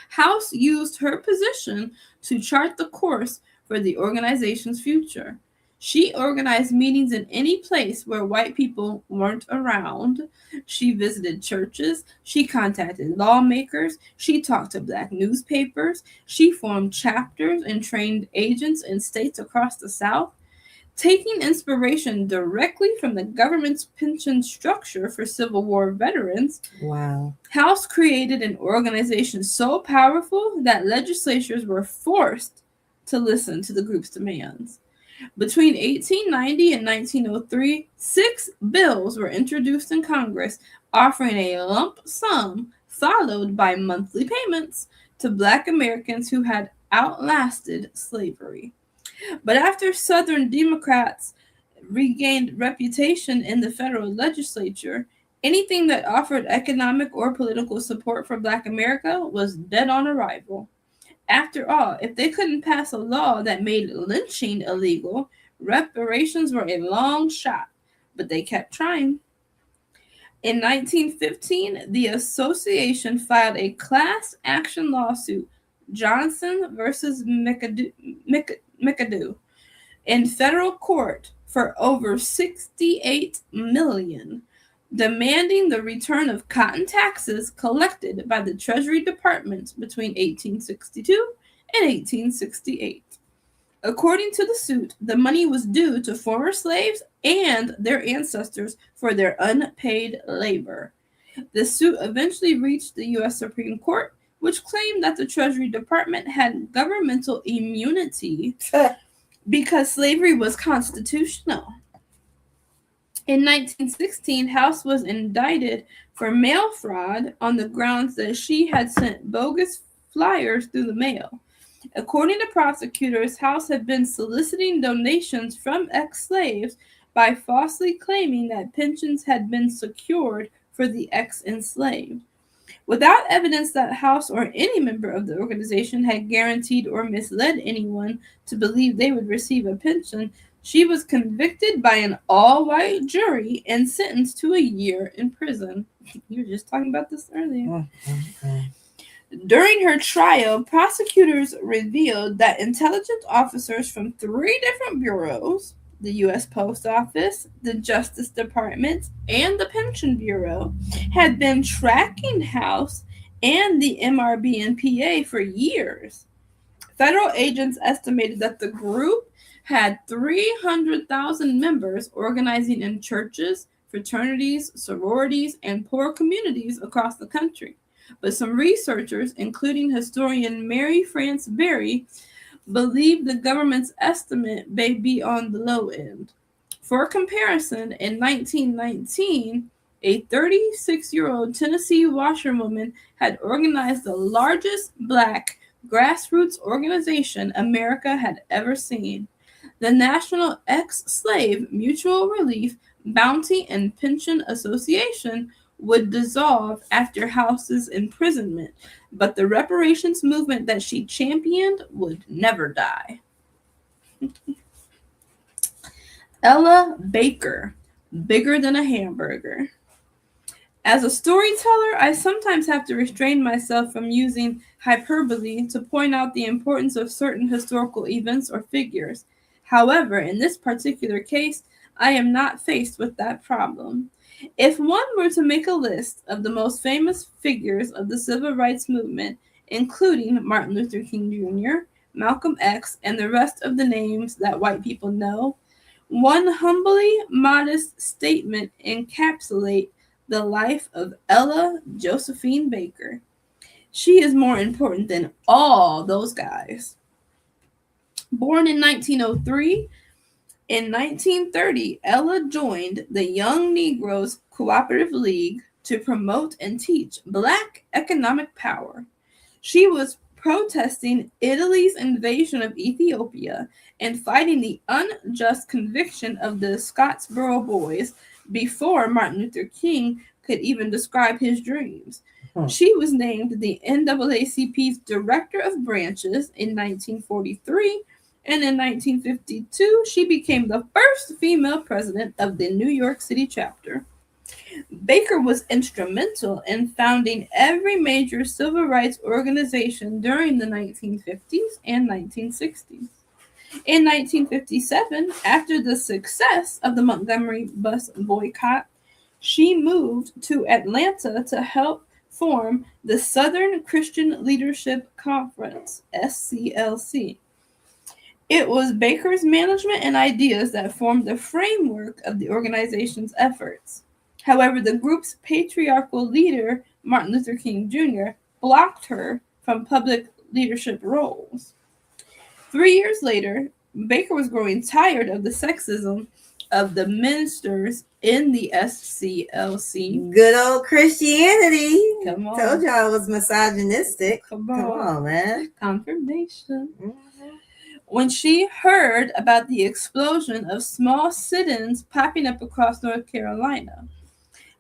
House used her position to chart the course for the organization's future. She organized meetings in any place where white people weren't around. She visited churches. She contacted lawmakers. She talked to black newspapers. She formed chapters and trained agents in states across the South. Taking inspiration directly from the government's pension structure for Civil War veterans, Wow. House created an organization so powerful that legislatures were forced to listen to the group's demands. Between 1890 and 1903, 6 bills were introduced in Congress offering a lump sum followed by monthly payments to Black Americans who had outlasted slavery. But after Southern Democrats regained reputation in the federal legislature, anything that offered economic or political support for Black America was dead on arrival. After all, if they couldn't pass a law that made lynching illegal, reparations were a long shot, but they kept trying. In 1915, the association filed a class action lawsuit, Johnson versus McAdoo, in federal court for over $68 million, demanding the return of cotton taxes collected by the Treasury Department between 1862 and 1868. According to the suit, the money was due to former slaves and their ancestors for their unpaid labor. The suit eventually reached the U.S. Supreme Court, which claimed that the Treasury Department had governmental immunity because slavery was constitutional. In 1916, House was indicted for mail fraud on the grounds that she had sent bogus flyers through the mail. According to prosecutors, House had been soliciting donations from ex-slaves by falsely claiming that pensions had been secured for the ex-enslaved. Without evidence that House or any member of the organization had guaranteed or misled anyone to believe they would receive a pension, she was convicted by an all-white jury and sentenced to a year in prison. You were just talking about this earlier. During her trial, prosecutors revealed that intelligence officers from 3 different bureaus, the U.S. Post Office, the Justice Department, and the Pension Bureau, had been tracking House and the MRB&PA for years. Federal agents estimated that the group had 300,000 members organizing in churches, fraternities, sororities, and poor communities across the country. But some researchers, including historian Mary France Berry, believe the government's estimate may be on the low end. For comparison, in 1919, a 36-year-old Tennessee washerwoman had organized the largest Black grassroots organization America had ever seen. The National Ex-Slave Mutual Relief, Bounty, and Pension Association would dissolve after House's imprisonment, but the reparations movement that she championed would never die. Ella Baker, bigger than a hamburger. As a storyteller, I sometimes have to restrain myself from using hyperbole to point out the importance of certain historical events or figures. However, in this particular case, I am not faced with that problem. If one were to make a list of the most famous figures of the civil rights movement, including Martin Luther King Jr., Malcolm X, and the rest of the names that white people know, one humbly modest statement encapsulates the life of Ella Josephine Baker. She is more important than all those guys. Born in 1903, in 1930, Ella joined the Young Negroes Cooperative League to promote and teach Black economic power. She was protesting Italy's invasion of Ethiopia and fighting the unjust conviction of the Scottsboro Boys before Martin Luther King could even describe his dreams. She was named the NAACP's Director of Branches in 1943, and in 1952, she became the first female president of the New York City chapter. Baker was instrumental in founding every major civil rights organization during the 1950s and 1960s. In 1957, after the success of the Montgomery bus boycott, she moved to Atlanta to help form the Southern Christian Leadership Conference, SCLC. It was Baker's management and ideas that formed the framework of the organization's efforts. However, the group's patriarchal leader, Martin Luther King Jr., blocked her from public leadership roles. 3 years later, Baker was growing tired of the sexism of the ministers in the SCLC. Good old Christianity. Come on. Told y'all it was misogynistic. Come Come on, man. Confirmation. Mhm. When she heard about the explosion of small sit-ins popping up across North Carolina,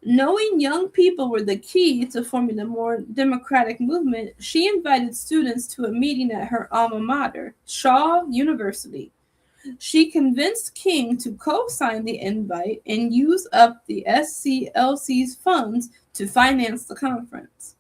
Knowing young people were the key to forming a more democratic movement, she invited students to a meeting at her alma mater, Shaw University. She convinced King to co-sign the invite and use up the SCLC's funds to finance the conference.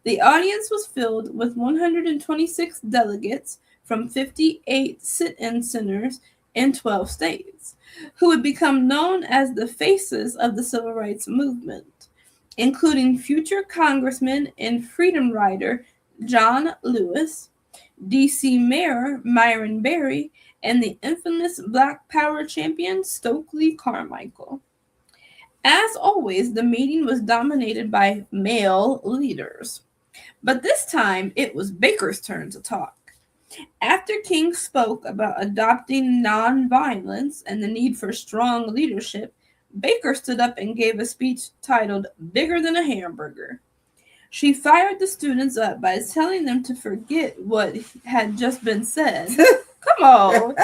The audience was filled with 126 delegates from 58 sit-in centers in 12 states, who would become known as the faces of the civil rights movement, including future Congressman and Freedom Rider John Lewis, D.C. Mayor Myron Barry, and the infamous Black Power champion Stokely Carmichael. As always, the meeting was dominated by male leaders. But this time, it was Baker's turn to talk. After King spoke about adopting nonviolence and the need for strong leadership, Baker stood up and gave a speech titled "Bigger Than a Hamburger." She fired the students up by telling them to forget what had just been said. Come on.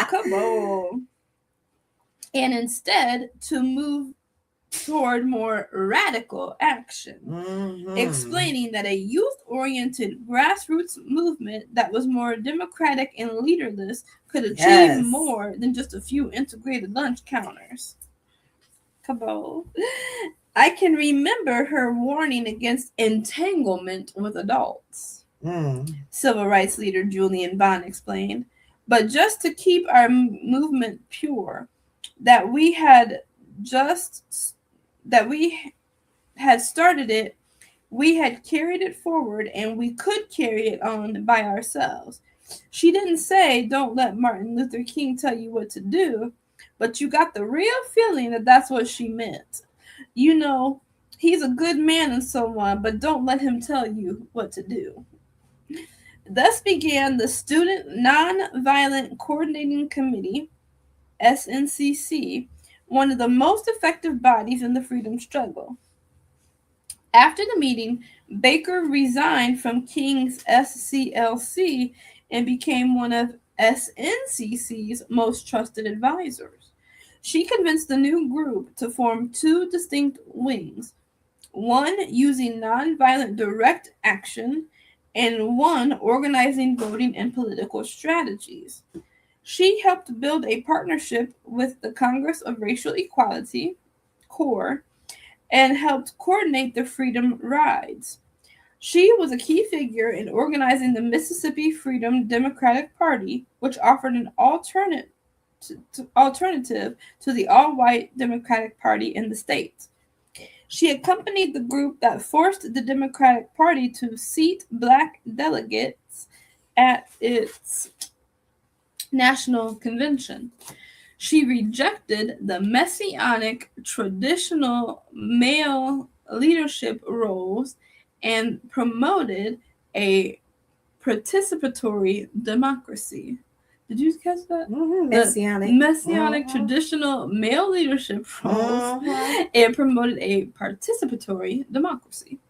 Come on. And instead to move toward more radical action, explaining that a youth-oriented grassroots movement that was more democratic and leaderless could achieve more than just a few integrated lunch counters. Come on. I can remember her warning against entanglement with adults, civil rights leader Julian Bond explained. But just to keep our movement pure, that we had started it, we had carried it forward, and we could carry it on by ourselves. She didn't say, "Don't let Martin Luther King tell you what to do," but you got the real feeling that that's what she meant. You know, he's a good man and so on, but don't let him tell you what to do. Thus began the Student Nonviolent Coordinating Committee, SNCC, one of the most effective bodies in the freedom struggle. After the meeting, Baker resigned from King's SCLC and became one of SNCC's most trusted advisors. She convinced the new group to form two distinct wings, one using nonviolent direct action and one organizing voting and political strategies. She helped build a partnership with the Congress of Racial Equality, CORE, and helped coordinate the Freedom Rides. She was a key figure in organizing the Mississippi Freedom Democratic Party, which offered an alternative to the all-white Democratic Party in the state. She accompanied the group that forced the Democratic Party to seat Black delegates at its national convention. She rejected the messianic traditional male leadership roles and promoted a participatory democracy. Did you catch that? Messianic traditional male leadership roles and promoted a participatory democracy.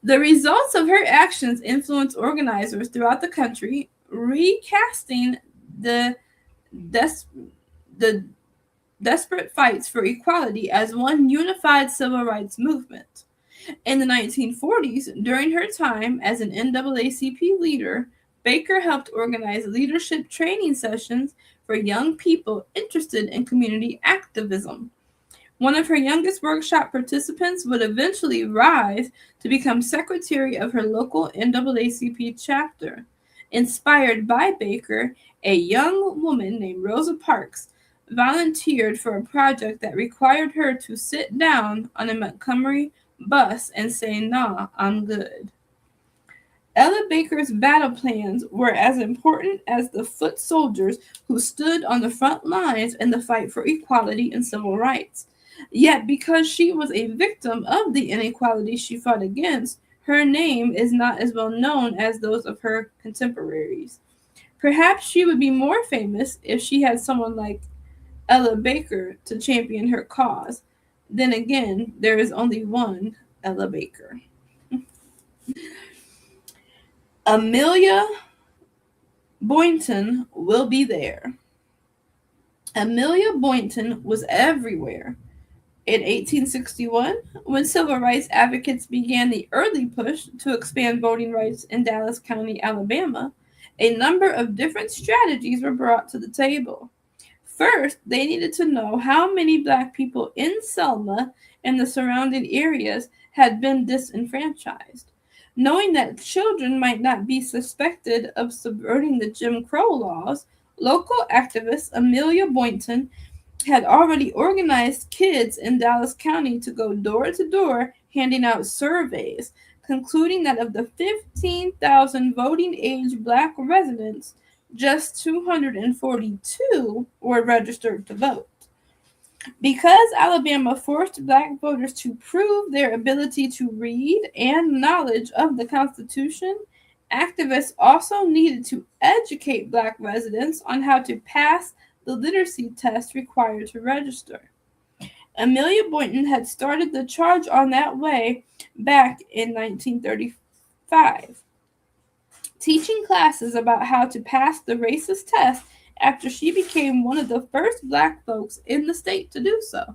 The results of her actions influenced organizers throughout the country, recasting the desperate fights for equality as one unified civil rights movement. In the 1940s, during her time as an NAACP leader, Baker helped organize leadership training sessions for young people interested in community activism. One of her youngest workshop participants would eventually rise to become secretary of her local NAACP chapter. Inspired by Baker, a young woman named Rosa Parks volunteered for a project that required her to sit down on a Montgomery bus and say, "Nah, I'm good." Ella Baker's battle plans were as important as the foot soldiers who stood on the front lines in the fight for equality and civil rights. Yet, because she was a victim of the inequality she fought against, her name is not as well known as those of her contemporaries. Perhaps she would be more famous if she had someone like Ella Baker to champion her cause. Then again, there is only one Ella Baker. Amelia Boynton will be there. Amelia Boynton was everywhere. In 1861, when civil rights advocates began the early push to expand voting rights in Dallas County, Alabama, a number of different strategies were brought to the table. First, they needed to know how many Black people in Selma and the surrounding areas had been disenfranchised. Knowing that children might not be suspected of subverting the Jim Crow laws, local activist Amelia Boynton had already organized kids in Dallas County to go door to door handing out surveys, concluding that of the 15,000 voting age Black residents, just 242 were registered to vote. Because Alabama forced Black voters to prove their ability to read and knowledge of the Constitution, activists also needed to educate Black residents on how to pass the literacy test required to register. Amelia Boynton had started the charge on that way back in 1935, teaching classes about how to pass the racist test after she became one of the first Black folks in the state to do so.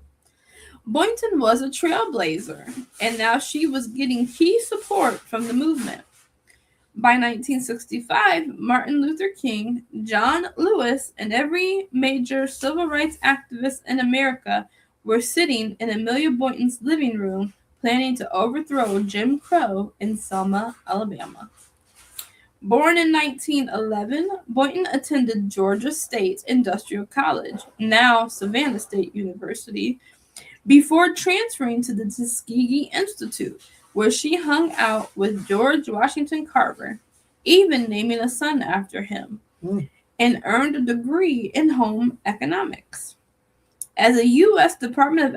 Boynton was a trailblazer, and now she was getting key support from the movement. By 1965, Martin Luther King, John Lewis, and every major civil rights activist in America were sitting in Amelia Boynton's living room planning to overthrow Jim Crow in Selma, Alabama. Born in 1911, Boynton attended Georgia State Industrial College, now Savannah State University, before transferring to the Tuskegee Institute, where she hung out with George Washington Carver, even naming a son after him, and earned a degree in home economics. As a U.S. Department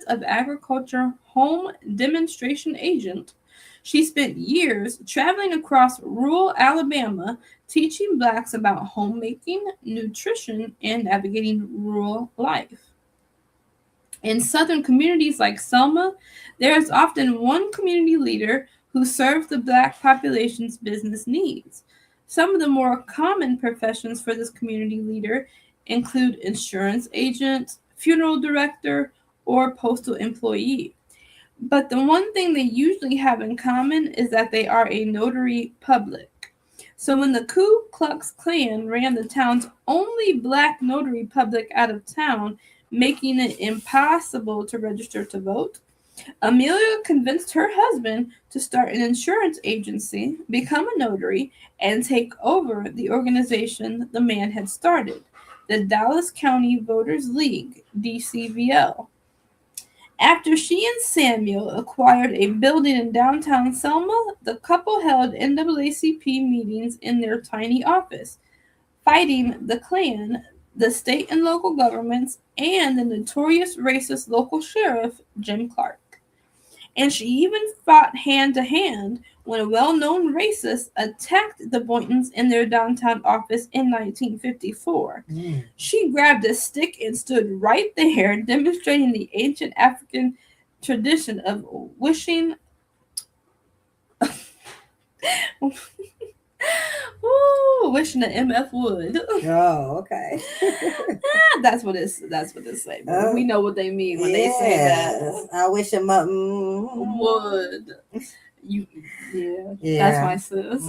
of Agriculture home demonstration agent, she spent years traveling across rural Alabama teaching Blacks about homemaking, nutrition, and navigating rural life. In southern communities like Selma, there is often one community leader who serves the Black population's business needs. Some of the more common professions for this community leader include insurance agent, funeral director, or postal employee. But the one thing they usually have in common is that they are a notary public. So when the Ku Klux Klan ran the town's only Black notary public out of town, making it impossible to register to vote, Amelia convinced her husband to start an insurance agency, become a notary, and take over the organization the man had started, the Dallas County Voters League, DCVL. After she and Samuel acquired a building in downtown Selma, the couple held NAACP meetings in their tiny office, fighting the Klan, the state and local governments, and the notorious racist local sheriff, Jim Clark. And she even fought hand-to-hand when a well-known racist attacked the Boyntons in their downtown office in 1954. She grabbed a stick and stood right there, demonstrating the ancient African tradition of wishing... wishing an MF would. Oh, okay. That's what it's saying. We know what they mean when they say that. I wish him up would. That's my sis.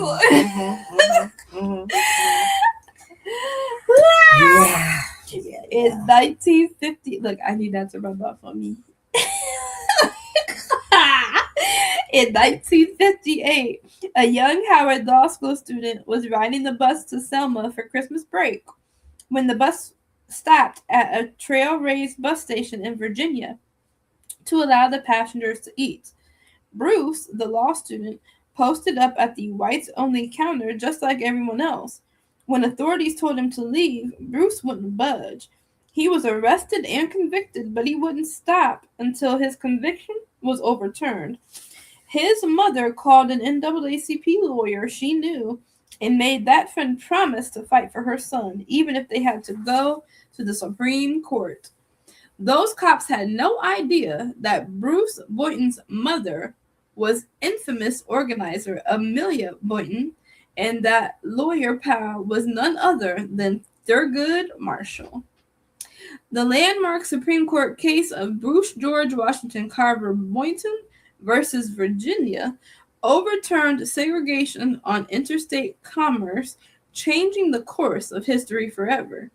In 1950, look, I need that to rub off on me. In 1958, a young Howard Law School student was riding the bus to Selma for Christmas break when the bus stopped at a trail-raised bus station in Virginia to allow the passengers to eat. Bruce, the law student, posted up at the whites-only counter just like everyone else. When authorities told him to leave, Bruce wouldn't budge. He was arrested and convicted, but he wouldn't stop until his conviction was overturned. His mother called an NAACP lawyer she knew and made that friend promise to fight for her son, even if they had to go to the Supreme Court. Those cops had no idea that Bruce Boynton's mother was infamous organizer Amelia Boynton, and that lawyer pal was none other than Thurgood Marshall. The landmark Supreme Court case of Bruce George Washington Carver Boynton versus Virginia overturned segregation on interstate commerce, changing the course of history forever.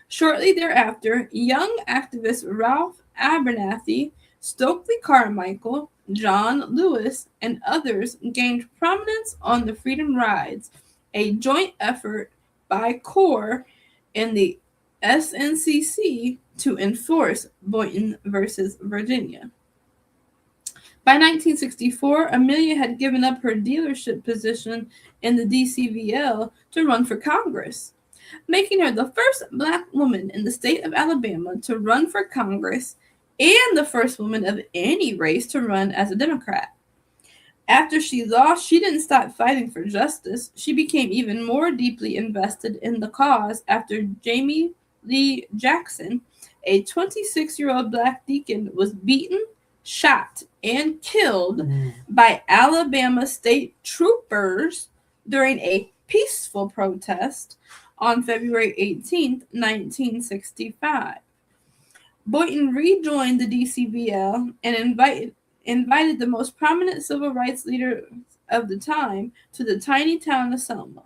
Shortly thereafter, young activist Ralph Abernathy, Stokely Carmichael, John Lewis, and others gained prominence on the Freedom Rides, a joint effort by CORE and the SNCC to enforce Boynton versus Virginia. By 1964, Amelia had given up her dealership position in the DCVL to run for Congress, making her the first Black woman in the state of Alabama to run for Congress and the first woman of any race to run as a Democrat. After she lost, she didn't stop fighting for justice. She became even more deeply invested in the cause after Jamie Lee Jackson, a 26-year-old Black deacon, was beaten, shot, and killed by Alabama state troopers during a peaceful protest on February 18, 1965. Boynton rejoined the DCVL and invited the most prominent civil rights leaders of the time to the tiny town of Selma.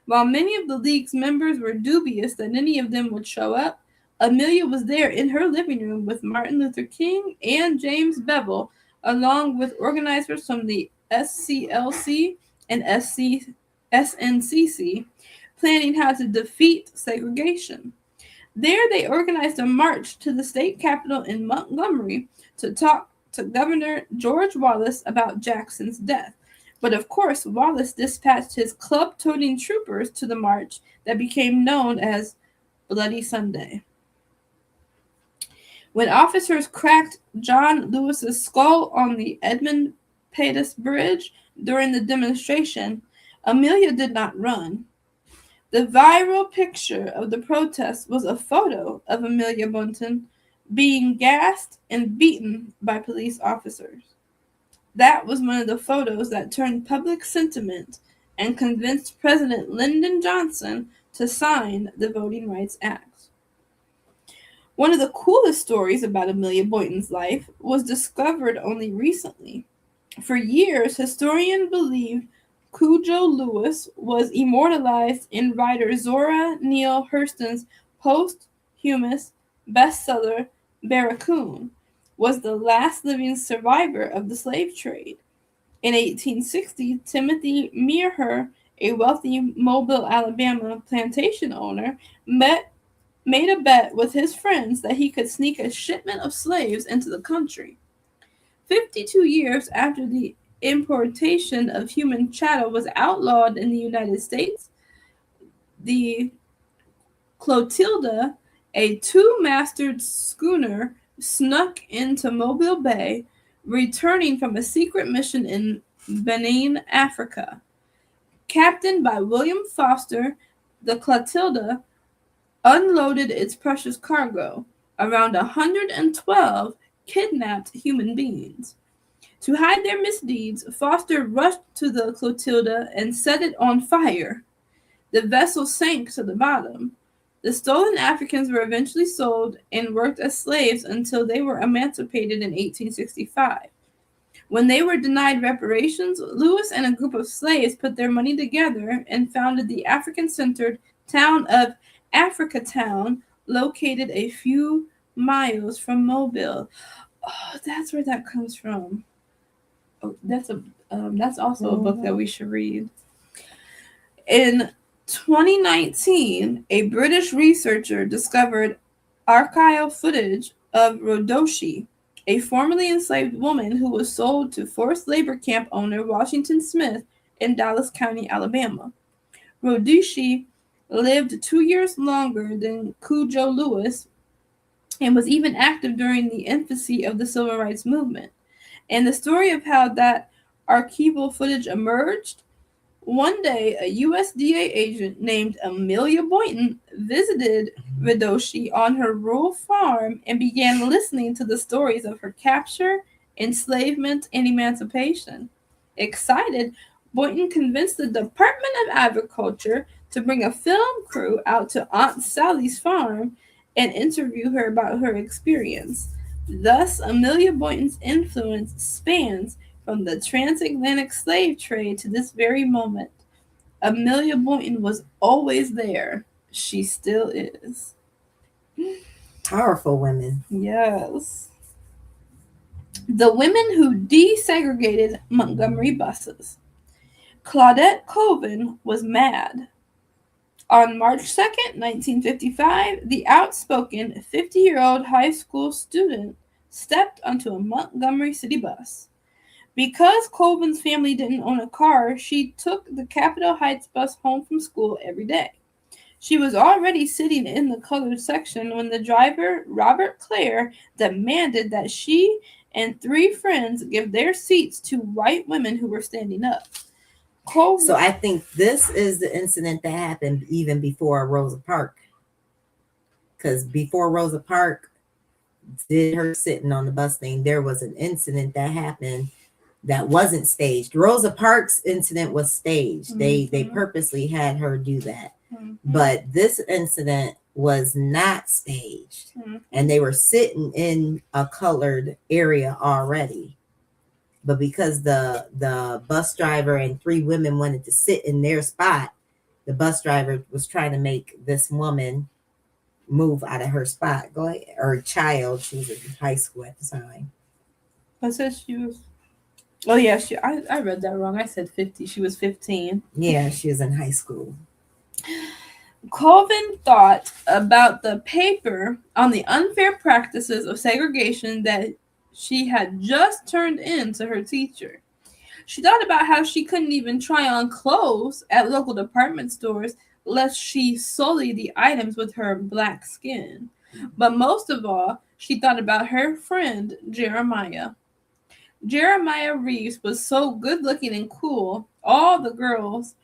While many of the League's members were dubious that any of them would show up, Amelia was there in her living room with Martin Luther King and James Bevel, along with organizers from the SCLC and SNCC, planning how to defeat segregation. There, they organized a march to the state capitol in Montgomery to talk to Governor George Wallace about Jackson's death. But of course, Wallace dispatched his club-toting troopers to the march that became known as Bloody Sunday. When officers cracked John Lewis's skull on the Edmund Pettus Bridge during the demonstration, Amelia did not run. The viral picture of the protest was a photo of Amelia Boynton being gassed and beaten by police officers. That was one of the photos that turned public sentiment and convinced President Lyndon Johnson to sign the Voting Rights Act. One of the coolest stories about Amelia Boynton's life was discovered only recently. For years, historians believed Cujo Lewis was immortalized in writer Zora Neale Hurston's posthumous bestseller, Barracoon, was the last living survivor of the slave trade. In 1860, Timothy Mearher, a wealthy Mobile, Alabama plantation owner, made a bet with his friends that he could sneak a shipment of slaves into the country. 52 years after the importation of human chattel was outlawed in the United States, the Clotilda, a two-masted schooner, snuck into Mobile Bay, returning from a secret mission in Benin, Africa. Captained by William Foster, the Clotilda unloaded its precious cargo, around 112 kidnapped human beings. To hide their misdeeds, Foster rushed to the Clotilda and set it on fire. The vessel sank to the bottom. The stolen Africans were eventually sold and worked as slaves until they were emancipated in 1865. When they were denied reparations, Lewis and a group of slaves put their money together and founded the African-centered town of Africatown, located a few miles from Mobile. Oh, that's where that comes from. Oh, that's also a book that we should read. In 2019, a British researcher discovered archival footage of Rodoshi, a formerly enslaved woman who was sold to forced labor camp owner Washington Smith in Dallas County, Alabama. Rodoshi lived 2 years longer than Cujo Lewis and was even active during the infancy of the civil rights movement. And the story of how that archival footage emerged: one day, a USDA agent named Amelia Boynton visited Rodoshi on her rural farm and began listening to the stories of her capture, enslavement, and emancipation. Excited, Boynton convinced the Department of Agriculture to bring a film crew out to Aunt Sally's farm and interview her about her experience. Thus, Amelia Boynton's influence spans from the transatlantic slave trade to this very moment. Amelia Boynton was always there. She still is. Powerful women. Yes. The women who desegregated Montgomery buses. Claudette Colvin was mad. On March 2nd, 1955, the outspoken 50-year-old high school student stepped onto a Montgomery city bus. Because Colvin's family didn't own a car, she took the Capitol Heights bus home from school every day. She was already sitting in the colored section when the driver, Robert Clare, demanded that she and 3 friends give their seats to white women who were standing up. So I think this is the incident that happened even before Rosa Parks. Because before Rosa Parks did her sitting on the bus thing, there was an incident that happened that wasn't staged. Rosa Parks' incident was staged. They purposely had her do that. But this incident was not staged. And they were sitting in a colored area already. But because the bus driver and 3 women wanted to sit in their spot, the bus driver was trying to make this woman move out of her spot. Go ahead. Or child. She was in high school at the time. I said she was... Oh, yeah. I read that wrong. I said 50. She was 15. Yeah, she was in high school. Colvin thought about the paper on the unfair practices of segregation that she had just turned in to her teacher. She thought about how she couldn't even try on clothes at local department stores lest she sully the items with her black skin. But most of all, she thought about her friend, Jeremiah. Jeremiah Reeves was so good-looking and cool, all the girls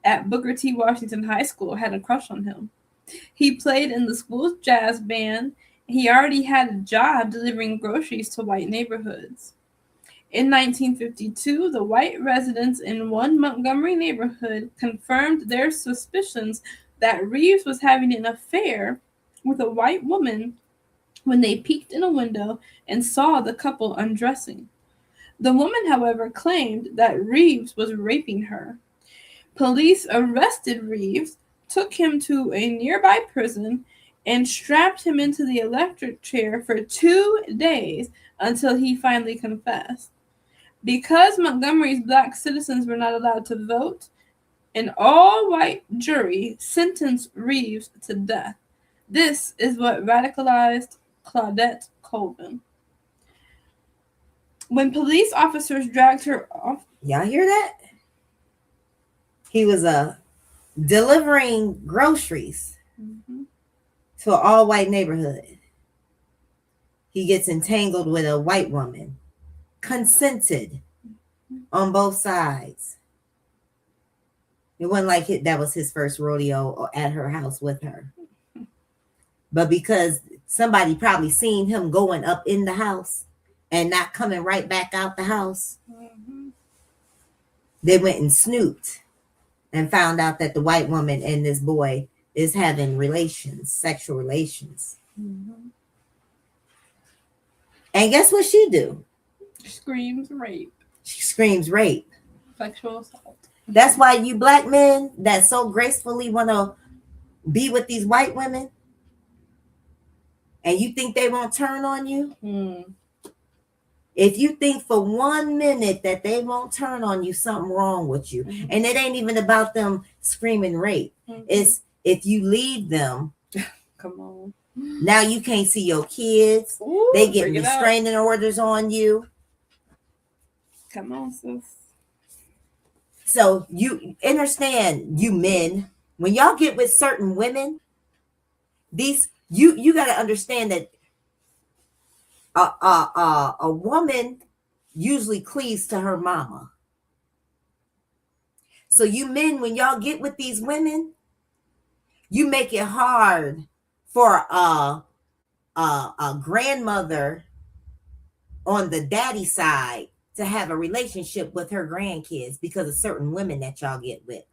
at Booker T. Washington High School had a crush on him. He played in the school's jazz band. He already had a job delivering groceries to white neighborhoods. In 1952, the white residents in one Montgomery neighborhood confirmed their suspicions that Reeves was having an affair with a white woman when they peeked in a window and saw the couple undressing. The woman, however, claimed that Reeves was raping her. Police arrested Reeves, took him to a nearby prison, and strapped him into the electric chair for 2 days until he finally confessed. Because Montgomery's black citizens were not allowed to vote, an all-white jury sentenced Reeves to death. This is what radicalized Claudette Colvin. When police officers dragged her off... Y'all hear that? He was delivering groceries to an all-white neighborhood. He gets entangled with a white woman. Consented on both sides. It wasn't like that was his first rodeo at her house with her. But because somebody probably seen him going up in the house and not coming right back out the house, they went and snooped and found out that the white woman and this boy is having relations, sexual relations. And guess what she do? Screams rape. She screams rape. Sexual assault. That's why you black men that so gracefully want to be with these white women and you think they won't turn on you. If you think for 1 minute that they won't turn on you, something wrong with you. And it ain't even about them screaming rape. It's if you leave them. Come on. Now you can't see your kids. Ooh, they get restraining orders on you. Come on, sis. So you understand, you men, when y'all get with certain women, these you got to understand that a woman usually cleaves to her mama. So you men, when y'all get with these women, you make it hard for a grandmother on the daddy side to have a relationship with her grandkids because of certain women that y'all get with.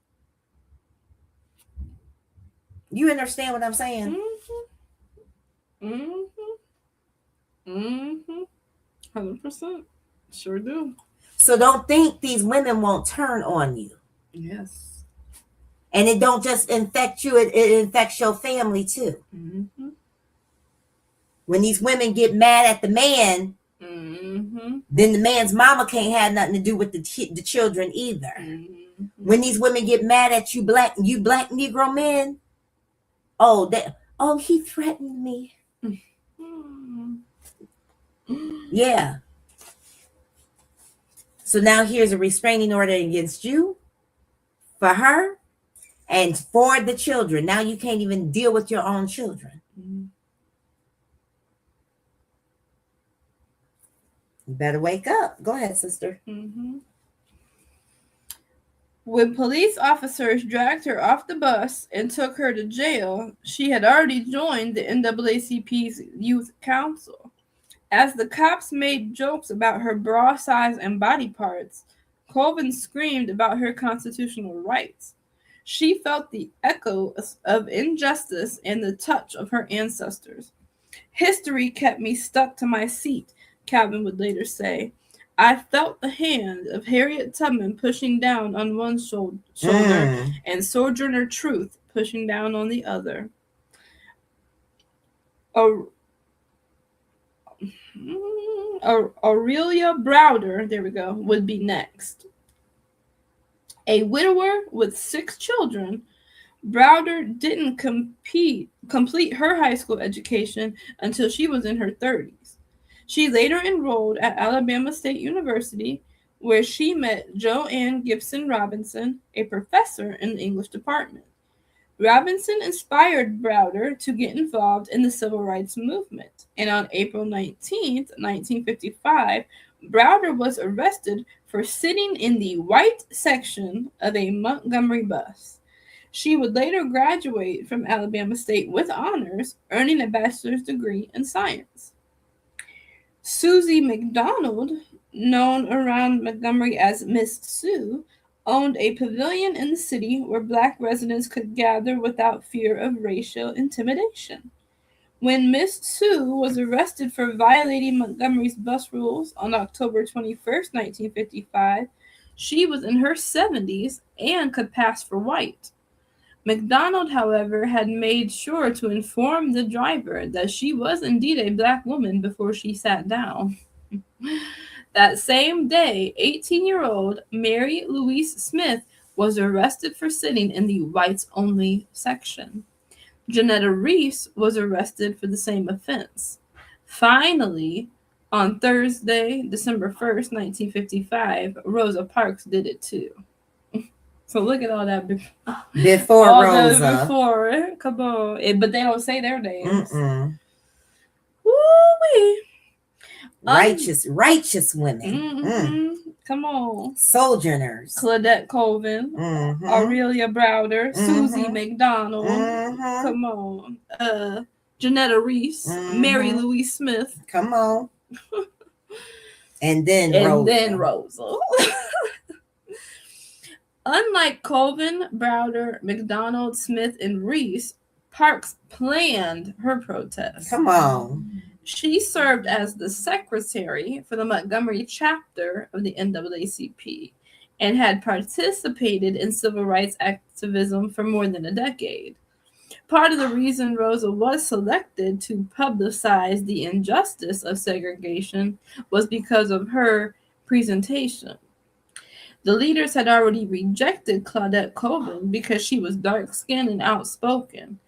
You understand what I'm saying? Mm-hmm. 100%. Sure do. So don't think these women won't turn on you. Yes. And it don't just infect you, it infects your family too. Mm-hmm. When these women get mad at the man, Mm-hmm. then the man's mama can't have nothing to do with the children either. Mm-hmm. When these women get mad at you black Negro men, oh, he threatened me. Mm-hmm. Yeah. So now here's a restraining order against you, for her, and for the children. Now you can't even deal with your own children. Mm-hmm. You better wake up. Go ahead, sister. Mm-hmm. When police officers dragged her off the bus and took her to jail, she had already joined the NAACP's Youth Council. As the cops made jokes about her bra size and body parts, Colvin screamed about her constitutional rights. She felt the echo of injustice and the touch of her ancestors. History kept me stuck to my seat, Calvin would later say. I felt the hand of Harriet Tubman pushing down on one shoulder and Sojourner Truth pushing down on the other. Aurelia Browder, there we go, would be next. A widower with 6 children, Browder didn't complete her high school education until she was in her 30s. She later enrolled at Alabama State University, where she met Joanne Gibson Robinson, a professor in the English department. Robinson inspired Browder to get involved in the civil rights movement, and on April 19, 1955, Browder was arrested for sitting in the white section of a Montgomery bus. She would later graduate from Alabama State with honors, earning a bachelor's degree in science. Susie McDonald, known around Montgomery as Miss Sue, owned a pavilion in the city where Black residents could gather without fear of racial intimidation. When Miss Sue was arrested for violating Montgomery's bus rules on October 21, 1955, she was in her 70s and could pass for white. McDonald, however, had made sure to inform the driver that she was indeed a Black woman before she sat down. That same day, 18-year-old Mary Louise Smith was arrested for sitting in the whites-only section. Janetta Reese was arrested for the same offense. Finally, on Thursday, December 1st, 1955, Rosa Parks did it too. So look at all that before all Rosa. Before, come on. But they don't say their names. Woo-wee. Righteous women. Mm-hmm. Come on. Sojourners. Claudette Colvin. Aurelia Browder. Susie McDonald. Come on. Janetta Reese. Mary Louise Smith. Come on. And then Rosa. Unlike Colvin, Browder, McDonald, Smith, and Reese, Parks planned her protest. Come on. She served as the secretary for the Montgomery chapter of the NAACP and had participated in civil rights activism for more than a decade. Part of the reason Rosa was selected to publicize the injustice of segregation was because of her presentation. The leaders had already rejected Claudette Colvin because she was dark-skinned and outspoken,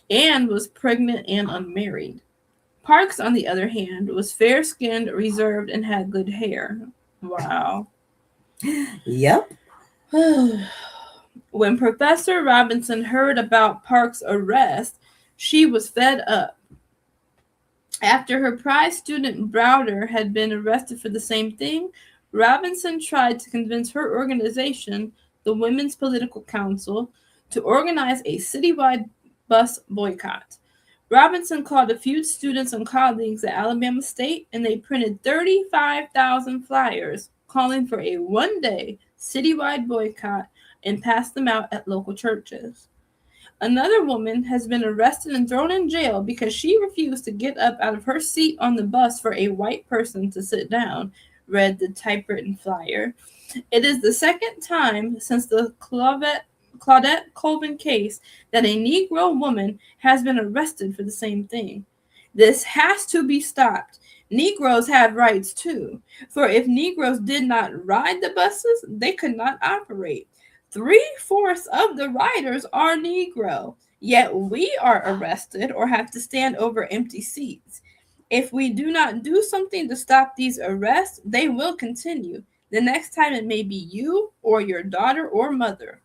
and was pregnant and unmarried. Parks, on the other hand, was fair-skinned, reserved, and had good hair. Wow. Yep. When Professor Robinson heard about Parks' arrest, she was fed up. After her prize student Browder had been arrested for the same thing, Robinson tried to convince her organization, the Women's Political Council, to organize a citywide bus boycott. Robinson called a few students and colleagues at Alabama State, and they printed 35,000 flyers calling for a one-day citywide boycott and passed them out at local churches. Another woman has been arrested and thrown in jail because she refused to get up out of her seat on the bus for a white person to sit down, read the typewritten flyer. It is the second time since the Claudette Colvin case that a Negro woman has been arrested for the same thing. This has to be stopped. Negroes have rights too, for if Negroes did not ride the buses, they could not operate. 3/4 of the riders are Negro, yet we are arrested or have to stand over empty seats. If we do not do something to stop these arrests, they will continue. The next time it may be you or your daughter or mother.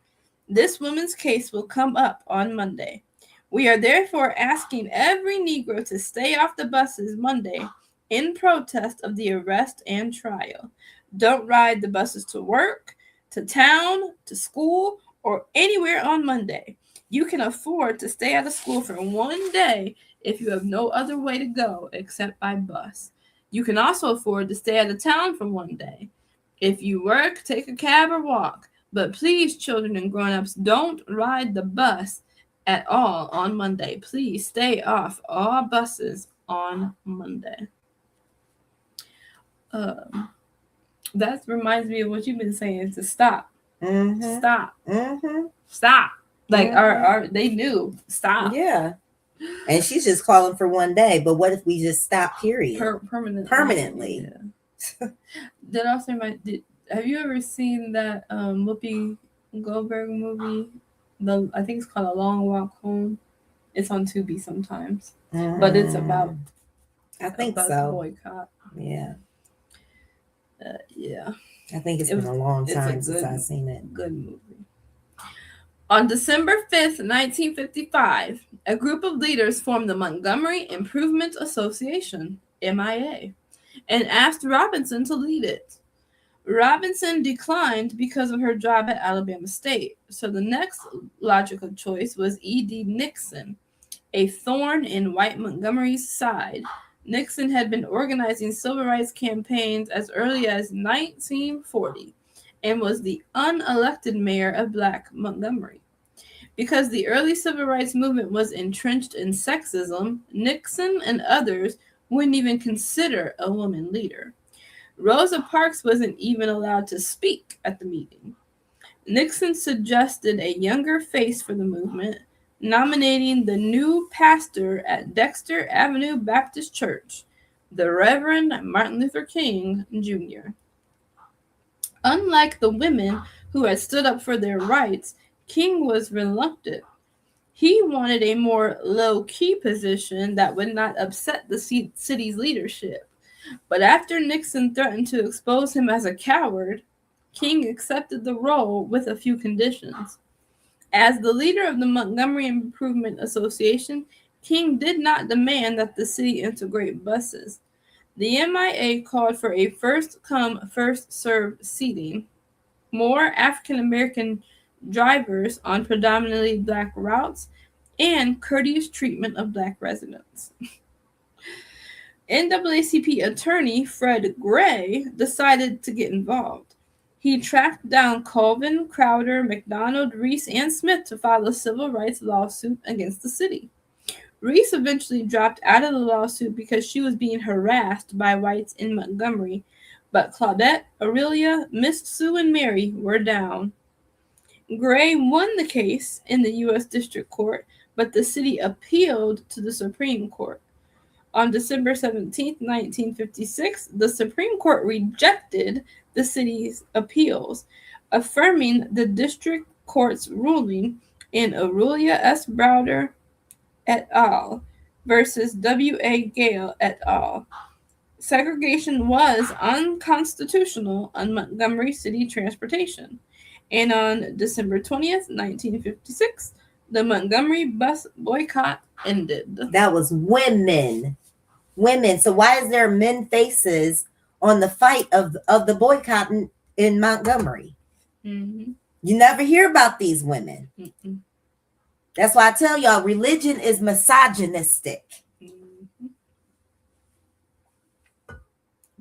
This woman's case will come up on Monday. We are therefore asking every Negro to stay off the buses Monday in protest of the arrest and trial. Don't ride the buses to work, to town, to school, or anywhere on Monday. You can afford to stay out of school for one day if you have no other way to go except by bus. You can also afford to stay out of town for one day. If you work, take a cab or walk. But please, children and grown-ups, don't ride the bus at all on Monday. Please stay off all buses on Monday. That reminds me of what you've been saying, to stop. Mm-hmm. Stop. Mm-hmm. Stop. Like Mm-hmm. they knew. Stop. Yeah. And she's just calling for one day. But what if we just stop, period? Permanently. Yeah. That also have you ever seen that Whoopi Goldberg movie? I think it's called A Long Walk Home. It's on Tubi sometimes. But it's about I think so. so. Boycott. Yeah. Yeah. I think it's been a long time since I've seen it. Good movie. On December 5th, 1955, a group of leaders formed the Montgomery Improvement Association, MIA, and asked Robinson to lead it. Robinson declined because of her job at Alabama State, so the next logical choice was E.D. Nixon, a thorn in white Montgomery's side. Nixon had been organizing civil rights campaigns as early as 1940 and was the unelected mayor of Black Montgomery. Because the early civil rights movement was entrenched in sexism, Nixon and others wouldn't even consider a woman leader. Rosa Parks wasn't even allowed to speak at the meeting. Nixon suggested a younger face for the movement, nominating the new pastor at Dexter Avenue Baptist Church, the Reverend Martin Luther King Jr. Unlike the women who had stood up for their rights, King was reluctant. He wanted a more low-key position that would not upset the city's leadership. But after Nixon threatened to expose him as a coward, King accepted the role with a few conditions. As the leader of the Montgomery Improvement Association, King did not demand that the city integrate buses. The MIA called for a first-come, first-served seating, more African-American drivers on predominantly Black routes, and courteous treatment of Black residents. NAACP attorney Fred Gray decided to get involved. He tracked down Colvin, Crowder, McDonald, Reese, and Smith to file a civil rights lawsuit against the city. Reese eventually dropped out of the lawsuit because she was being harassed by whites in Montgomery, but Claudette, Aurelia, Miss Sue, and Mary were down. Gray won the case in the U.S. District Court, but the city appealed to the Supreme Court. On December 17, 1956, the Supreme Court rejected the city's appeals, affirming the district court's ruling in Aurelia S. Browder et al. Versus W.A. Gale et al. Segregation was unconstitutional on Montgomery City transportation. And on December 20th, 1956, the Montgomery bus boycott ended. That was women. Women. So why is there men faces on the fight of the boycott in Montgomery? Mm-hmm. You never hear about these women. Mm-mm. That's why I tell y'all, religion is misogynistic. Mm-hmm.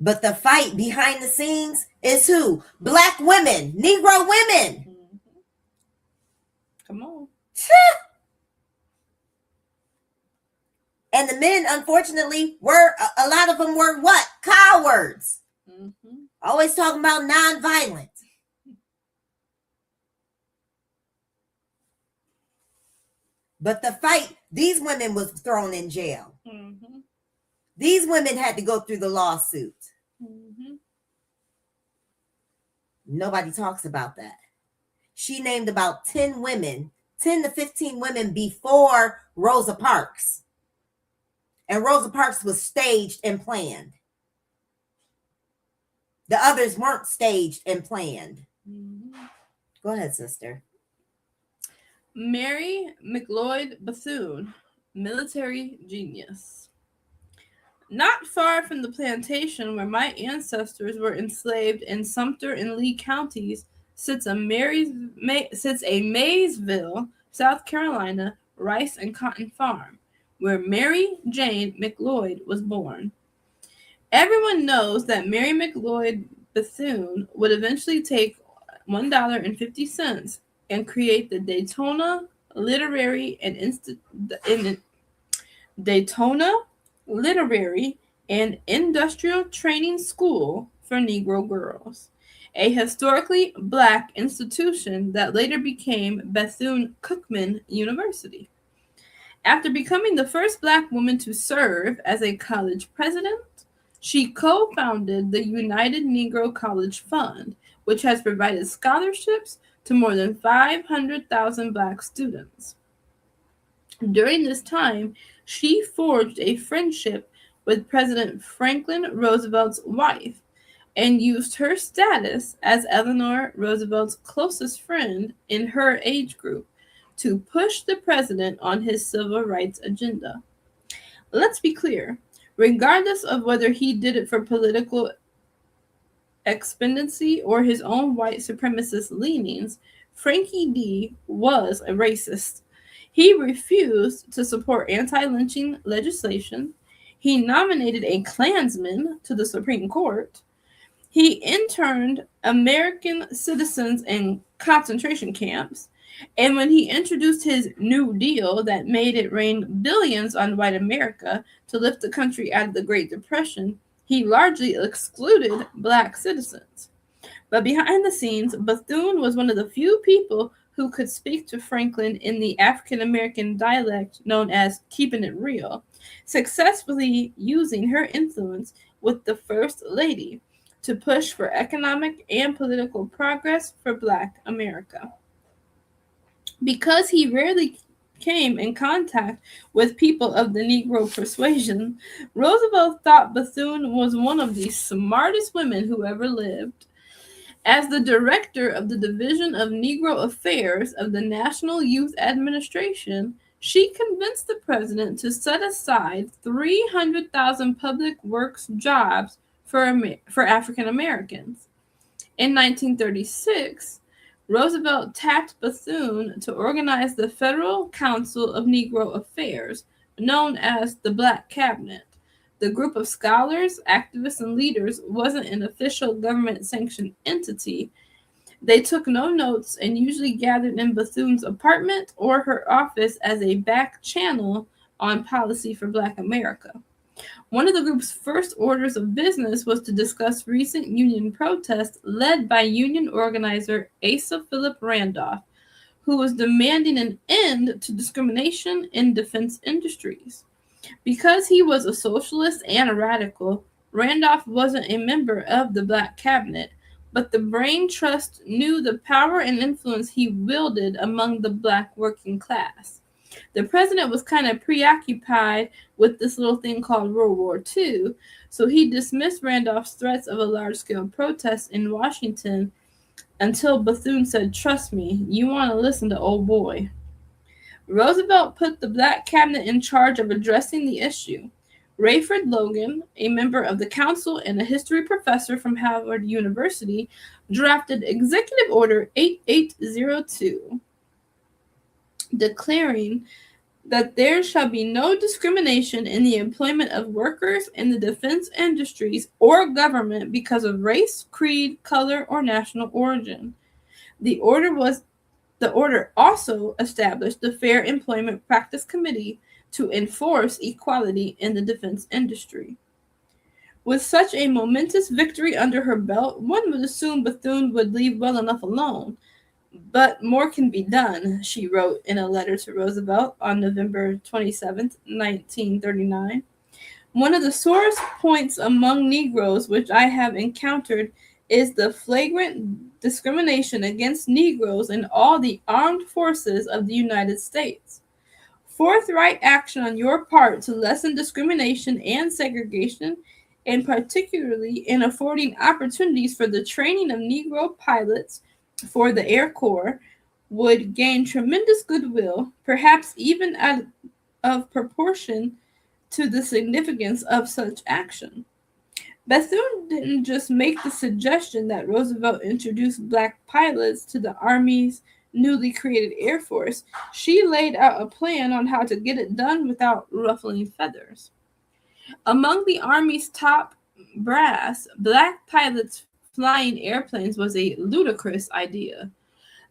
But the fight behind the scenes is who? Black women, Negro women. Mm-hmm. Come on. And the men, unfortunately, were, a lot of them were what? Cowards. Mm-hmm. Always talking about nonviolence. But the fight, these women was thrown in jail. Mm-hmm. These women had to go through the lawsuit. Mm-hmm. Nobody talks about that. She named about 10 women, 10 to 15 women before Rosa Parks. And Rosa Parks was staged and planned. The others weren't staged and planned. Mm-hmm. Go ahead, sister. Mary McLeod Bethune, military genius. Not far from the plantation where my ancestors were enslaved in Sumter and Lee counties sits a Maysville, South Carolina, rice and cotton farm, where Mary Jane McLeod was born. Everyone knows that Mary McLeod Bethune would eventually take $1.50 and create the Daytona Literary and Industrial Training School for Negro Girls, a historically Black institution that later became Bethune-Cookman University. After becoming the first Black woman to serve as a college president, she co-founded the United Negro College Fund, which has provided scholarships to more than 500,000 Black students. During this time, she forged a friendship with President Franklin Roosevelt's wife and used her status as Eleanor Roosevelt's closest friend in her age group to push the president on his civil rights agenda. Let's be clear, regardless of whether he did it for political expediency or his own white supremacist leanings, Frankie D was a racist. He refused to support anti-lynching legislation. He nominated a Klansman to the Supreme Court. He interned American citizens in concentration camps. And when he introduced his New Deal that made it rain billions on white America to lift the country out of the Great Depression, he largely excluded Black citizens. But behind the scenes, Bethune was one of the few people who could speak to Franklin in the African-American dialect known as keeping it real, successfully using her influence with the First Lady to push for economic and political progress for Black America. Because he rarely came in contact with people of the Negro persuasion, Roosevelt thought Bethune was one of the smartest women who ever lived. As the director of the Division of Negro Affairs of the National Youth Administration, she convinced the president to set aside 300,000 public works jobs for African Americans. In 1936, Roosevelt tapped Bethune to organize the Federal Council of Negro Affairs, known as the Black Cabinet. The group of scholars, activists, and leaders wasn't an official government-sanctioned entity. They took no notes and usually gathered in Bethune's apartment or her office as a back channel on policy for Black America. One of the group's first orders of business was to discuss recent union protests led by union organizer Asa Philip Randolph, who was demanding an end to discrimination in defense industries. Because he was a socialist and a radical, Randolph wasn't a member of the Black Cabinet, but the Brain Trust knew the power and influence he wielded among the Black working class. The president was kind of preoccupied with this little thing called World War II, so he dismissed Randolph's threats of a large-scale protest in Washington until Bethune said, "Trust me, you want to listen to old boy." Roosevelt put the Black Cabinet in charge of addressing the issue. Rayford Logan, a member of the council and a history professor from Howard University, drafted Executive Order 8802, declaring that there shall be no discrimination in the employment of workers in the defense industries or government because of race, creed, color, or national origin. The order also established the Fair Employment Practice Committee to enforce equality in the defense industry. With such a momentous victory under her belt, one would assume Bethune would leave well enough alone. But more can be done, she wrote in a letter to Roosevelt on November 27, 1939. One of the sorest points among Negroes which I have encountered is the flagrant discrimination against Negroes in all the armed forces of the United States. Forthright action on your part to lessen discrimination and segregation, and particularly in affording opportunities for the training of Negro pilots for the Air Corps, would gain tremendous goodwill, perhaps even out of proportion to the significance of such action. Bethune didn't just make the suggestion that Roosevelt introduce black pilots to the Army's newly created Air Force. She laid out a plan on how to get it done without ruffling feathers. Among the Army's top brass, black pilots flying airplanes was a ludicrous idea.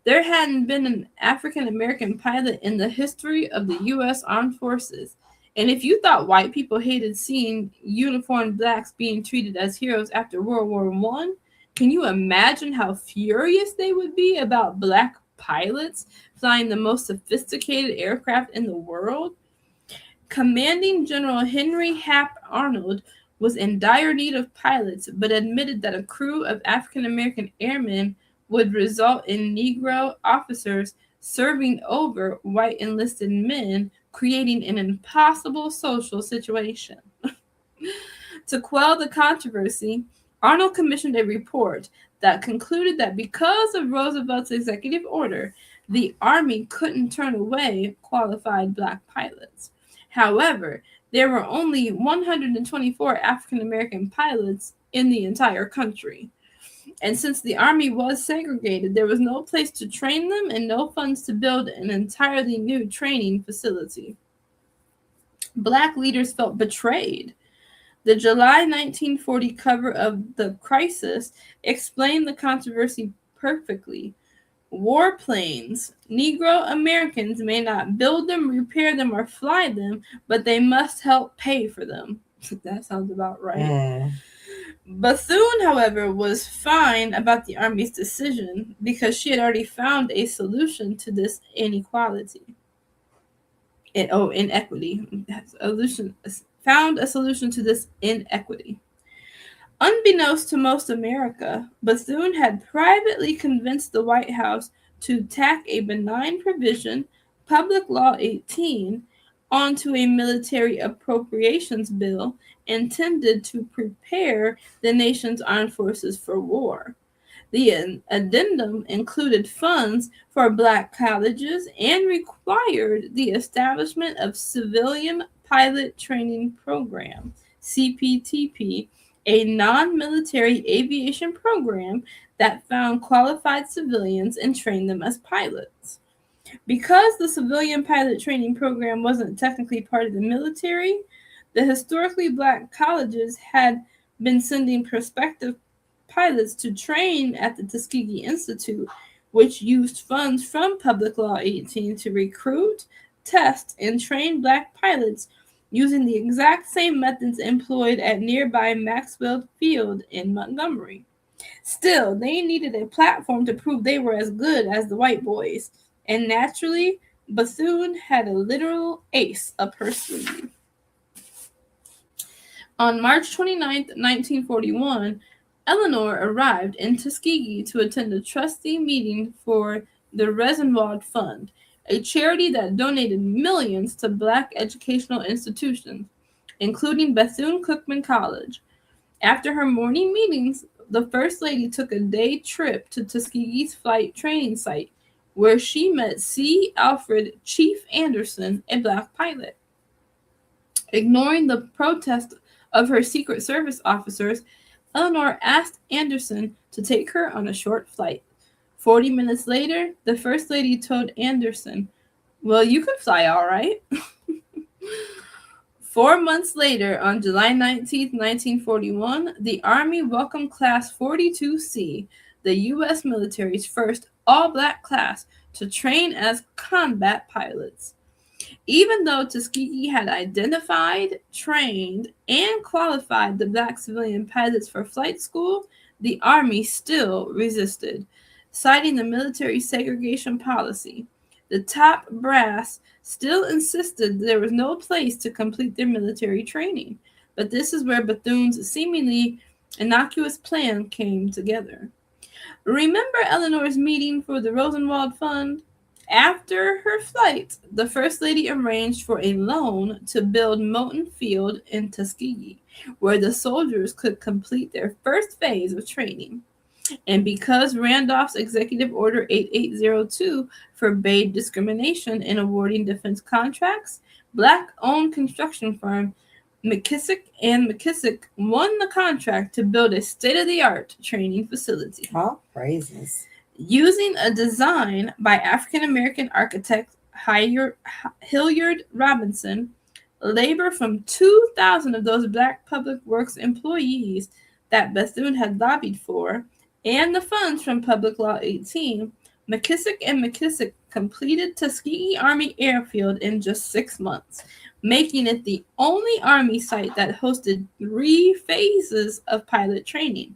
There hadn't been an African-American pilot in the history of the U.S. Armed Forces. And if you thought white people hated seeing uniformed blacks being treated as heroes after World War I, can you imagine how furious they would be about black pilots flying the most sophisticated aircraft in the world? Commanding General Henry Hap Arnold was in dire need of pilots, but admitted that a crew of African-American airmen would result in Negro officers serving over white enlisted men, creating an impossible social situation. To quell the controversy, Arnold commissioned a report that concluded that because of Roosevelt's executive order, the Army couldn't turn away qualified black pilots. However, there were only 124 African-American pilots in the entire country. And since the Army was segregated, there was no place to train them and no funds to build an entirely new training facility. Black leaders felt betrayed. The July 1940 cover of The Crisis explained the controversy perfectly. Warplanes. Negro Americans may not build them, repair them, or fly them, but they must help pay for them. That sounds about right. Bethune, however, was fine about the Army's decision because she had already found a solution to this inequality. Inequity. Found a solution to this inequity. Unbeknownst to most America, Bethune had privately convinced the White House to tack a benign provision, Public Law 18, onto a military appropriations bill intended to prepare the nation's armed forces for war. The addendum included funds for black colleges and required the establishment of Civilian Pilot Training Program, CPTP, a non-military aviation program that found qualified civilians and trained them as pilots. Because the Civilian Pilot Training Program wasn't technically part of the military, the historically black colleges had been sending prospective pilots to train at the Tuskegee Institute, which used funds from Public Law 18 to recruit, test, and train black pilots using the exact same methods employed at nearby Maxwell Field in Montgomery. Still, they needed a platform to prove they were as good as the white boys, and naturally, Bethune had a literal ace up her sleeve. On March 29, 1941, Eleanor arrived in Tuskegee to attend a trustee meeting for the Rosenwald Fund, a charity that donated millions to black educational institutions, including Bethune-Cookman College. After her morning meetings, the First Lady took a day trip to Tuskegee's flight training site, where she met C. Alfred Chief Anderson, a black pilot. Ignoring the protest of her Secret Service officers, Eleanor asked Anderson to take her on a short flight. 40 minutes later, the First Lady told Anderson, "Well, you can fly all right." 4 months later, on July 19, 1941, the Army welcomed Class 42C, the U.S. military's first all-black class, to train as combat pilots. Even though Tuskegee had identified, trained, and qualified the black civilian pilots for flight school, the Army still resisted, citing the military segregation policy. The top brass still insisted there was no place to complete their military training. But this is where Bethune's seemingly innocuous plan came together. Remember Eleanor's meeting for the Rosenwald Fund? After her flight, the First Lady arranged for a loan to build Moton Field in Tuskegee, where the soldiers could complete their first phase of training. And because Randolph's Executive Order 8802 forbade discrimination in awarding defense contracts, black-owned construction firm McKissick and McKissick won the contract to build a state-of-the-art training facility. All praises. Using a design by African-American architect Hilliard Robinson, labor from 2,000 of those black public works employees that Bethune had lobbied for, and the funds from Public Law 18, McKissick and McKissick completed Tuskegee Army Airfield in just 6 months, making it the only Army site that hosted 3 phases of pilot training: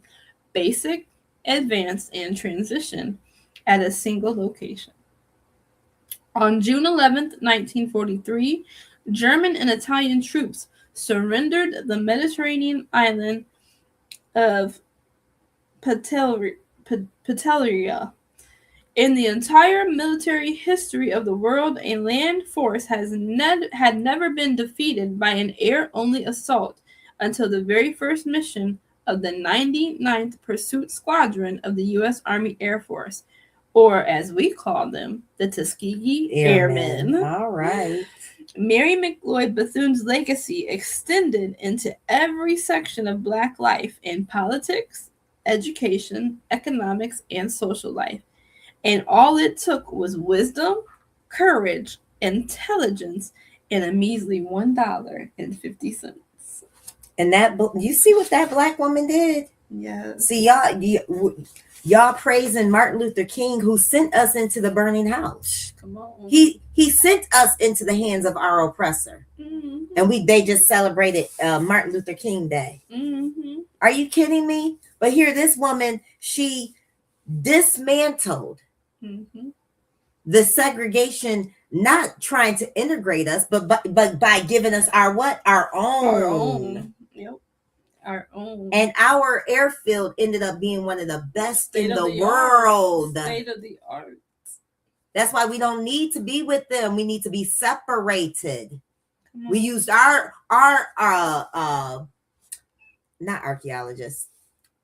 basic, advanced, and transition at a single location. On June 11th, 1943, German and Italian troops surrendered the Mediterranean island of Petelia. In the entire military history of the world, a land force had never been defeated by an air-only assault until the very first mission of the 99th Pursuit Squadron of the U.S. Army Air Force, or as we call them, the Tuskegee Airmen. All right. Mary McLeod Bethune's legacy extended into every section of Black life in politics, education, economics, and social life. And all it took was wisdom, courage, intelligence, and a measly $1.50. And that, you see what that black woman did? Yeah. See, y'all praising Martin Luther King, who sent us into the burning house. Come on. He sent us into the hands of our oppressor. Mm-hmm. And they just celebrated Martin Luther King Day. Mm-hmm. Are you kidding me? But here, this woman, she dismantled the segregation, not trying to integrate us, but by giving us our what? Our own. Yep. Our own. And our airfield ended up being one of the best in the world. State of the art. That's why we don't need to be with them. We need to be separated. We used our not archaeologists,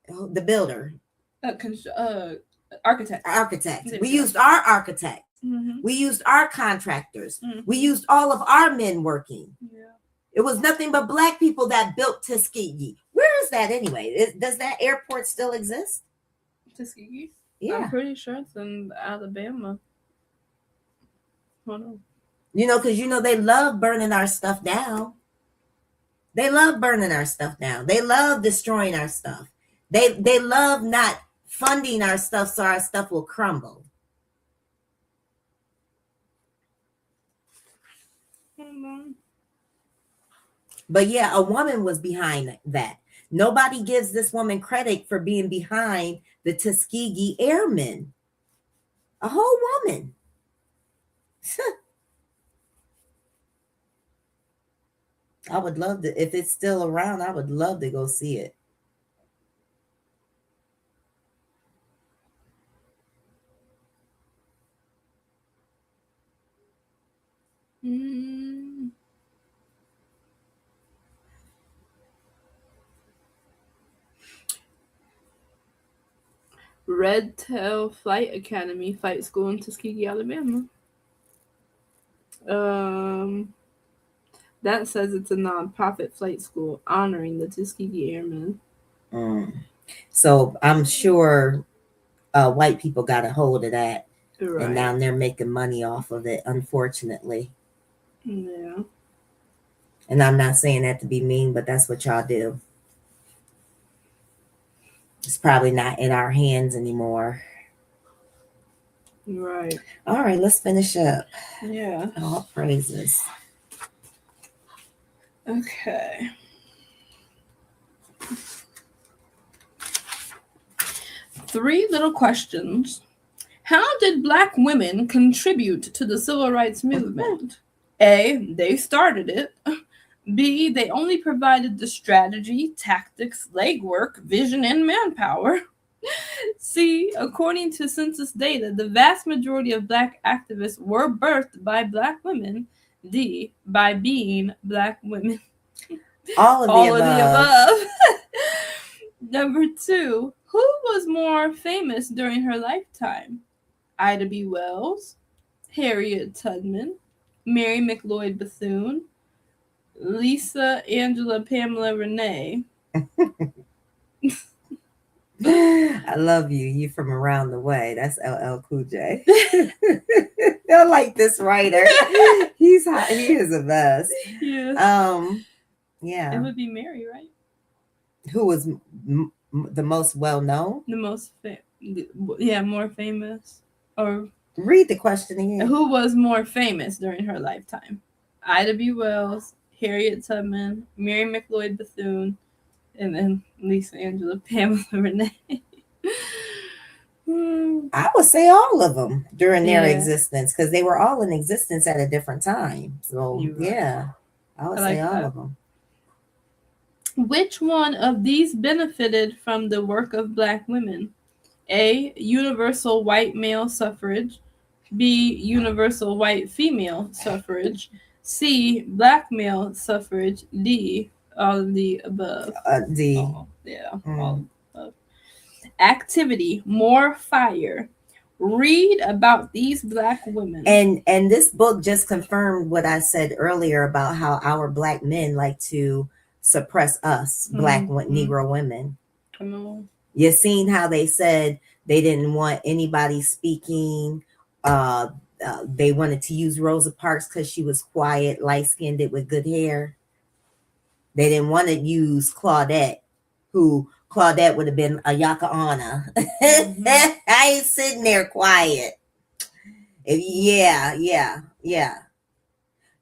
the builder. Architects. We used our architects. Mm-hmm. We used our contractors. Mm-hmm. We used all of our men working. Yeah. It was nothing but black people that built Tuskegee. Where is that anyway? Does that airport still exist? Tuskegee? Yeah. I'm pretty sure it's in Alabama. Hold on. Because they love burning our stuff down. They love burning our stuff down. They love destroying our stuff. They love not funding our stuff so our stuff will crumble. But yeah, a woman was behind that. Nobody gives this woman credit for being behind the Tuskegee Airmen. A whole woman. I would love to, if it's still around, I would love to go see it. Red Tail Flight Academy Flight School in Tuskegee, Alabama. That says it's a non-profit flight school honoring the Tuskegee Airmen. So I'm sure white people got a hold of that. Right. And now they're making money off of it, unfortunately. Yeah. And I'm not saying that to be mean, but that's what y'all do. It's probably not in our hands anymore. Right. All right, let's finish up. Yeah. All praises. Okay. Three little questions. How did Black women contribute to the civil rights movement? A, they started it. B, they only provided the strategy, tactics, legwork, vision, and manpower. C, according to census data, the vast majority of Black activists were birthed by Black women. D, by being Black women. All of the above. Number 2, who was more famous during her lifetime? Ida B. Wells, Harriet Tubman, Mary McLeod Bethune, Lisa Angela Pamela Renee. I love you. You from around the way. That's LL Cool J. I like this writer. He's hot. He is the best. Yeah. Yeah. It would be Mary, right? Who was the most well known? The most more famous. Or read the question again. Who was more famous during her lifetime? Ida B. Wells, Harriet Tubman, Mary McLeod Bethune, and then Lisa Angela Pamela Renee. I would say all of them during their existence, because they were all in existence at a different time. So yeah, I would say all of them. Which one of these benefited from the work of Black women? A, universal white male suffrage. B, universal white female suffrage. C, Black male suffrage. D, all of the above. D. All of the above. Activity, more fire. Read about these Black women. And this book just confirmed what I said earlier about how our Black men like to suppress us, Black Negro women. Come on. You seen how they said they didn't want anybody speaking. They wanted to use Rosa Parks because she was quiet, light-skinned, with good hair. They didn't want to use Claudette, who Claudette would have been a Yahca'Anna. I ain't sitting there quiet. Yeah.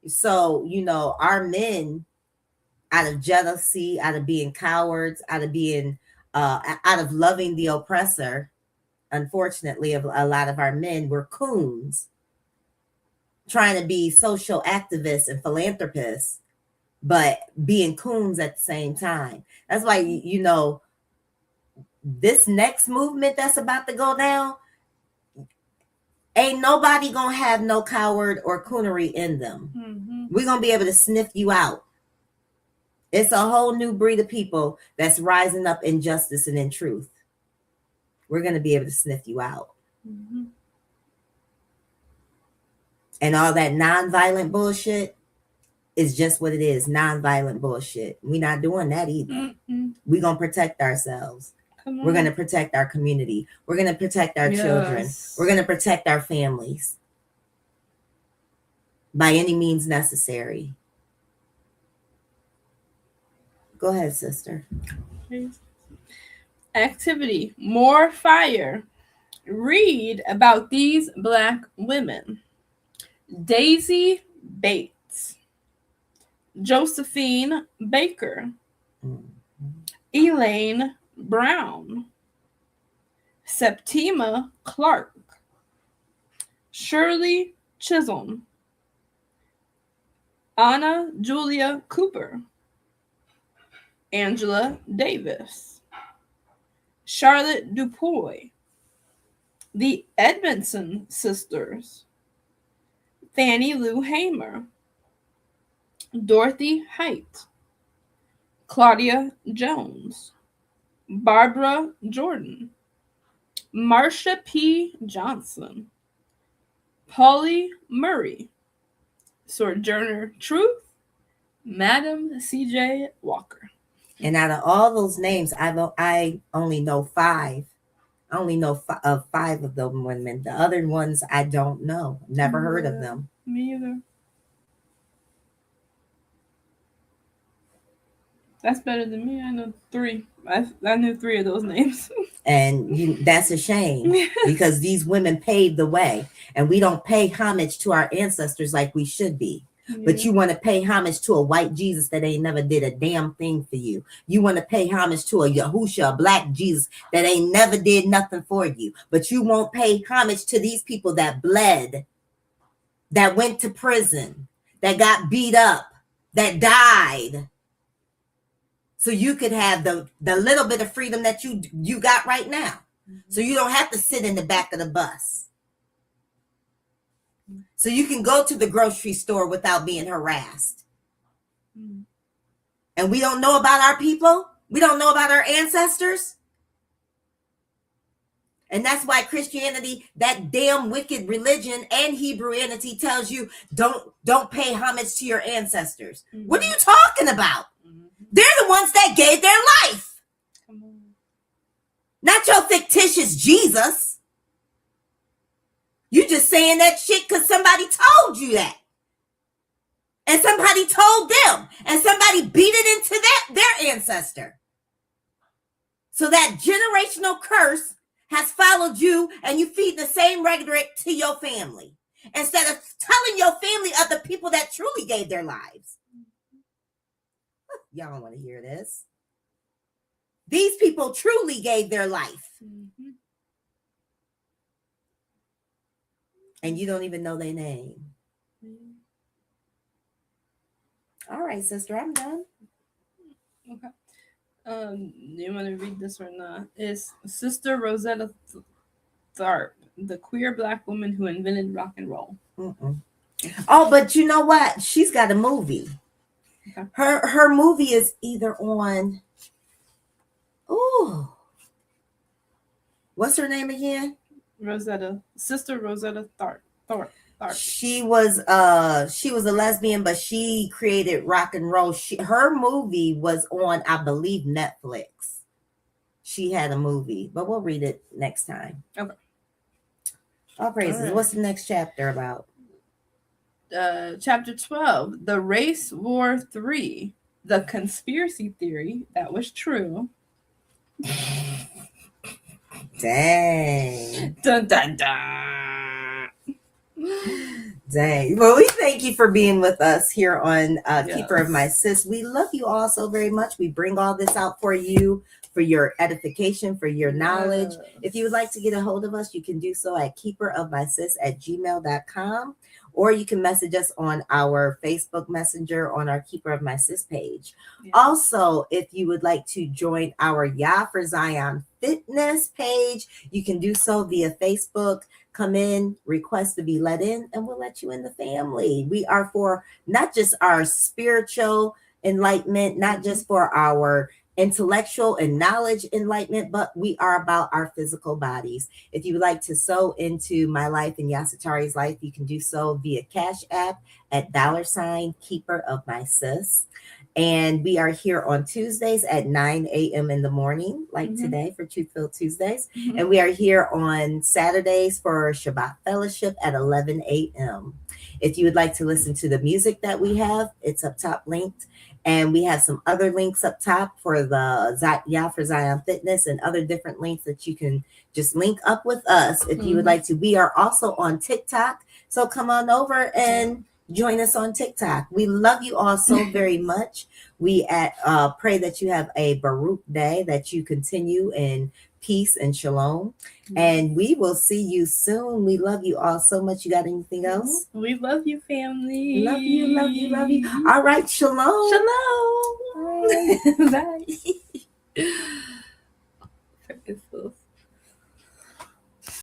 So, our men, out of jealousy, out of being cowards, out of loving the oppressor, unfortunately, a lot of our men were coons, trying to be social activists and philanthropists, but being coons at the same time. That's why, this next movement that's about to go down, ain't nobody gonna have no coward or coonery in them. We're gonna be able to sniff you out. It's a whole new breed of people that's rising up in justice and in truth. We're gonna be able to sniff you out. And all that nonviolent bullshit is just what it is, nonviolent bullshit. We're not doing that either. We're gonna protect ourselves. We're going to protect our community. We're going to protect our children. We're going to protect our families by any means necessary. Go ahead, sister. Activity, more fire. Read about these Black women. Daisy Bates, Josephine Baker, Elaine Brown, Septima Clark, Shirley Chisholm, Anna Julia Cooper, Angela Davis, Charlotte Dupuy, the Edmondson sisters, Fannie Lou Hamer, Dorothy Height, Claudia Jones, Barbara Jordan, Marsha P. Johnson, Polly Murray, Sojourner Truth, Madam C.J. Walker. And out of all those names, I only know 5. I only know 5 of those women. The other ones I don't know. Never heard of them. Me either. That's better than me. I know 3. I knew 3 of those names. And that's a shame because these women paved the way, and we don't pay homage to our ancestors like we should be. But you want to pay homage to a white Jesus that ain't never did a damn thing for you. You want to pay homage to a Yahushua, a black Jesus that ain't never did nothing for you. But you won't pay homage to these people that bled, that went to prison, that got beat up, that died. So you could have the little bit of freedom that you got right now. So you don't have to sit in the back of the bus. So you can go to the grocery store without being harassed. And we don't know about our people. We don't know about our ancestors. And that's why Christianity, that damn wicked religion, and Hebrewanity tells you don't pay homage to your ancestors. What are you talking about? They're the ones that gave their life. Not your fictitious Jesus. You just saying that shit because somebody told you that. And somebody told them. And somebody beat it into their ancestor. So that generational curse has followed you, and you feed the same rhetoric to your family. Instead of telling your family of the people that truly gave their lives. Y'all don't want to hear this. These people truly gave their life. And you don't even know their name. All right, sister, I'm done. Okay. You want to read this or not? It's Sister Rosetta Tharpe, the queer black woman who invented rock and roll. Oh, but you know what? She's got a movie. Okay. Her movie is either on. Oh, what's her name again? Sister Rosetta Tharpe. She was a lesbian, but she created rock and roll. Her movie was on, I believe, Netflix. She had a movie, but we'll read it next time. Okay. All praises. All right. What's the next chapter about? Chapter 12, The Race War 3, the conspiracy theory that was true. Dang. Dun, dun, dun. Dang. Well, we thank you for being with us here on Keeper of My Sis. We love you all so very much. We bring all this out for you, for your edification, for your knowledge. If you would like to get a hold of us, you can do so at keeperofmysis@gmail.com. Or you can message us on our Facebook Messenger on our Keeper of My Sis page. Yeah. Also, if you would like to join our YAH for Zion Fitness page, you can do so via Facebook. Come in, request to be let in, and we'll let you in the family. We are for not just our spiritual enlightenment, not just for our intellectual and knowledge enlightenment, but we are about our physical bodies. If you would like to sow into my life and Yasatari's life, you can do so via cashapp at $ Keeper of My Sis. And we are here on Tuesdays at 9 a.m. in the morning, like today for Truth-Filled Tuesdays. And we are here on Saturdays for Shabbat Fellowship at 11 a.m. If you would like to listen to the music that we have, it's up top linked. And we have some other links up top for the YAH for Zion Fitness and other different links that you can just link up with us if you would like to. We are also on TikTok. So come on over and join us on TikTok. We love you all so very much. We pray that you have a Baruch day, that you continue in peace and shalom. And we will see you soon. We love you all so much. You got anything else? We love you, family. Love you, love you, love you. All right, shalom. Shalom. Bye.